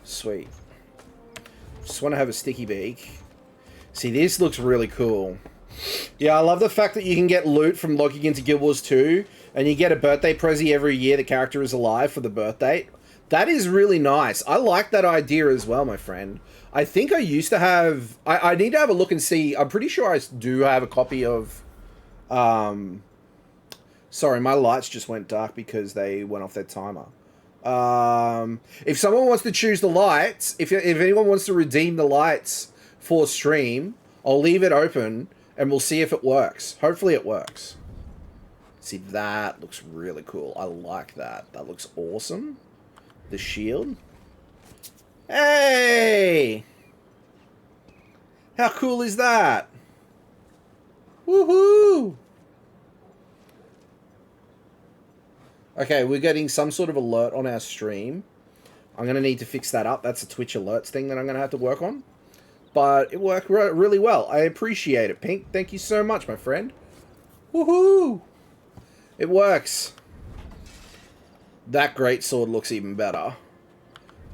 Sweet. Just want to have a sticky beak. See, this looks really cool. Yeah, I love the fact that you can get loot from logging into Guild Wars 2, and you get a birthday prezi every year the character is alive for the birth date. That is really nice. I like that idea as well, my friend. I think I used to have... I need to have a look and see. I'm pretty sure I do have a copy of... Sorry, my lights just went dark because they went off their timer. If someone wants to choose the lights, if anyone wants to redeem the lights for stream, I'll leave it open and we'll see if it works. Hopefully it works. See, that looks really cool. I like that. That looks awesome. The shield. Hey! How cool is that? Woohoo! Okay, we're getting some sort of alert on our stream. I'm going to need to fix that up. That's a Twitch alerts thing that I'm going to have to work on. But it worked really well. I appreciate it, Pink. Thank you so much, my friend. Woohoo! It works. That greatsword looks even better.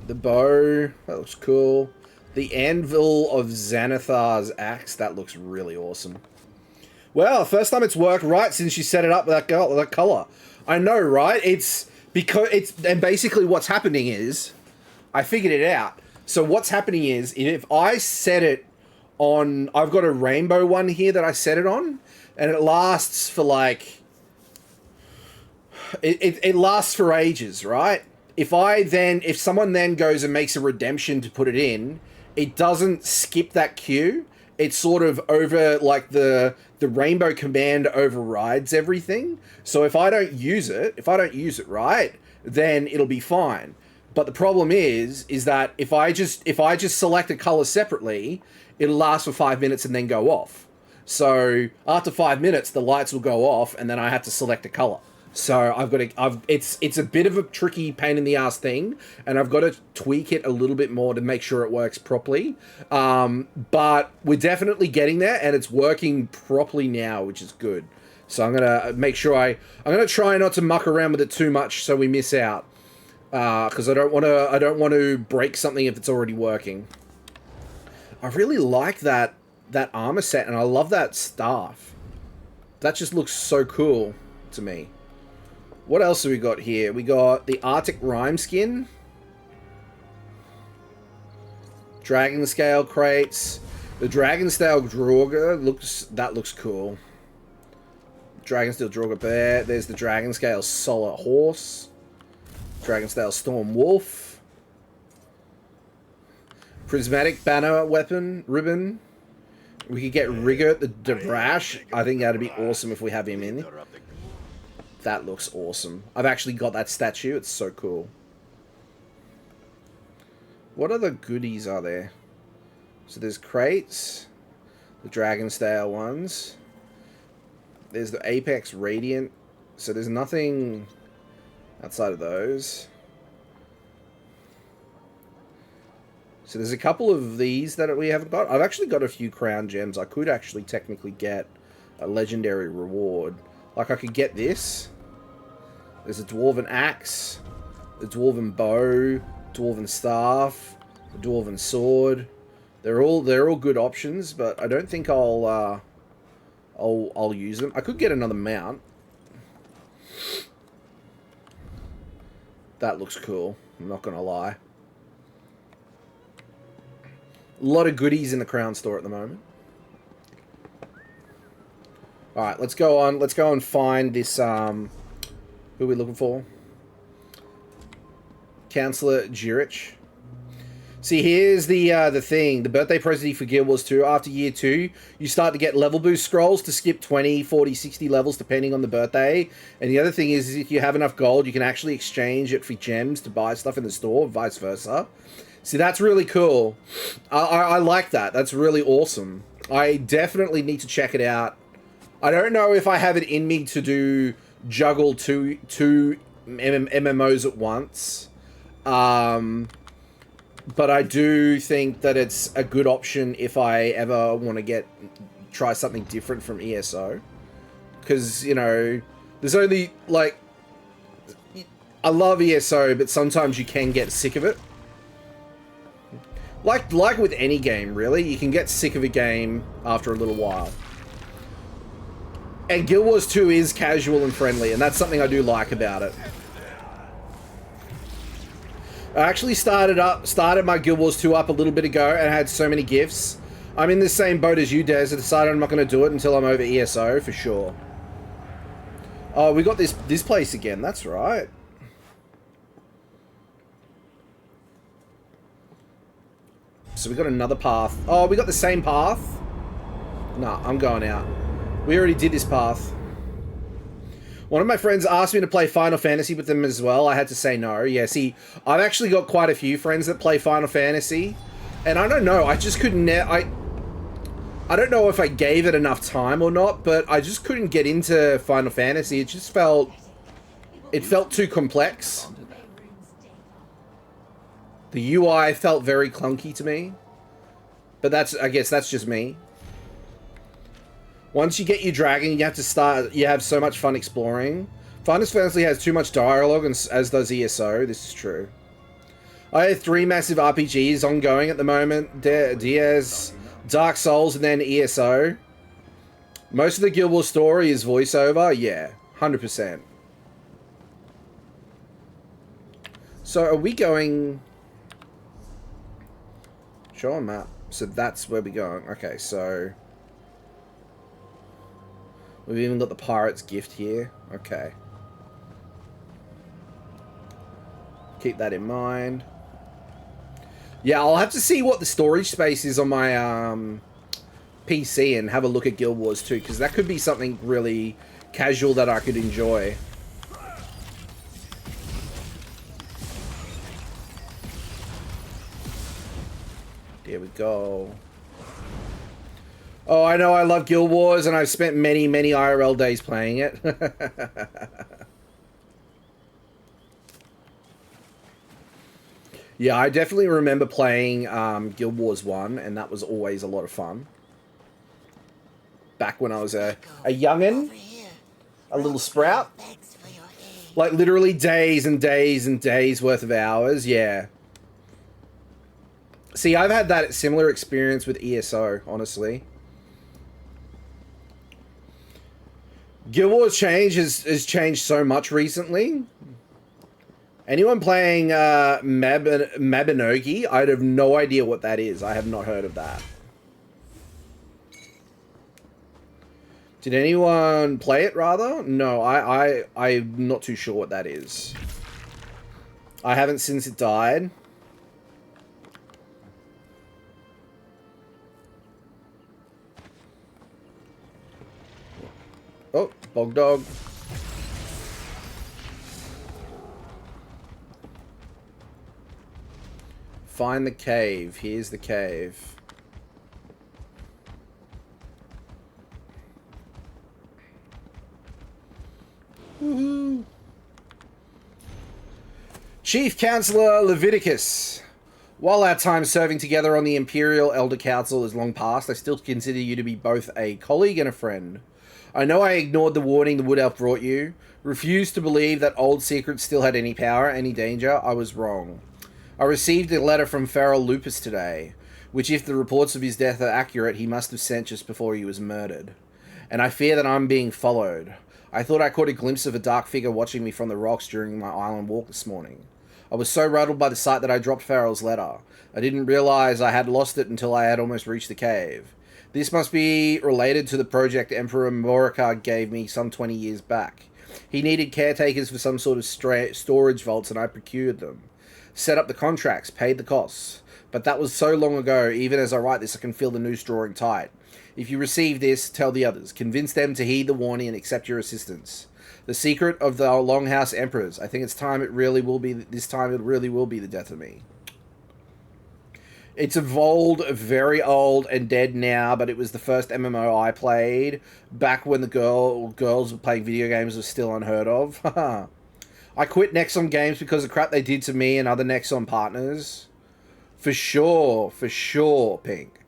The bow, that looks cool. The anvil of Xanathar's axe, that looks really awesome. Well, first time it's worked right since you set it up with that color. I know, right? It's because and basically what's happening is I figured it out. So what's happening is if I set it on, I've got a rainbow one here that I set it on, and it lasts for like it lasts for ages, right? If someone then goes and makes a redemption to put it in, it doesn't skip that queue. It's sort of over, like the rainbow command overrides everything. So if I don't use it, right, then it'll be fine. But the problem is that if I just select a color separately, it'll last for 5 minutes and then go off. So after 5 minutes, the lights will go off, and then I have to select a color. So it's a bit of a tricky pain in the ass thing, and I've got to tweak it a little bit more to make sure it works properly. But we're definitely getting there, and it's working properly now, which is good. So I'm gonna make sure I'm gonna try not to muck around with it too much, so we miss out. because I don't want to break something if it's already working. I really like that armor set, and I love that staff. That just looks so cool to me. What else have we got here? We got the Arctic Rime skin. Dragon Scale crates. The Dragon Scale Draugr looks cool. Dragon Steel Draugr Bear. There's the Dragon Scale Solar Horse. Dragon Scale Storm Wolf. Prismatic Banner Weapon Ribbon. We could get Rigert the Devrash. I think that'd be awesome if we have him in. That looks awesome. I've actually got that statue. It's so cool. What other goodies are there? So there's crates. The Dragonstale ones. There's the Apex Radiant. So there's nothing outside of those. So there's a couple of these that we haven't got. I've actually got a few crown gems. I could actually technically get a legendary reward. Like I could get this. There's a Dwarven Axe, a Dwarven Bow, Dwarven Staff, a Dwarven Sword. They're all good options, but I don't think I'll use them. I could get another mount. That looks cool. I'm not gonna lie. A lot of goodies in the Crown Store at the moment. All right, let's go on. Let's go and find this. Who are we looking for? Councillor Jirich. See, here's the thing. The birthday present for Guild Wars 2. After year 2, you start to get level boost scrolls to skip 20, 40, 60 levels depending on the birthday. And the other thing is if you have enough gold, you can actually exchange it for gems to buy stuff in the store, vice versa. See, that's really cool. I like that. That's really awesome. I definitely need to check it out. I don't know if I have it in me to juggle two MMOs at once. But I do think that it's a good option if I ever want to try something different from ESO. Because, you know, there's only, like, I love ESO, but sometimes you can get sick of it. Like with any game, really. You can get sick of a game after a little while. And Guild Wars 2 is casual and friendly, and that's something I do like about it. I actually started my Guild Wars 2 up a little bit ago and had so many gifts. I'm in the same boat as you, Des. I decided I'm not going to do it until I'm over ESO, for sure. Oh, we got this place again. That's right. So we got another path. Oh, we got the same path? Nah, I'm going out. We already did this path. One of my friends asked me to play Final Fantasy with them as well. I had to say no. Yeah, see, I've actually got quite a few friends that play Final Fantasy. And I don't know, I just couldn't... I don't know if I gave it enough time or not, but I just couldn't get into Final Fantasy. It just felt... It felt too complex. The UI felt very clunky to me. But I guess that's just me. Once you get your dragon, you have so much fun exploring. Final Fantasy has too much dialogue, as does ESO. This is true. I have 3 massive RPGs ongoing at the moment. Diaz, Dark Souls, and then ESO. Most of the Guild Wars story is voiceover. Yeah, 100%. So are we going... Show a map. So that's where we're going. Okay, so... We've even got the Pirate's Gift here. Okay. Keep that in mind. Yeah, I'll have to see what the storage space is on my PC and have a look at Guild Wars 2, because that could be something really casual that I could enjoy. There we go. Oh, I know I love Guild Wars, and I've spent many, many IRL days playing it. Yeah, I definitely remember playing Guild Wars 1, and that was always a lot of fun. Back when I was a youngin', a little sprout. Thanks for your aid. Like, literally days and days and days worth of hours, yeah. See, I've had that similar experience with ESO, honestly. Guild Wars has changed so much recently. Anyone playing Mabinogi, I'd have no idea what that is. I have not heard of that. Did anyone play it, rather? No, I'm not too sure what that is. I haven't since it died. Oh, bog dog. Find the cave. Here's the cave. Woohoo. Chief Counselor Leviticus. While our time serving together on the Imperial Elder Council is long past, I still consider you to be both a colleague and a friend. I know I ignored the warning the Wood Elf brought you, refused to believe that old secrets still had any power, any danger. I was wrong. I received a letter from Feral Lupus today, which if the reports of his death are accurate, he must have sent just before he was murdered. And I fear that I'm being followed. I thought I caught a glimpse of a dark figure watching me from the rocks during my island walk this morning. I was so rattled by the sight that I dropped Farrell's letter. I didn't realize I had lost it until I had almost reached the cave. This must be related to the project Emperor Morikar gave me some 20 years back. He needed caretakers for some sort of storage vaults and I procured them. Set up the contracts, paid the costs. But that was so long ago, even as I write this I can feel the noose drawing tight. If you receive this, tell the others. Convince them to heed the warning and accept your assistance. The secret of the Longhouse Emperors. I think it's time it really will be, this time it really will be the death of me. It's evolved, very old and dead now, but it was the first MMO I played back when the girls playing video games was still unheard of. I quit Nexon Games because of the crap they did to me and other Nexon partners. For sure, Pink.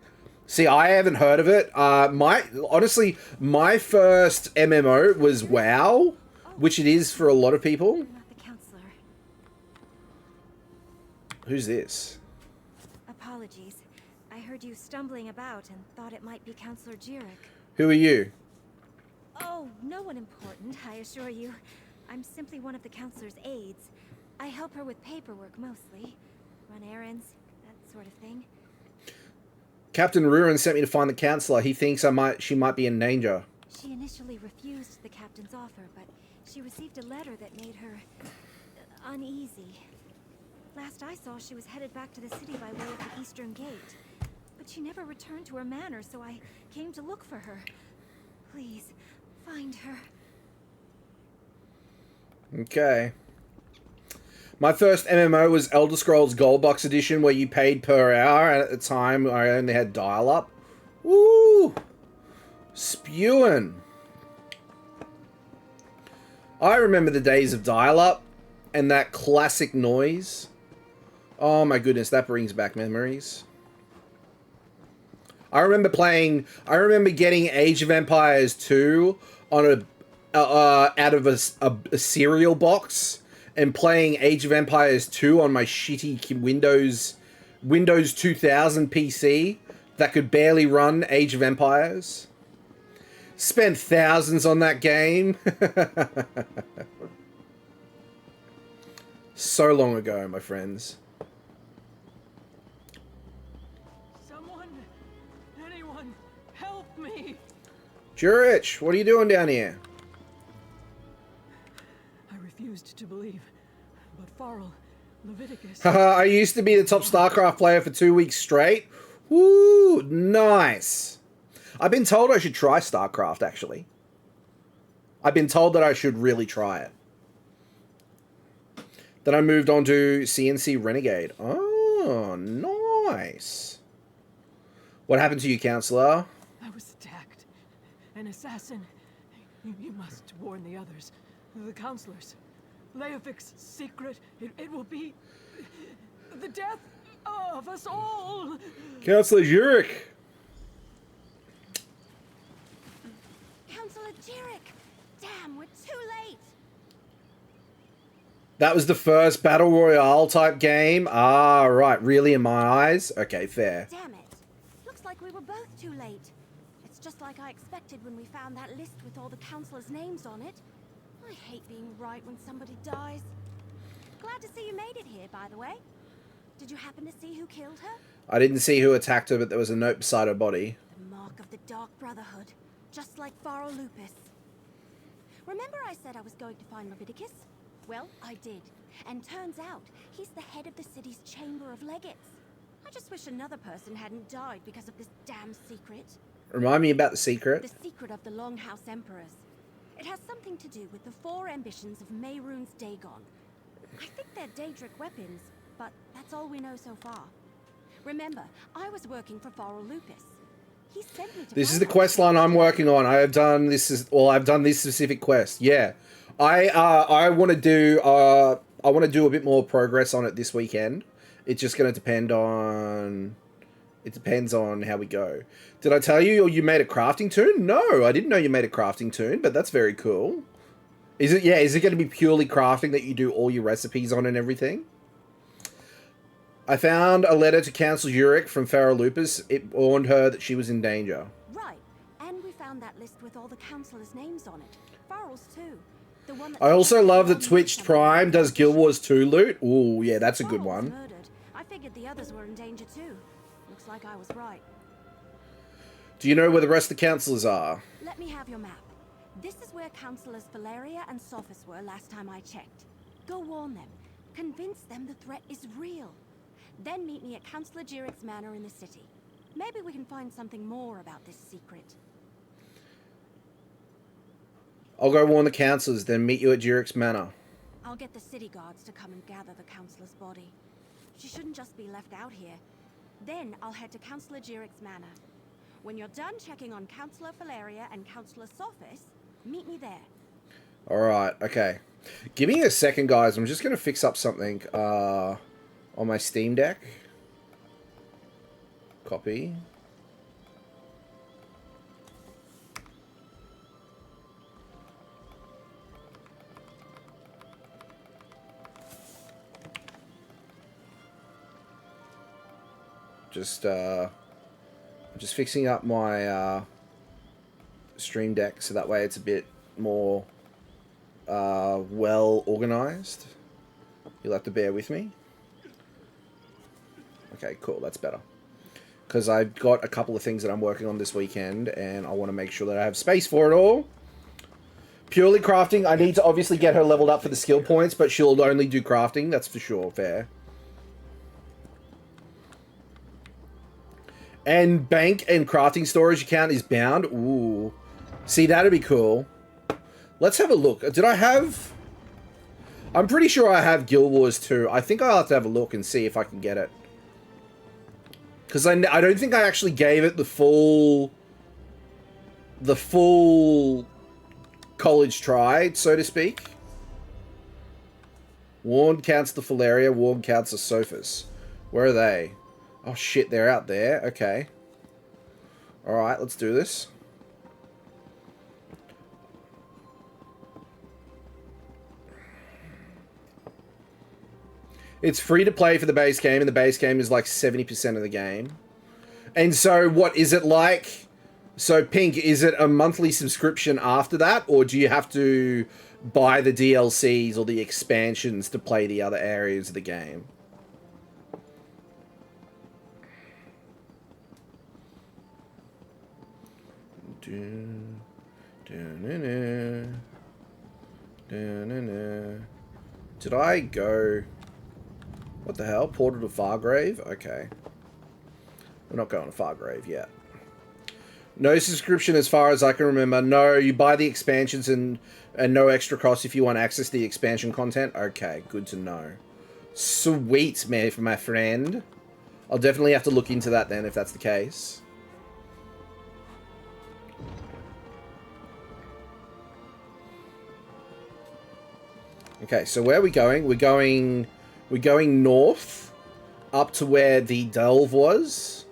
See, I haven't heard of it. Honestly, my first MMO was WoW, which it is for a lot of people. Not the counselor. Who's this? Apologies. I heard you stumbling about and thought it might be Counselor Jirik. Who are you? Oh, no one important, I assure you. I'm simply one of the counselor's aides. I help her with paperwork mostly. Run errands, that sort of thing. Captain Rurin sent me to find the counselor. He thinks she might be in danger. She initially refused the captain's offer, but she received a letter that made her uneasy. Last I saw, she was headed back to the city by way of the Eastern Gate. But she never returned to her manor, so I came to look for her. Please, find her. Okay. My first MMO was Elder Scrolls Gold Box Edition, where you paid per hour, and at the time I only had dial-up. Woo! Spewing. I remember the days of dial-up, and that classic noise. Oh my goodness, that brings back memories. I remember getting Age of Empires 2 on out of a cereal box and playing Age of Empires 2 on my shitty Windows 2000 PC that could barely run Age of Empires. Spent thousands on that game. So long ago, my friends. Anyone, help me! Jurich, what are you doing down here? I refused to believe, but Farrell, Leviticus... Haha, I used to be the top StarCraft player for 2 weeks straight. Woo, nice. I've been told I should try StarCraft, actually. I've been told that I should really try it. Then I moved on to CNC Renegade. Oh, nice. What happened to you, Counselor? I was attacked. An assassin. You must warn the others. The counselors. Leofic's secret. It will be the death of us all. Counselor Jurek. Counselor Jirik! Damn, we're too late! That was the first Battle Royale type game? Ah, right. Really, in my eyes? Okay, fair. Damn it. Looks like we were both too late. It's just like I expected when we found that list with all the councillors' names on it. I hate being right when somebody dies. Glad to see you made it here, by the way. Did you happen to see who killed her? I didn't see who attacked her, but there was a note beside her body. The mark of the Dark Brotherhood, just like Pharaoh Lupus. Remember I said I was going to find Leviticus? Well, I did. And turns out, he's the head of the city's Chamber of Legates. I just wish another person hadn't died because of this damn secret. Remind me about the secret. The secret of the Longhouse Emperors. It has something to do with the 4 ambitions of Mehrunes Dagon. I think they're Daedric weapons, but that's all we know so far. Remember, I was working for Pharaoh Lupus. He sent me to This is the quest line I'm working on. I have done this I've done this specific quest. Yeah. I want to do a bit more progress on it this weekend. It's just going to depend on how we go. Did I tell you you made a crafting toon? No, I didn't know you made a crafting toon, but that's very cool. Is it going to be purely crafting that you do all your recipes on and everything? I found a letter to Council Urich from Pharaoh Lupus. It warned her that she was in danger. Right, and we found that list with all the councillors' names on it. Pharaoh's too. The one that I also love that Twitched Prime does Guild Wars 2 loot. Ooh, yeah, that's a good one. Murdered. I figured the others were in danger too. Looks like I was right. Do you know where the rest of the councillors are? Let me have your map. This is where Councillors Valeria and Sophis were last time I checked. Go warn them. Convince them the threat is real. Then meet me at Councillor Jirick's manor in the city. Maybe we can find something more about this secret. I'll go warn the councillors, then meet you at Jirick's manor. I'll get the city guards to come and gather the councillor's body. She shouldn't just be left out here. Then I'll head to Councillor Jirick's manor. When you're done checking on Councillor Valeria and Councillor Sophis, meet me there. Alright, okay. Give me a second, guys. I'm just going to fix up something on my Steam Deck. Copy. Just fixing up my Stream Deck so that way it's a bit more well organized. You'll have to bear with me. Okay, cool. That's better. Because I've got a couple of things that I'm working on this weekend, and I want to make sure that I have space for it all. Purely crafting. I need to obviously get her leveled up for the skill points, but she'll only do crafting. That's for sure. Fair. And bank and crafting storage account is bound. Ooh. See, that'd be cool. Let's have a look. Did I have... I'm pretty sure I have Guild Wars 2. I think I'll have to have a look and see if I can get it. Because I don't think I actually gave it the full college try, so to speak. Warn Councillor Valeria, Warn Councillor Sophis. Where are they? Oh shit, they're out there. Okay. Alright, let's do this. It's free to play for the base game, and the base game is like 70% of the game. And so, what is it like? So, Pink, is it a monthly subscription after that, or do you have to buy the DLCs or the expansions to play the other areas of the game? Did I go... What the hell? Portal to Fargrave? Okay. We're not going to Fargrave yet. No subscription as far as I can remember. No, you buy the expansions and no extra cost if you want access to the expansion content. Okay, good to know. Sweet, man, for my friend. I'll definitely have to look into that then if that's the case. Okay, so where are we going? We're going north up to where the delve was.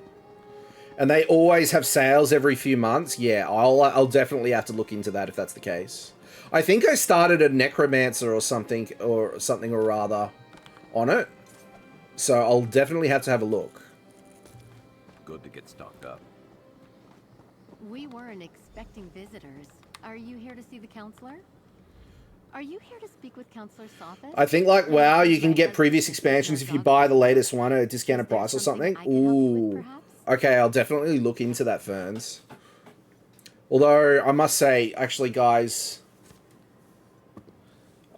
And they always have sales every few months. Yeah, I'll definitely have to look into that if that's the case. I think I started a necromancer or something or rather on it. So I'll definitely have to have a look. Good to get stocked up. We weren't expecting visitors. Are you here to see the counselor? Are you here to speak with Counselor Sothis? I think like WoW, you can get previous expansions if you buy the latest one at a discounted price or something. Ooh. Okay, I'll definitely look into that, Ferns. Although, I must say, actually, guys,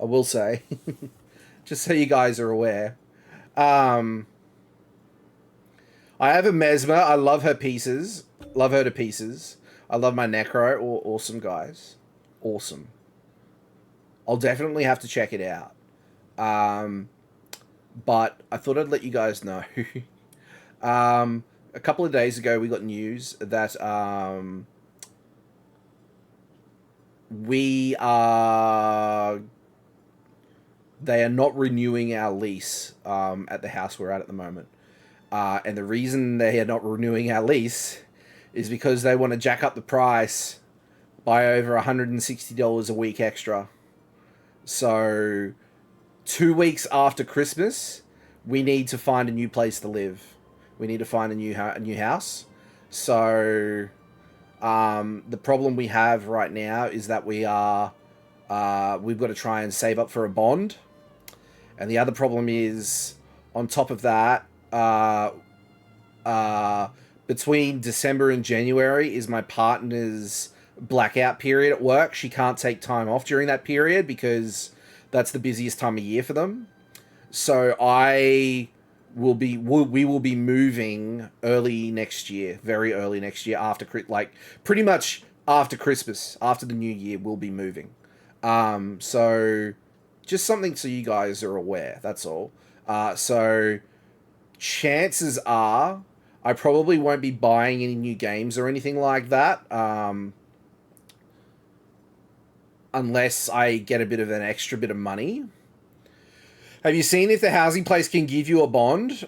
I will say, just so you guys are aware, I have a Mesmer. I love her pieces. Love her to pieces. I love my Necro. Awesome, guys. Awesome. I'll definitely have to check it out. But I thought I'd let you guys know. A couple of days ago, we got news that they are not renewing our lease at the house we're at the moment. And the reason they are not renewing our lease is because they want to jack up the price by over $160 a week extra. So 2 weeks after Christmas, we need to find a new place to live. We need to find a new house. So the problem we have right now is that we've got to try and save up for a bond. And the other problem is, on top of that, between December and January is my partner's blackout period at work. She can't take time off during that period because that's the busiest time of year for them. So we will be moving early next year, very early next year, after pretty much after Christmas, after the new year, we'll be moving. So just something so you guys are aware. That's all. So chances are I probably won't be buying any new games or anything like that. Unless I get a bit of an extra bit of money. Have you seen if the housing place can give you a bond?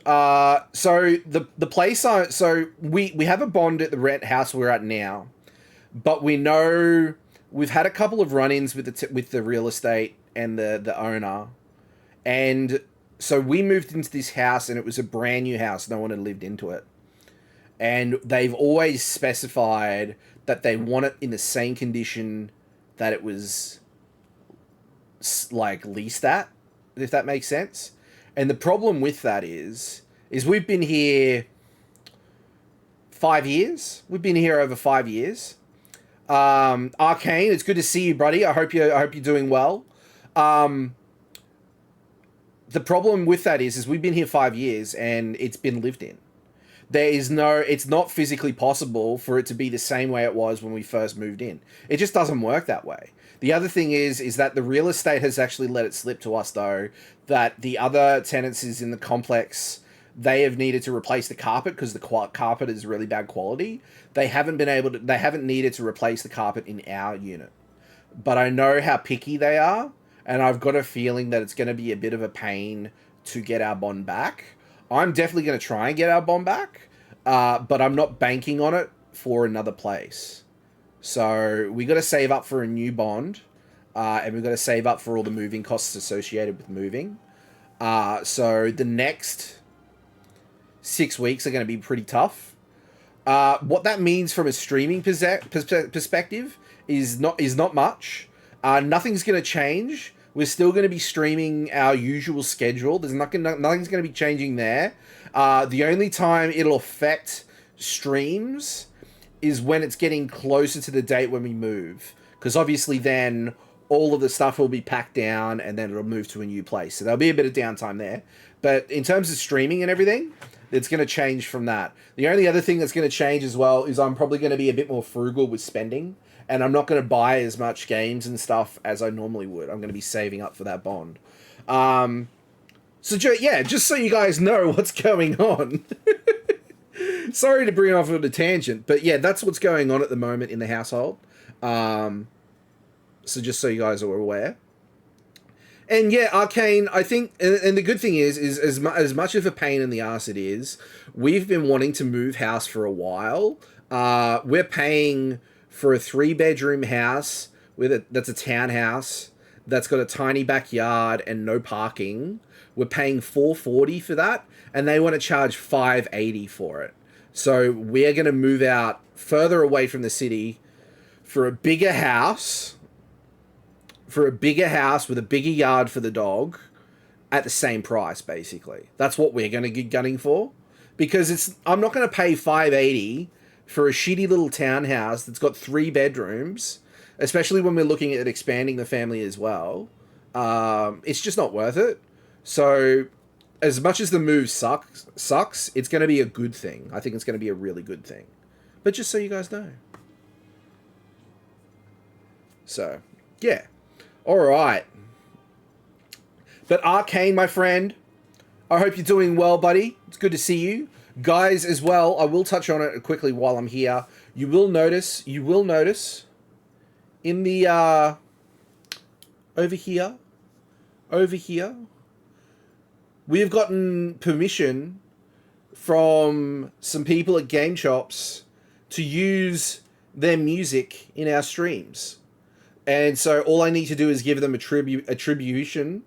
So the place, so we have a bond at the rent house we're at now, but we know we've had a couple of run-ins with the real estate and the owner, and so we moved into this house and it was a brand new house. No one had lived into it, and they've always specified that they want it in the same condition that it was like leased at, if that makes sense. And the problem with that is we've been here 5 years. We've been here over 5 years. Arcane, it's good to see you, buddy. I hope you're doing well. The problem with that is we've been here 5 years and it's been lived in. It's not physically possible for it to be the same way it was when we first moved in. It just doesn't work that way. The other thing is that the real estate has actually let it slip to us, though, that the other tenancies in the complex, they have needed to replace the carpet because the carpet is really bad quality. They haven't needed to replace the carpet in our unit. But I know how picky they are, and I've got a feeling that it's going to be a bit of a pain to get our bond back. I'm definitely going to try and get our bond back, but I'm not banking on it for another place. So we got to save up for a new bond, and we've got to save up for all the moving costs associated with moving. So the next 6 weeks are going to be pretty tough. What that means from a streaming perspective is not much. Nothing's going to change. We're still going to be streaming our usual schedule. Nothing's going to be changing there. The only time it'll affect streams is when it's getting closer to the date when we move. Because obviously then all of the stuff will be packed down and then it'll move to a new place. So there'll be a bit of downtime there. But in terms of streaming and everything, it's going to change from that. The only other thing that's going to change as well is I'm probably going to be a bit more frugal with spending. And I'm not going to buy as much games and stuff as I normally would. I'm going to be saving up for that bond. So, yeah, just so you guys know what's going on. Sorry to bring off on a tangent, but yeah, that's what's going on at the moment in the household. So just so you guys are aware. And yeah, Arcane, I think, and the good thing is as much of a pain in the ass it is, we've been wanting to move house for a while. We're paying for a 3-bedroom house that's a townhouse that's got a tiny backyard and no parking. We're paying $440 for that, and they want to charge $580 for it. So we're going to move out further away from the city for a bigger house, with a bigger yard for the dog, at the same price, basically. That's what we're going to get gunning for, because I'm not going to pay $580 for a shitty little townhouse that's got 3 bedrooms, especially when we're looking at expanding the family as well. It's just not worth it. So, as much as the move sucks, it's going to be a good thing. I think it's going to be a really good thing. But just so you guys know. So, yeah. All right. But Arcane, my friend, I hope you're doing well, buddy. It's good to see you. Guys, as well, I will touch on it quickly while I'm here. You will notice in the, over here, we have gotten permission from some people at Game Shops to use their music in our streams. And so all I need to do is give them attribution.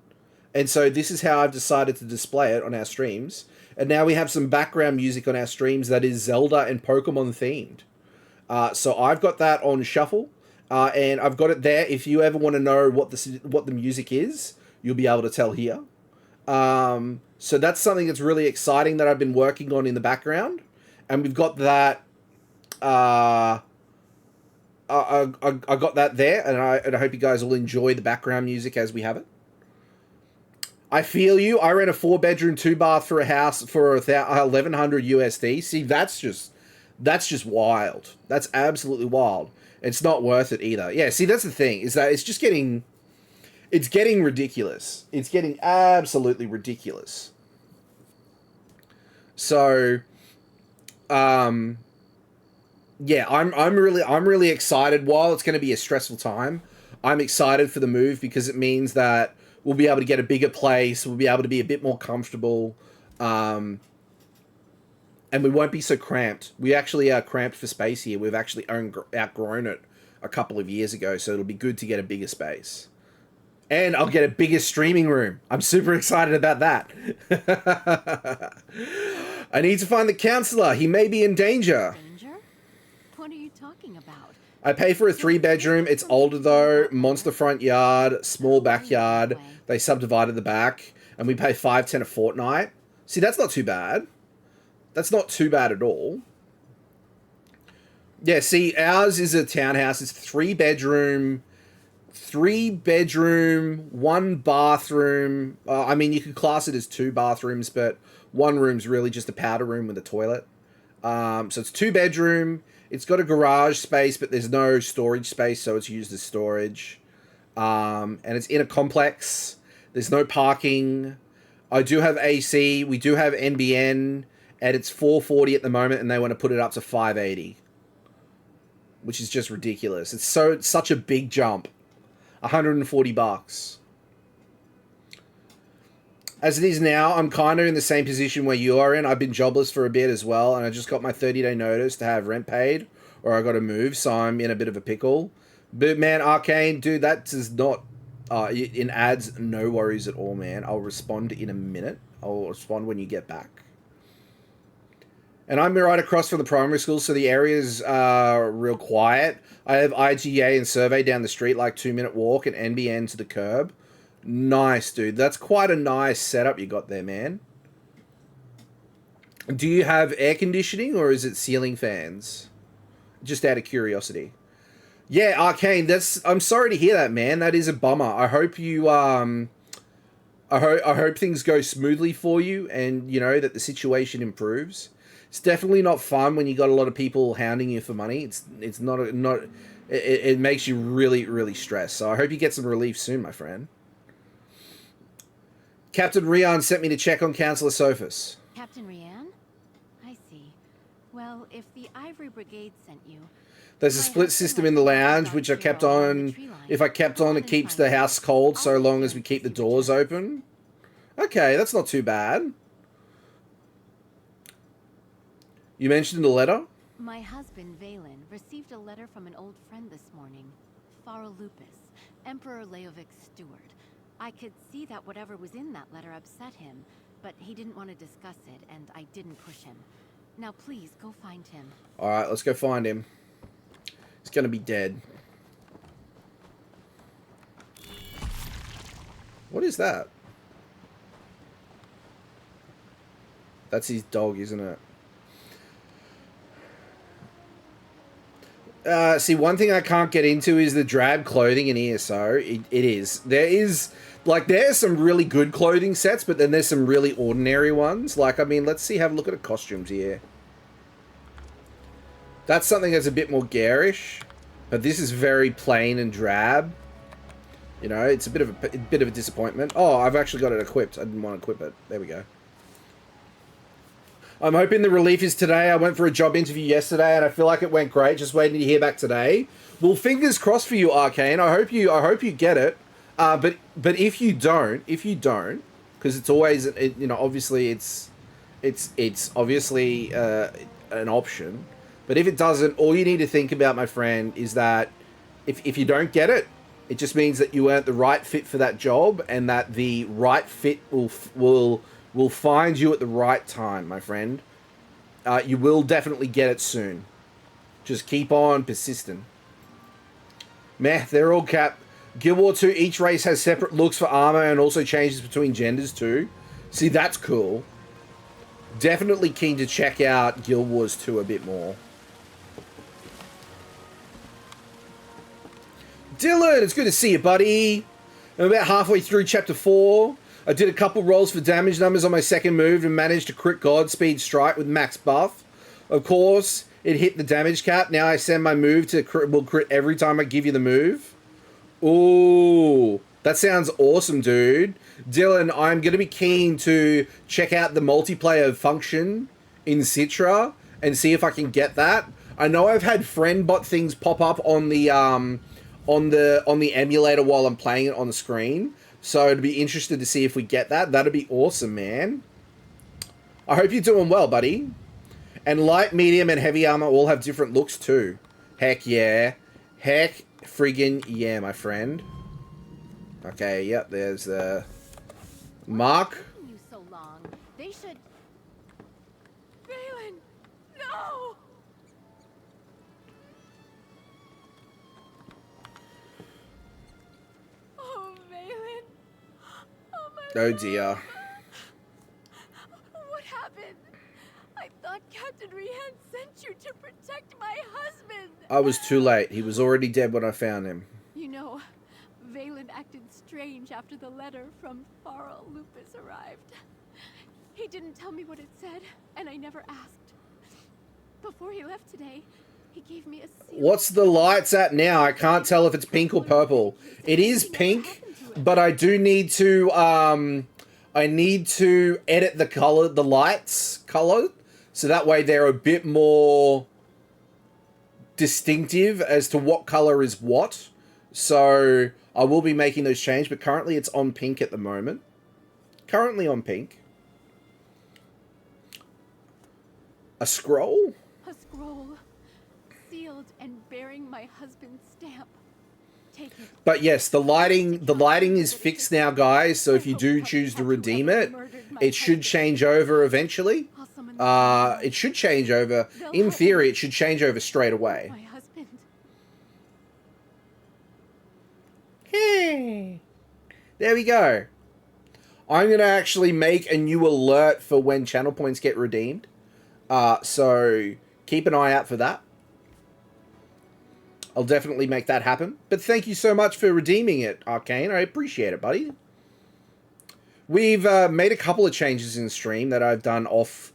And so this is how I've decided to display it on our streams. And now we have some background music on our streams that is Zelda and Pokemon themed. So I've got that on shuffle. And I've got it there. If you ever want to know what the music is, you'll be able to tell here. So that's something that's really exciting that I've been working on in the background. And we've got that... I got that there, and I hope you guys will enjoy the background music as we have it. I feel you. I rent a 4-bedroom, 2-bath for a house for $1,100 USD. See, that's just wild. That's absolutely wild. It's not worth it either. Yeah, see, that's the thing, is that it's getting ridiculous. It's getting absolutely ridiculous. So, yeah, I'm really excited. While it's going to be a stressful time, I'm excited for the move because it means that we'll be able to get a bigger place. We'll be able to be a bit more comfortable, and we won't be so cramped. We actually are cramped for space here. We've actually outgrown it a couple of years ago, so it'll be good to get a bigger space. And I'll get a bigger streaming room. I'm super excited about that. I need to find the counselor. He may be in danger. What are you talking about? I pay for a 3-bedroom. It's older though. Monster front yard, small backyard. They subdivided the back, and we pay $5.10 a fortnight. See, that's not too bad. That's not too bad at all. Yeah, see, ours is a townhouse. It's 3-bedroom, 1 bathroom. I mean, you could class it as 2 bathrooms, but one room's really just a powder room with a toilet. So it's 2-bedroom. It's got a garage space, but there's no storage space, so it's used as storage. And it's in a complex. There's no parking. I do have AC. We do have NBN, and it's $440 at the moment, and they want to put it up to $580, which is just ridiculous. It's such a big jump. $140. As it is now, I'm kind of in the same position where you are in. I've been jobless for a bit as well, and I just got my 30-day notice to have rent paid, or I got to move, so I'm in a bit of a pickle. But man, Arcane, dude, that does not... in ads, no worries at all, man. I'll respond in a minute. I'll respond when you get back. And I'm right across from the primary school, so the area's real quiet. I have IGA and Survey down the street, like 2-minute walk, and NBN to the curb. Nice, dude. That's quite a nice setup you got there, man. Do you have air conditioning, or is it ceiling fans? Just out of curiosity. Yeah, Arcane, I'm sorry to hear that, man. That is a bummer. I hope you I hope things go smoothly for you, and you know that the situation improves. It's definitely not fun when you got a lot of people hounding you for money. It's not it makes you really, really stressed. So I hope you get some relief soon, my friend. Captain Rian sent me to check on Councillor Sophus. Captain Rian? I see. Well, if the Ivory Brigade sent you... There's a split system in the lounge, which I kept on. If I kept on, it keeps the house cold so long as we keep the doors open. Okay, that's not too bad. You mentioned the letter? My husband, Valen, received a letter from an old friend this morning. Farrell Lupus, Emperor Leovic's steward. I could see that whatever was in that letter upset him, but he didn't want to discuss it, and I didn't push him. Now please, go find him. Alright, let's go find him. He's gonna be dead. What is that? That's his dog, isn't it? See, one thing I can't get into is the drab clothing in ESO. It is. There's some really good clothing sets, but then there's some really ordinary ones. Like, I mean, let's see, have a look at the costumes here. That's something that's a bit more garish, but this is very plain and drab. You know, it's a bit of a disappointment. Oh, I've actually got it equipped. I didn't want to equip it. There we go. I'm hoping the relief is today. I went for a job interview yesterday, and I feel like it went great. Just waiting to hear back today. Well, fingers crossed for you, Arcane. I hope you get it. But if you don't, because it's always, you know, obviously it's obviously an option. But if it doesn't, all you need to think about, my friend, is that if you don't get it, it just means that you weren't the right fit for that job, and that the right fit will find you at the right time, my friend. You will definitely get it soon. Just keep on persisting. Meh, they're all cap. Guild War 2, each race has separate looks for armor and also changes between genders too. See, that's cool. Definitely keen to check out Guild Wars 2 a bit more. Dylan, it's good to see you, buddy. I'm about halfway through chapter 4. I did a couple rolls for damage numbers on my second move and managed to crit Godspeed Strike with max buff. Of course, it hit the damage cap. Now I send my move to will crit every time I give you the move. Ooh, that sounds awesome, dude. Dylan, I'm going to be keen to check out the multiplayer function in Citra and see if I can get that. I know I've had friend bot things pop up on the emulator while I'm playing it on the screen. So I'd be interested to see if we get that. That'd be awesome, man. I hope you're doing well, buddy. And light, medium, and heavy armor all have different looks too. Heck yeah. Heck friggin' yeah, my friend. Okay, yep, there's Mark. You so long. They should. Valen, no. Oh, Valen. Oh my. Oh dear. What happened? I thought Captain Rehan sent you to protect my husband. I was too late. He was already dead when I found him. You know, Valen acted strange after the letter from Farrell Lupus arrived. He didn't tell me what it said, and I never asked. Before he left today, he gave me a seal. What's the lights at now? I can't tell if it's pink or purple. It is pink, but I do need to I need to edit the color, the lights color, so that way they're a bit more distinctive as to what color is what. So I will be making those changes, but currently it's on pink at the moment. Currently on pink. A scroll? A scroll, sealed and bearing my husband's stamp. Take it. But yes, the lighting is fixed now, guys. So if you do choose to redeem it, it should change over eventually. It should change over. In theory, it should change over straight away. My husband. Hey, there we go. I'm gonna actually make a new alert for when channel points get redeemed. So keep an eye out for that. I'll definitely make that happen. But thank you so much for redeeming it, Arcane. I appreciate it, buddy. We've made a couple of changes in stream that I've done off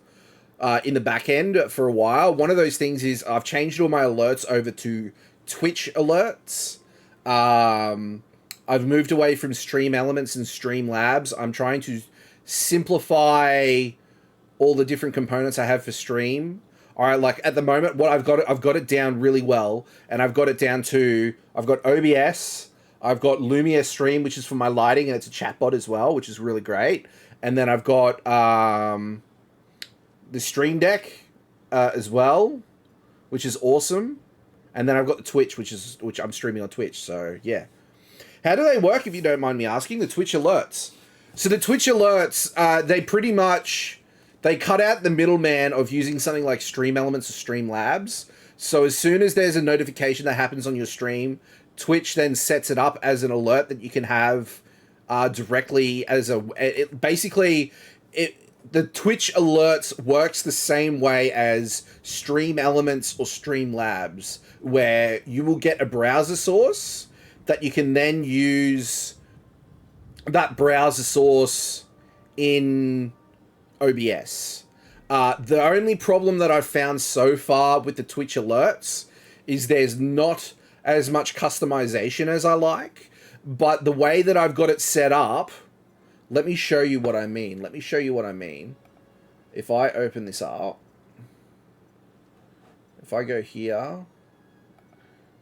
in the back end for a while. One of those things is I've changed all my alerts over to Twitch alerts. I've moved away from Stream Elements and Stream Labs. I'm trying to simplify all the different components I have for stream. All right, like at the moment, what I've got it down really well, and I've got it down to, I've got OBS, I've got Lumia Stream, which is for my lighting, and it's a chatbot as well, which is really great. And then I've got the Stream Deck as well, which is awesome. And then I've got the Twitch, which I'm streaming on Twitch. So yeah. How do they work, if you don't mind me asking? The Twitch alerts. So the Twitch alerts, they pretty much, they cut out the middleman of using something like Stream Elements or Stream Labs. So as soon as there's a notification that happens on your stream, Twitch then sets it up as an alert that you can have directly as a... The Twitch alerts works the same way as Stream Elements or Stream Labs, where you will get a browser source that you can then use that browser source in OBS. The only problem that I've found so far with the Twitch alerts is there's not as much customization as I like, but the way that I've got it set up, let me show you what I mean. If I open this up, if I go here,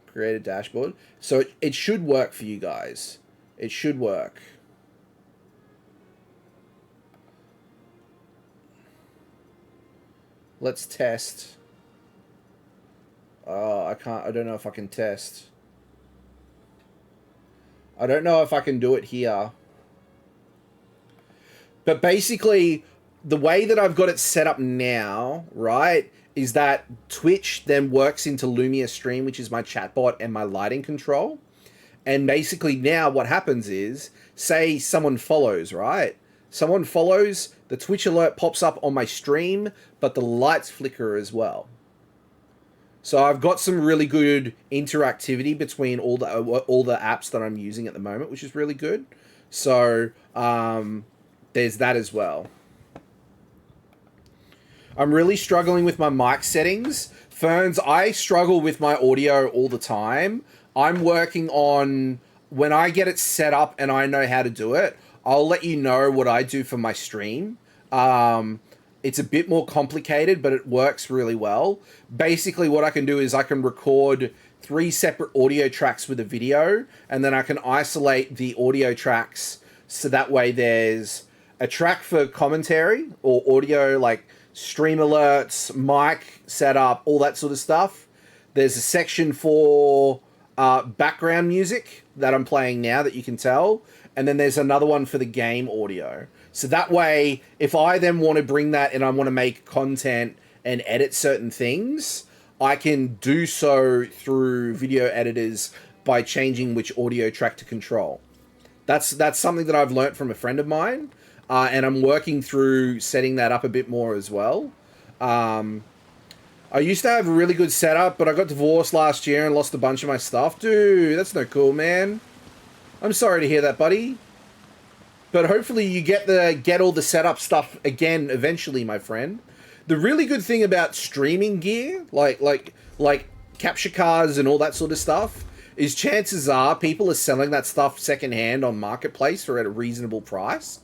create a dashboard, so it should work for you guys. It should work. Let's test. Oh, I don't know if I can test. I don't know if I can do it here. But basically, the way that I've got it set up now, right, is that Twitch then works into Lumia Stream, which is my chatbot and my lighting control. And basically now what happens is, say someone follows, right? Someone follows, the Twitch alert pops up on my stream, but the lights flicker as well. So I've got some really good interactivity between all the apps that I'm using at the moment, which is really good. So there's that as well. I'm really struggling with my mic settings. Ferns, I struggle with my audio all the time. I'm working on, when I get it set up and I know how to do it, I'll let you know what I do for my stream. It's a bit more complicated, but it works really well. Basically, what I can do is I can record 3 separate audio tracks with a video, and then I can isolate the audio tracks so that way there's a track for commentary or audio, like stream alerts, mic setup, all that sort of stuff. There's a section for background music that I'm playing now that you can tell. And then there's another one for the game audio. So that way, if I then want to bring that and I want to make content and edit certain things, I can do so through video editors by changing which audio track to control. That's something that I've learnt from a friend of mine. And I'm working through setting that up a bit more as well. I used to have a really good setup, but I got divorced last year and lost a bunch of my stuff. Dude, that's no cool, man. I'm sorry to hear that, buddy. But hopefully you get all the setup stuff again eventually, my friend. The really good thing about streaming gear, like capture cards and all that sort of stuff, is chances are people are selling that stuff secondhand on Marketplace or at a reasonable price.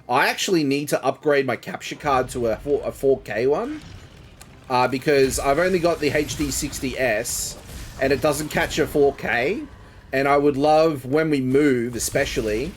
I actually need to upgrade my capture card to a 4K one because I've only got the HD 60S and it doesn't catch a 4K. And I would love, when we move especially,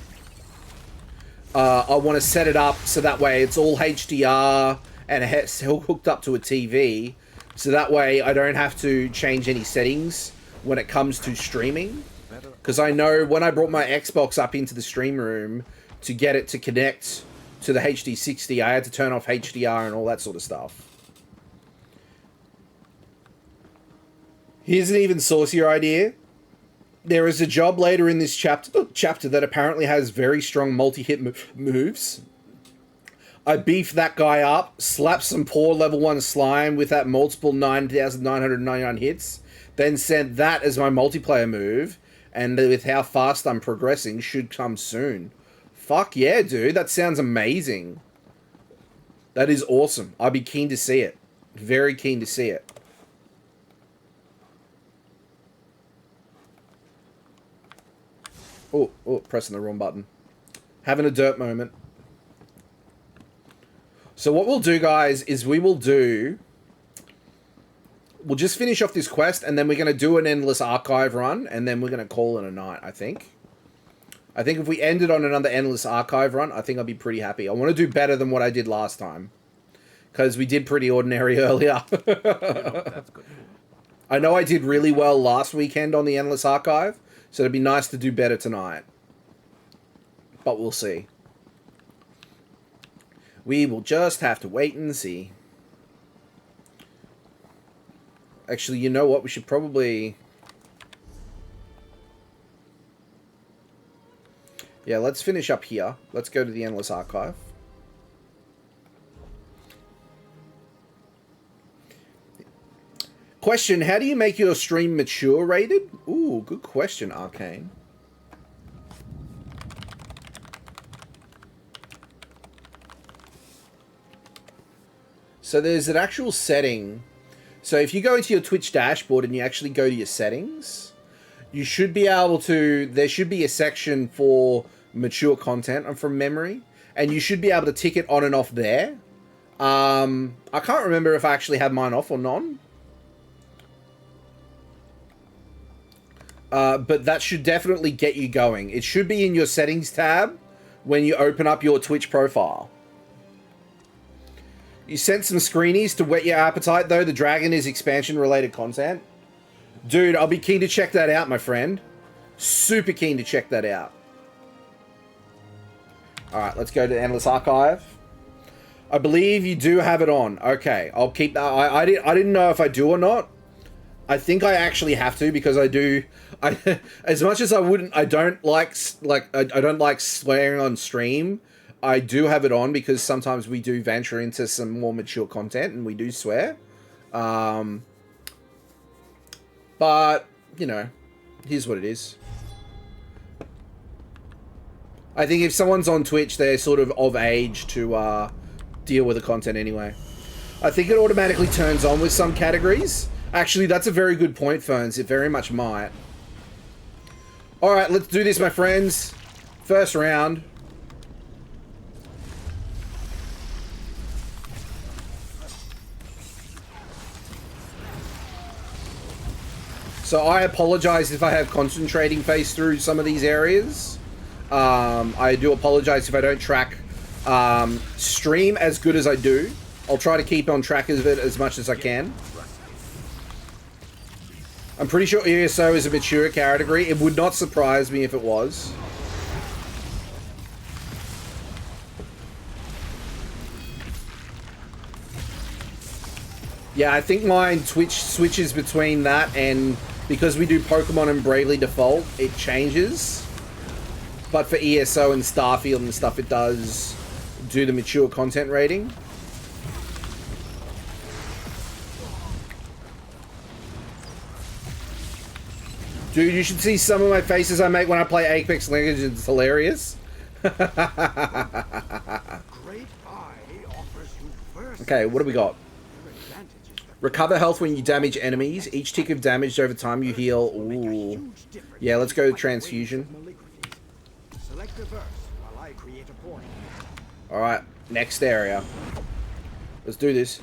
I want to set it up so that way it's all HDR and it's hooked up to a TV. So that way I don't have to change any settings when it comes to streaming. Because I know when I brought my Xbox up into the stream room to get it to connect to the HD 60, I had to turn off HDR and all that sort of stuff. Here's an even saucier idea. There is a job later in this chapter that apparently has very strong multi-hit moves. I beef that guy up, slap some poor level 1 slime with that multiple 9,999 hits, then send that as my multiplayer move, and with how fast I'm progressing, should come soon. Fuck yeah, dude. That sounds amazing. That is awesome. I'd be keen to see it. Very keen to see it. Oh, pressing the wrong button. Having a dirt moment. So what we'll do, guys, is we'll just finish off this quest, and then we're going to do an endless archive run, and then we're going to call it a night, I think. I think if we ended on another endless archive run, I think I'd be pretty happy. I want to do better than what I did last time. Because we did pretty ordinary earlier. That's good. I know I did really well last weekend on the Endless Archive, so it'd be nice to do better tonight. But we'll see. We will just have to wait and see. Actually, you know what? We should probably... Yeah, let's finish up here. Let's go to the Endless Archive. Question, how do you make your stream mature rated? Ooh, good question, Arcane. So there's an actual setting. So if you go into your Twitch dashboard and you actually go to your settings, you should be able to, there should be a section for mature content and from memory, and you should be able to tick it on and off there. I can't remember if I actually have mine off or none. But that should definitely get you going. It should be in your settings tab when you open up your Twitch profile. You sent some screenies to whet your appetite, though. The dragon is expansion-related content. Dude, I'll be keen to check that out, my friend. Super keen to check that out. Alright, let's go to Endless Archive. I believe you do have it on. Okay, I'll keep that. I didn't know if I do or not. I think I actually have to, because I do... as much as I don't like swearing on stream, I do have it on because sometimes we do venture into some more mature content and we do swear. But, you know, here's what it is. I think if someone's on Twitch, they're sort of age to deal with the content anyway. I think it automatically turns on with some categories. Actually, that's a very good point, Ferns. It very much might. Alright, let's do this, my friends. First round. So I apologize if I have concentrating phase through some of these areas. I do apologize if I don't track stream as good as I do. I'll try to keep on track of it as much as I can. I'm pretty sure ESO is a mature category. It would not surprise me if it was. Yeah, I think mine Twitch switches between that and because we do Pokemon and Bravely Default, it changes. But for ESO and Starfield and stuff, it does do the mature content rating. Dude, you should see some of my faces I make when I play Apex Legends. It's hilarious. Okay, what do we got? Recover health when you damage enemies. Each tick of damage over time you heal. Ooh. Yeah, let's go to transfusion. Alright, next area. Let's do this.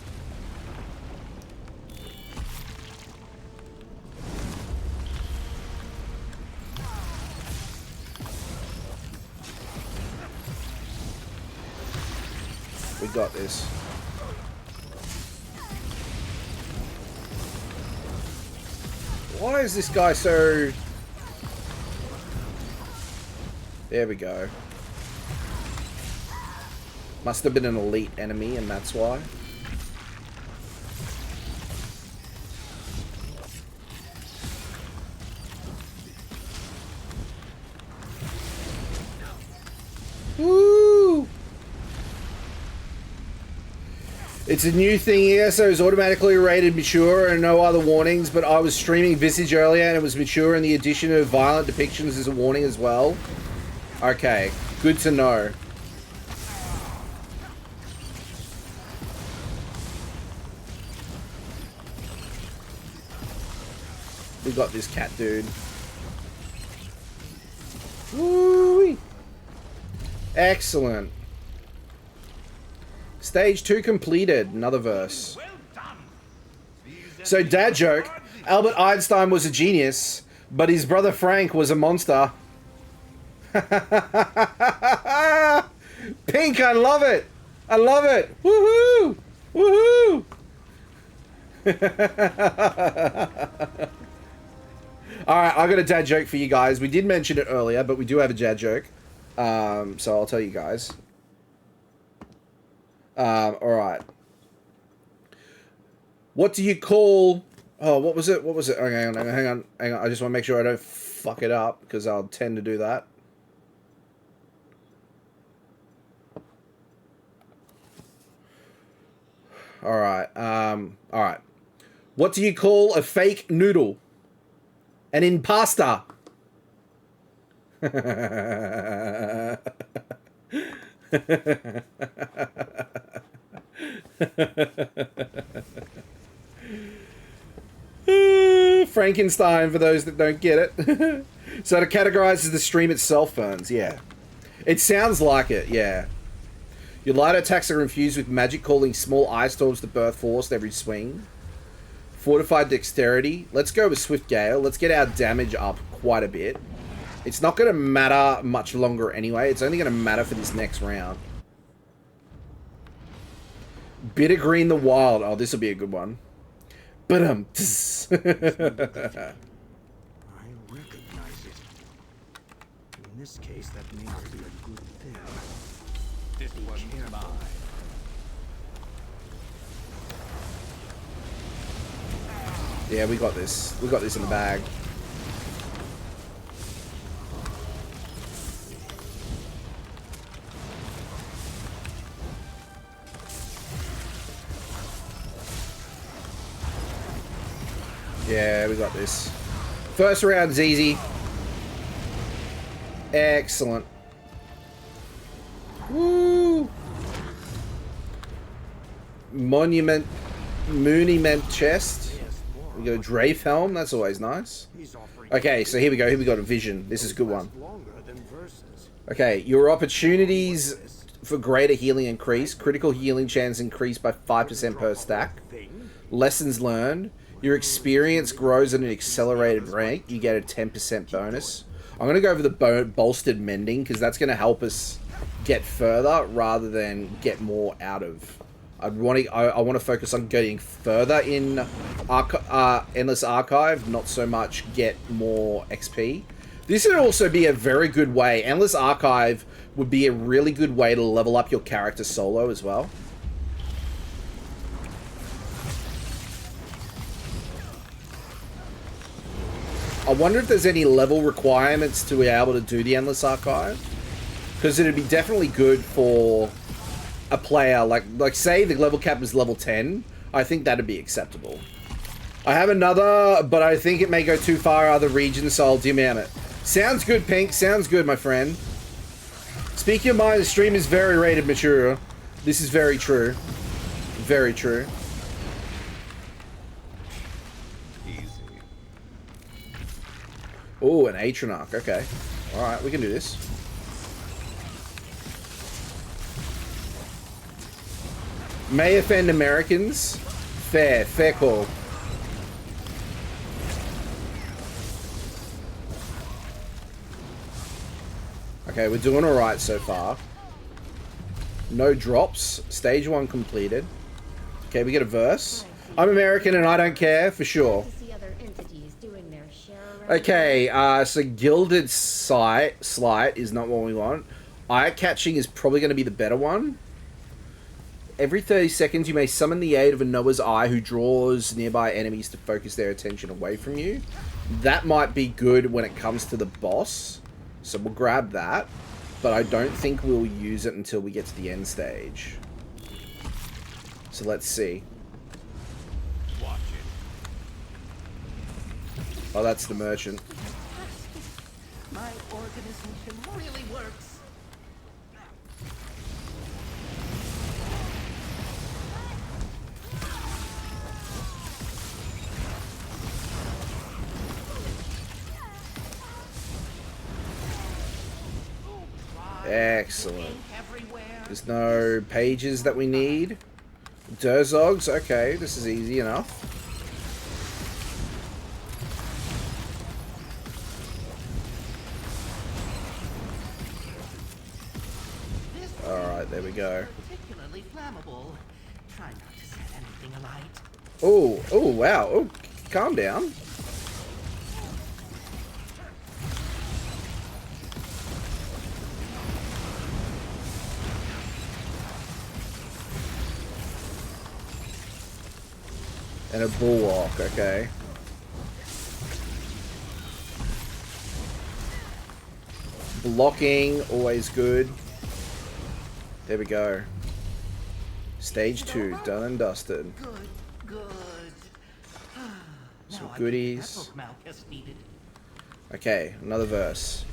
We got this. Why is this guy so... There we go. Must have been an elite enemy, and that's why. Woo! It's a new thing here, so it's automatically rated mature and no other warnings, but I was streaming Visage earlier and it was mature and the addition of violent depictions is a warning as well. Okay, good to know. We got this cat dude. Woo-wee. Excellent. Stage 2 completed. Another verse. So, dad joke. Albert Einstein was a genius, but his brother Frank was a monster. Pink, I love it. I love it. Woohoo! Woohoo! Alright, I got a dad joke for you guys. We did mention it earlier, but we do have a dad joke. So I'll tell you guys. Alright. What do you call... Oh, what was it? What was it? Okay, hang on. I just want to make sure I don't fuck it up, because I'll tend to do that. Alright, alright. What do you call a fake noodle? An impasta. Frankenstein, for those that don't get it. So to categorize as the stream itself burns, yeah. It sounds like it, yeah. Your light attacks are infused with magic, calling small ice storms to birth force every swing. Fortified dexterity. Let's go with Swift Gale. Let's get our damage up quite a bit. It's not going to matter much longer anyway. It's only going to matter for this next round. Bitter Green the Wild. Oh, this will be a good one. But I recognize it. In this case, that may not be a good thing. This one's mine. Yeah, we got this. We got this in the bag. Yeah, we got this. First round's easy. Excellent. Woo! Monument chest. We got a Drafe helm. That's always nice. Okay, so here we go. Here we got a vision. This is a good one. Okay, your opportunities for greater healing increase. Critical healing chance increased by 5% per stack. Lessons learned. Your experience grows at an accelerated rate. You get a 10% bonus. I'm going to go over the bolstered mending because that's going to help us get further rather than get more out of. I want to focus on getting further in Endless Archive, not so much get more XP. This would also be a very good way. Endless Archive would be a really good way to level up your character solo as well. I wonder if there's any level requirements to be able to do the Endless Archive. Because it'd be definitely good for a player, like say the level cap is level 10. I think that'd be acceptable. I have another, but I think it may go too far other regions, so I'll dim it. Sounds good, Pink. Sounds good, my friend. Speak your mind, the stream is very rated mature. This is very true. Very true. Oh, an Atronach. Okay. Alright, we can do this. May offend Americans. Fair. Fair call. Okay, we're doing alright so far. No drops. Stage 1 completed. Okay, we get a verse. I'm American and I don't care, for sure. Okay, so Gilded Slight is not what we want. Eye Catching is probably going to be the better one. Every 30 seconds, you may summon the aid of a Noah's Eye who draws nearby enemies to focus their attention away from you. That might be good when it comes to the boss. So we'll grab that. But I don't think we'll use it until we get to the end stage. So let's see. Watch it. Oh, that's the merchant. My organization really works. Excellent. There's no pages that we need. Durzogs, okay, this is easy enough. This Alright, there we go. particularly flammable. Try not to set anything alight. Oh, oh, wow. Oh, calm down. And a bulwark, okay. Blocking, always good. There we go. Stage 2, done and dusted. Good. Some goodies. Okay, another verse.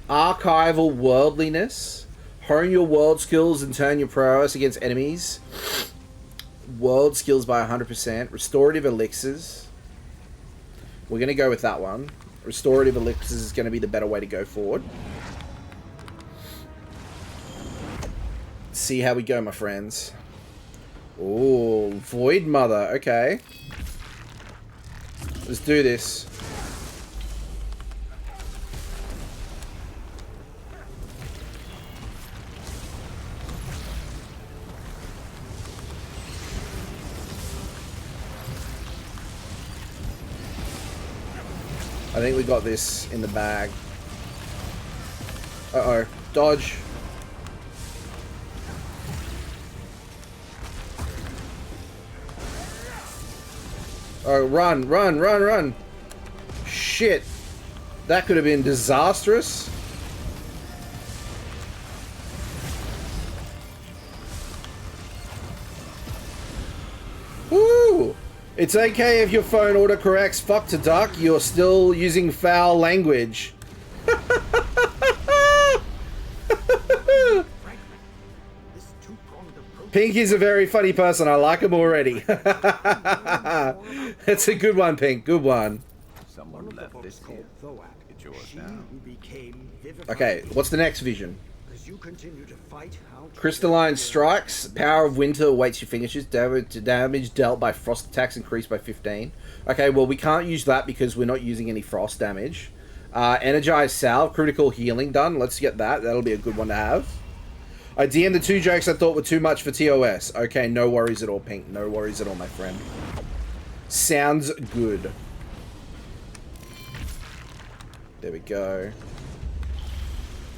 Archival worldliness. Hone your world skills and turn your prowess against enemies. World skills by 100%. Restorative elixirs. We're going to go with that one. Restorative elixirs is going to be the better way to go forward. See how we go, my friends. Oh, Void Mother. Okay. Let's do this. I think we got this in the bag. Uh-oh. Dodge. Oh, run, run, run, run. Shit. That could have been disastrous. Woo! It's okay if your phone autocorrects fuck to duck, you're still using foul language. Pink is a very funny person. I like him already. That's a good one, Pink. Good one. Someone left this here. It's yours now. Okay, what's the next vision? Crystalline strikes. Power of winter awaits your finishers. Damage dealt by frost attacks increased by 15. Okay, well, we can't use that because we're not using any frost damage. Energized salve. Critical healing done. Let's get that. That'll be a good one to have. I DM'd the 2 jokes I thought were too much for TOS. Okay, no worries at all, Pink. No worries at all, my friend. Sounds good. There we go.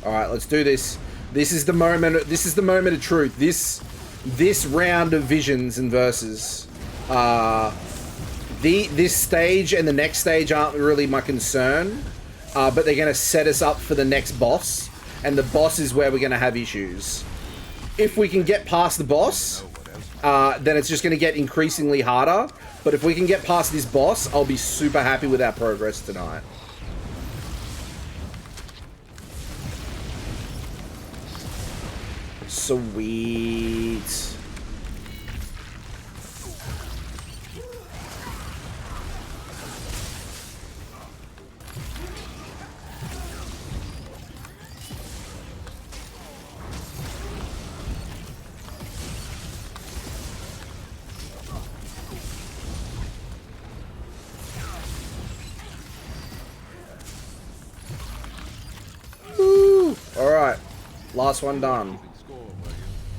Alright, let's do this. This is the moment. This is the moment of truth. This round of visions and verses. This stage and the next stage aren't really my concern, but they're going to set us up for the next boss, and the boss is where we're going to have issues. If we can get past the boss, then it's just going to get increasingly harder. But if we can get past this boss, I'll be super happy with our progress tonight. Sweet. Woo! All right, last one done.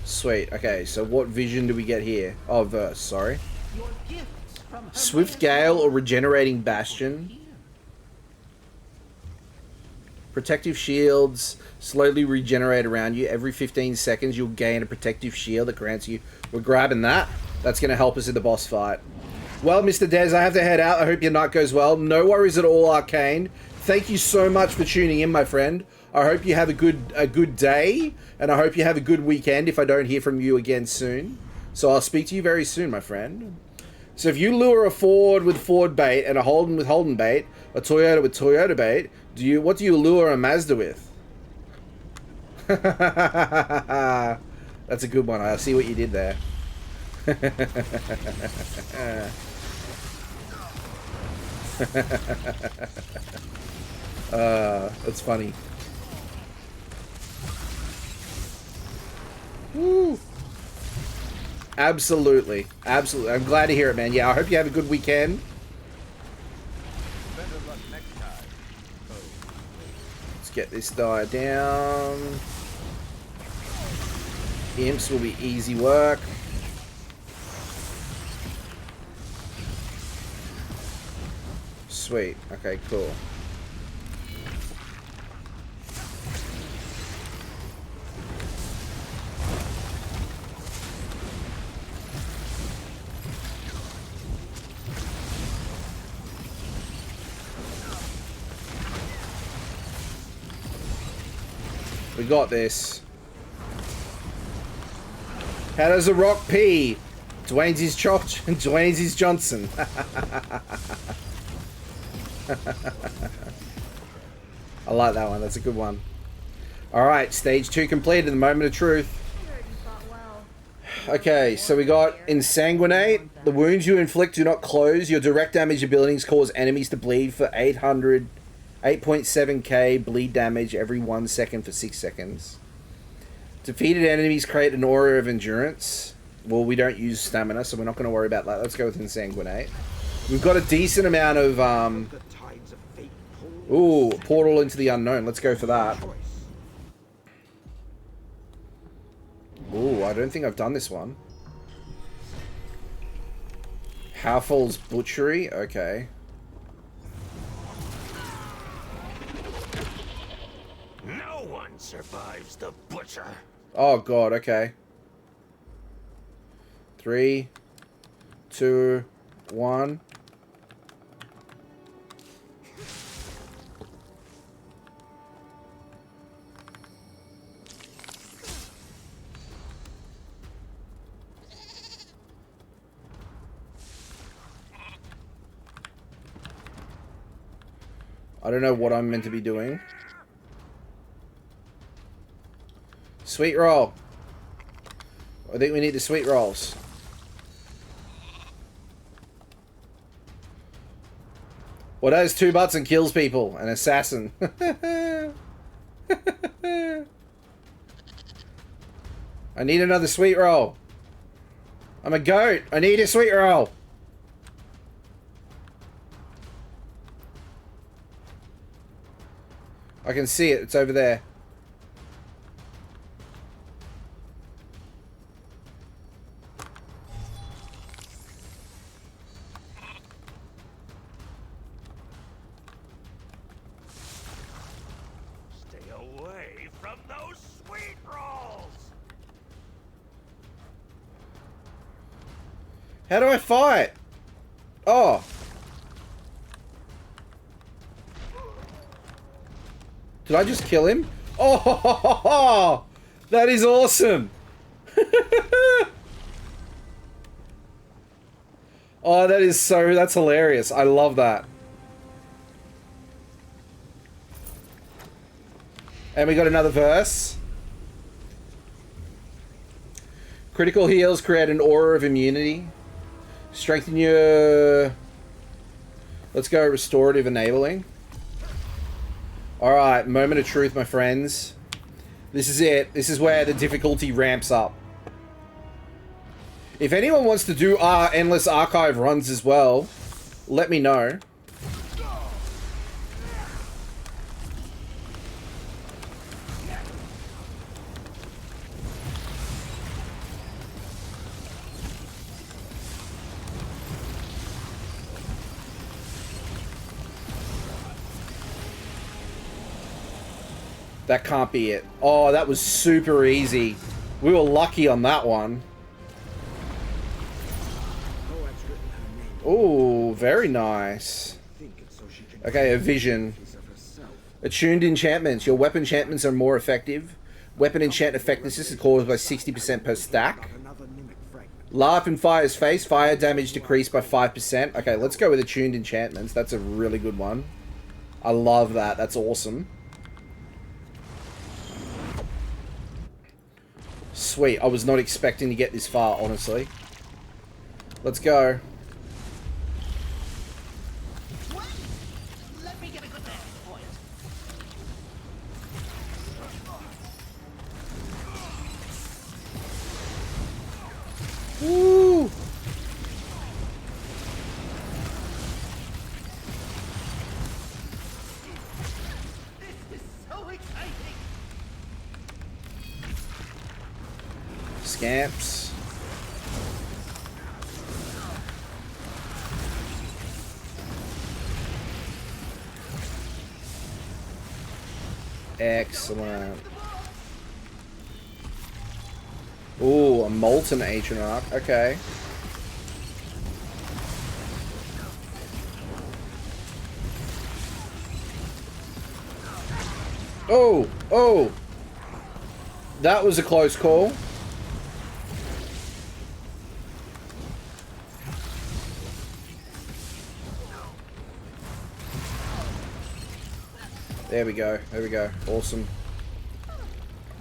Sweet. Okay, so what vision do we get here? Oh, verse, sorry. Swift Gale or Regenerating Bastion. Protective shields slowly regenerate around you. Every 15 seconds, you'll gain a protective shield that grants you... We're grabbing that. That's going to help us in the boss fight. Well, Mr. Dez, I have to head out. I hope your night goes well. No worries at all, Arcane. Thank you so much for tuning in, my friend. I hope you have a good day, and I hope you have a good weekend if I don't hear from you again soon. So I'll speak to you very soon, my friend. So if you lure a Ford with Ford bait and a Holden with Holden bait, a Toyota with Toyota bait, what do you lure a Mazda with? That's a good one. I see what you did there. That's funny. Woo. Absolutely. Absolutely. I'm glad to hear it, man. Yeah, I hope you have a good weekend. Let's get this die down. Imps will be easy work. Sweet. Okay, cool. We got this. How does a rock pee? Dwayne's his Dwayne's his Johnson. I like that one. That's a good one. Alright, stage 2 completed. The moment of truth. Okay, so we got Insanguinate. The wounds you inflict do not close. Your direct damage abilities cause enemies to bleed for 8.7k bleed damage every 1 second for 6 seconds. Defeated enemies create an aura of endurance. Well, we don't use stamina, so we're not going to worry about that. Let's go with Insanguinate. We've got a decent amount of... Ooh, Portal into the Unknown. Let's go for that. Ooh, I don't think I've done this one. Howfall's Butchery. Okay. No one survives the butcher. Oh god, okay. 3, 2, 1. I don't know what I'm meant to be doing. Sweet roll. I think we need the sweet rolls. What has 2 butts and kills people? An assassin. I need another sweet roll. I'm a goat. I need a sweet roll. I can see it. It's over there. Stay away from those sweet rolls. How do I fight? Oh. Did I just kill him? Oh, that is awesome. Oh, that's hilarious. I love that. And we got another verse. Critical heals create an aura of immunity. Strengthen your... Let's go restorative enabling. Alright, moment of truth, my friends. This is it. This is where the difficulty ramps up. If anyone wants to do endless archive runs as well, let me know. That can't be it. Oh, that was super easy. We were lucky on that one. Oh, very nice. Okay, a vision. Attuned enchantments. Your weapon enchantments are more effective. Weapon enchant effectiveness is caused by 60% per stack. Laugh in Fire's face. Fire damage decreased by 5%. Okay, let's go with attuned enchantments. That's a really good one. I love that. That's awesome. Sweet. I was not expecting to get this far, honestly. Let's go. Let me get a good vantage point. Woo! This is so exciting. Scamps. Excellent. Ooh, a molten ancient arc. Okay. Oh, oh. That was a close call. There we go. There we go. Awesome.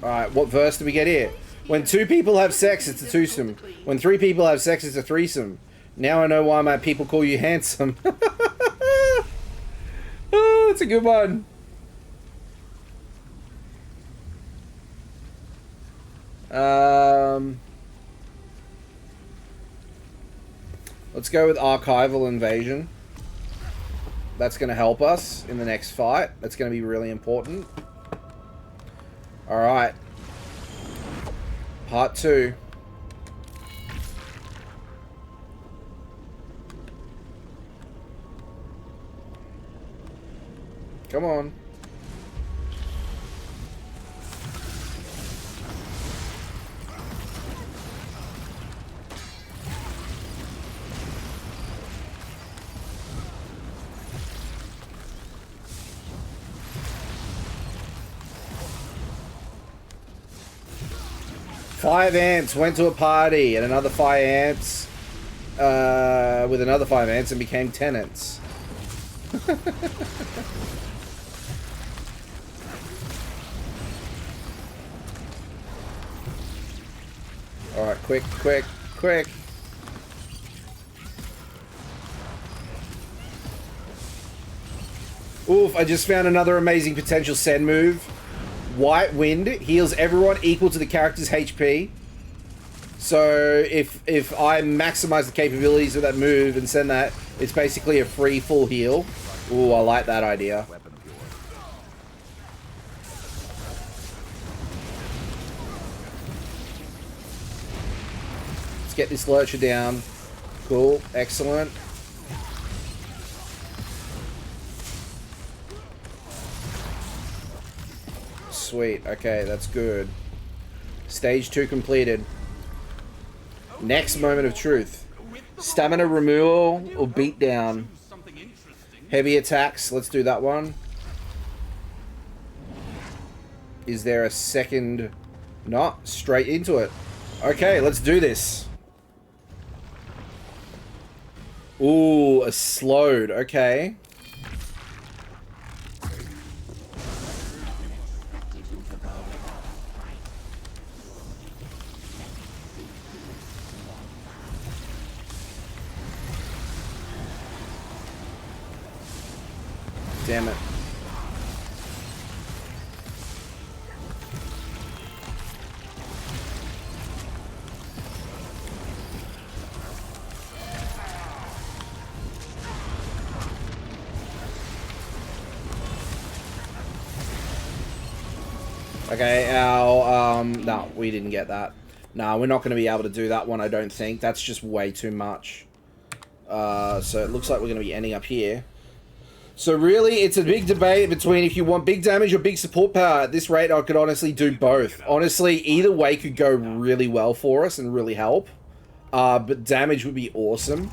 Alright, what verse do we get here? When 2 people have sex, it's a twosome. When 3 people have sex, it's a threesome. Now I know why my people call you handsome. Oh, that's a good one. Let's go with Archival Invasion. That's going to help us in the next fight. That's going to be really important. Alright. Part 2. Come on. Five ants went to a party, and another 5 ants with another 5 ants and became tenants. Alright, quick, quick, quick. Oof, I just found another amazing potential send move. White Wind heals everyone equal to the character's HP. So if I maximize the capabilities of that move and send that, it's basically a free full heal. Ooh, I like that idea. Let's get this lurcher down. Cool, excellent. Sweet, okay, that's good. Stage 2 completed. Next moment of truth. Stamina removal or beat down. Heavy attacks, let's do that one. Is there a second? Not, straight into it. Okay, let's do this. Ooh, a slowed, okay. Damn it. Okay, our, no, we didn't get that. No, we're not going to be able to do that one, I don't think. That's just way too much. So it looks like we're going to be ending up here. So really, it's a big debate between if you want big damage or big support power. At this rate, I could honestly do both. Honestly, either way could go really well for us and really help. But damage would be awesome.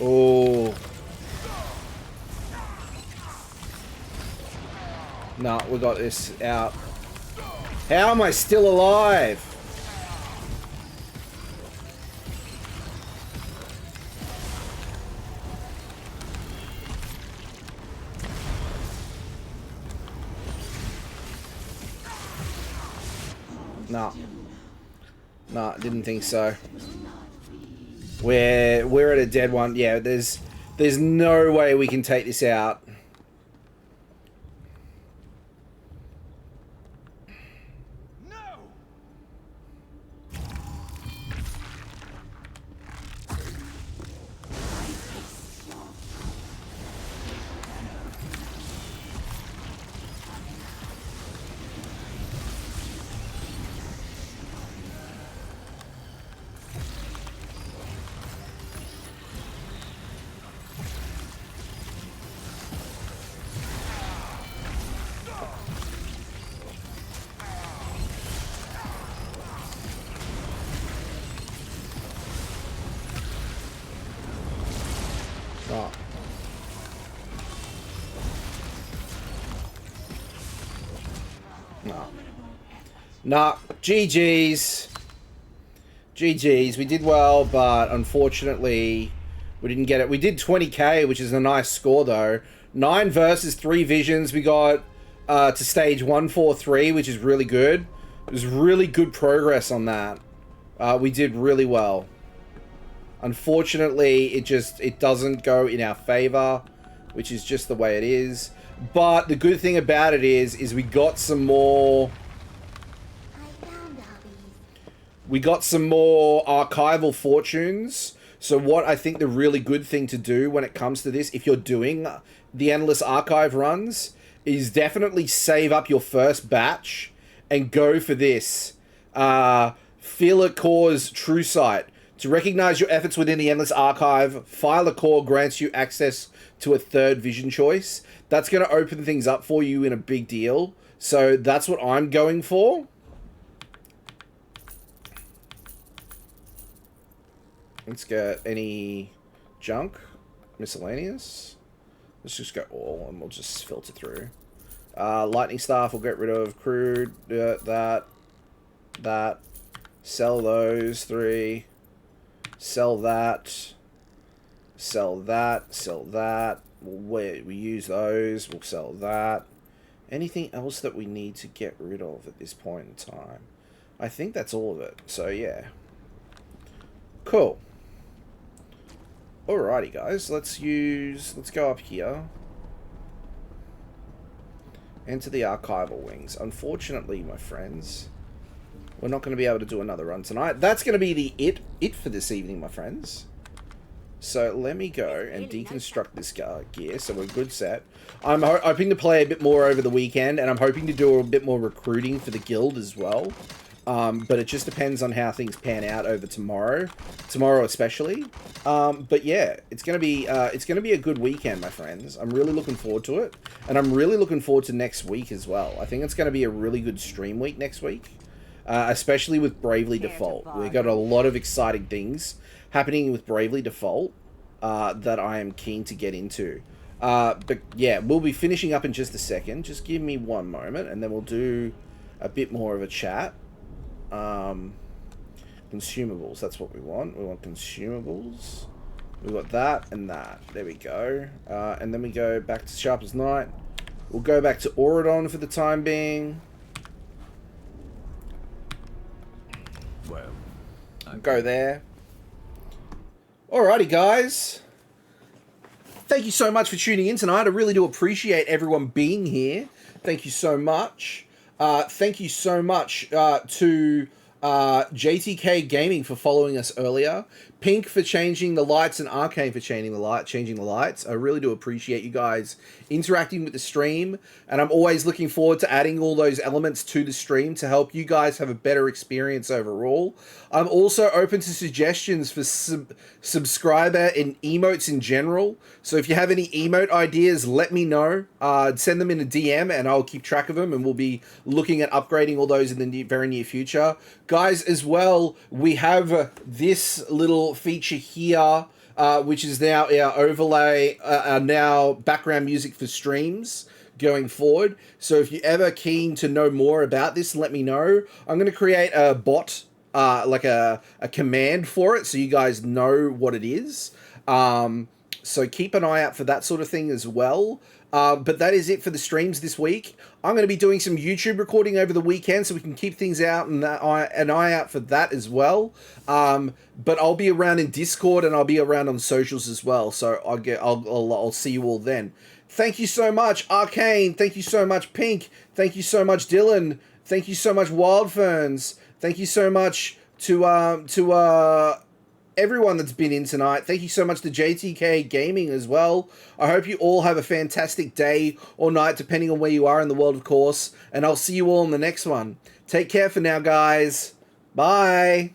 Oh. No, we got this out. How am I still alive? No. No, didn't think so. We're at a dead one. Yeah, there's no way we can take this out. Oh. No. Nah, GG's. GG's. We did well, but unfortunately, we didn't get it. We did 20k, which is a nice score, though. 9 versus 3 visions. We got to stage 143, which is really good. It was really good progress on that. We did really well. Unfortunately, it doesn't go in our favor, which is just the way it is. But the good thing about it is we got some more... We got some more archival fortunes. So what I think the really good thing to do when it comes to this, if you're doing the endless archive runs, is definitely save up your first batch and go for this. Feel a Core's True Sight. To recognize your efforts within the Endless Archive, File a Core grants you access to a 3rd vision choice. That's going to open things up for you in a big deal. So that's what I'm going for. Let's get any junk, miscellaneous. Let's just go all and we'll just filter through. Lightning Staff we'll get rid of. Crude, that. Sell those 3. Sell that. Sell that. Sell that. We use those. We'll sell that. Anything else that we need to get rid of at this point in time? I think that's all of it. So, yeah. Cool. Alrighty, guys. Let's go up here. Enter the archival wings. Unfortunately, my friends, we're not going to be able to do another run tonight. That's going to be the it for this evening, my friends. So let me go and deconstruct this gear, so we're good set. I'm hoping to play a bit more over the weekend, and I'm hoping to do a bit more recruiting for the guild as well. But it just depends on how things pan out over tomorrow especially. But yeah, it's gonna be a good weekend, my friends. I'm really looking forward to it, and I'm really looking forward to next week as well. I think it's gonna be a really good stream week next week, especially with Bravely Default. We've got a lot of exciting things happening with Bravely Default that I am keen to get into. But yeah, we'll be finishing up in just a second. Just give me one moment, and then we'll do a bit more of a chat. Consumables, that's what we want. We want consumables. We got that and that. There we go. And then we go back to Sharp as Night. We'll go back to Auradon for the time being. Well, go there. Alrighty, guys. Thank you so much for tuning in tonight. I really do appreciate everyone being here. Thank you so much. Thank you so much to JTK Gaming for following us earlier. Pink for changing the lights, and Arcane for changing the lights. I really do appreciate you guys interacting with the stream, and I'm always looking forward to adding all those elements to the stream to help you guys have a better experience overall. I'm also open to suggestions for subscriber and emotes in general. So if you have any emote ideas, let me know. Send them in a DM and I'll keep track of them, and we'll be looking at upgrading all those in the very near future. Guys, as well, we have this little feature here, which is now our overlay, now background music for streams going forward. So if you're ever keen to know more about this, let me know. I'm going to create a bot, like a command for it, so you guys know what it is. So keep an eye out for that sort of thing as well. But that is it for the streams this week. I'm going to be doing some YouTube recording over the weekend, so we can keep things out and an eye out for that as well. But I'll be around in Discord and I'll be around on socials as well. So I'll see you all then. Thank you so much, Arcane. Thank you so much, Pink. Thank you so much, Dylan. Thank you so much, Wild Ferns. Thank you so much to everyone that's been in tonight. Thank you so much to JTK Gaming as well. I hope you all have a fantastic day or night, depending on where you are in the world, of course. And I'll see you all in the next one. Take care for now, guys. Bye.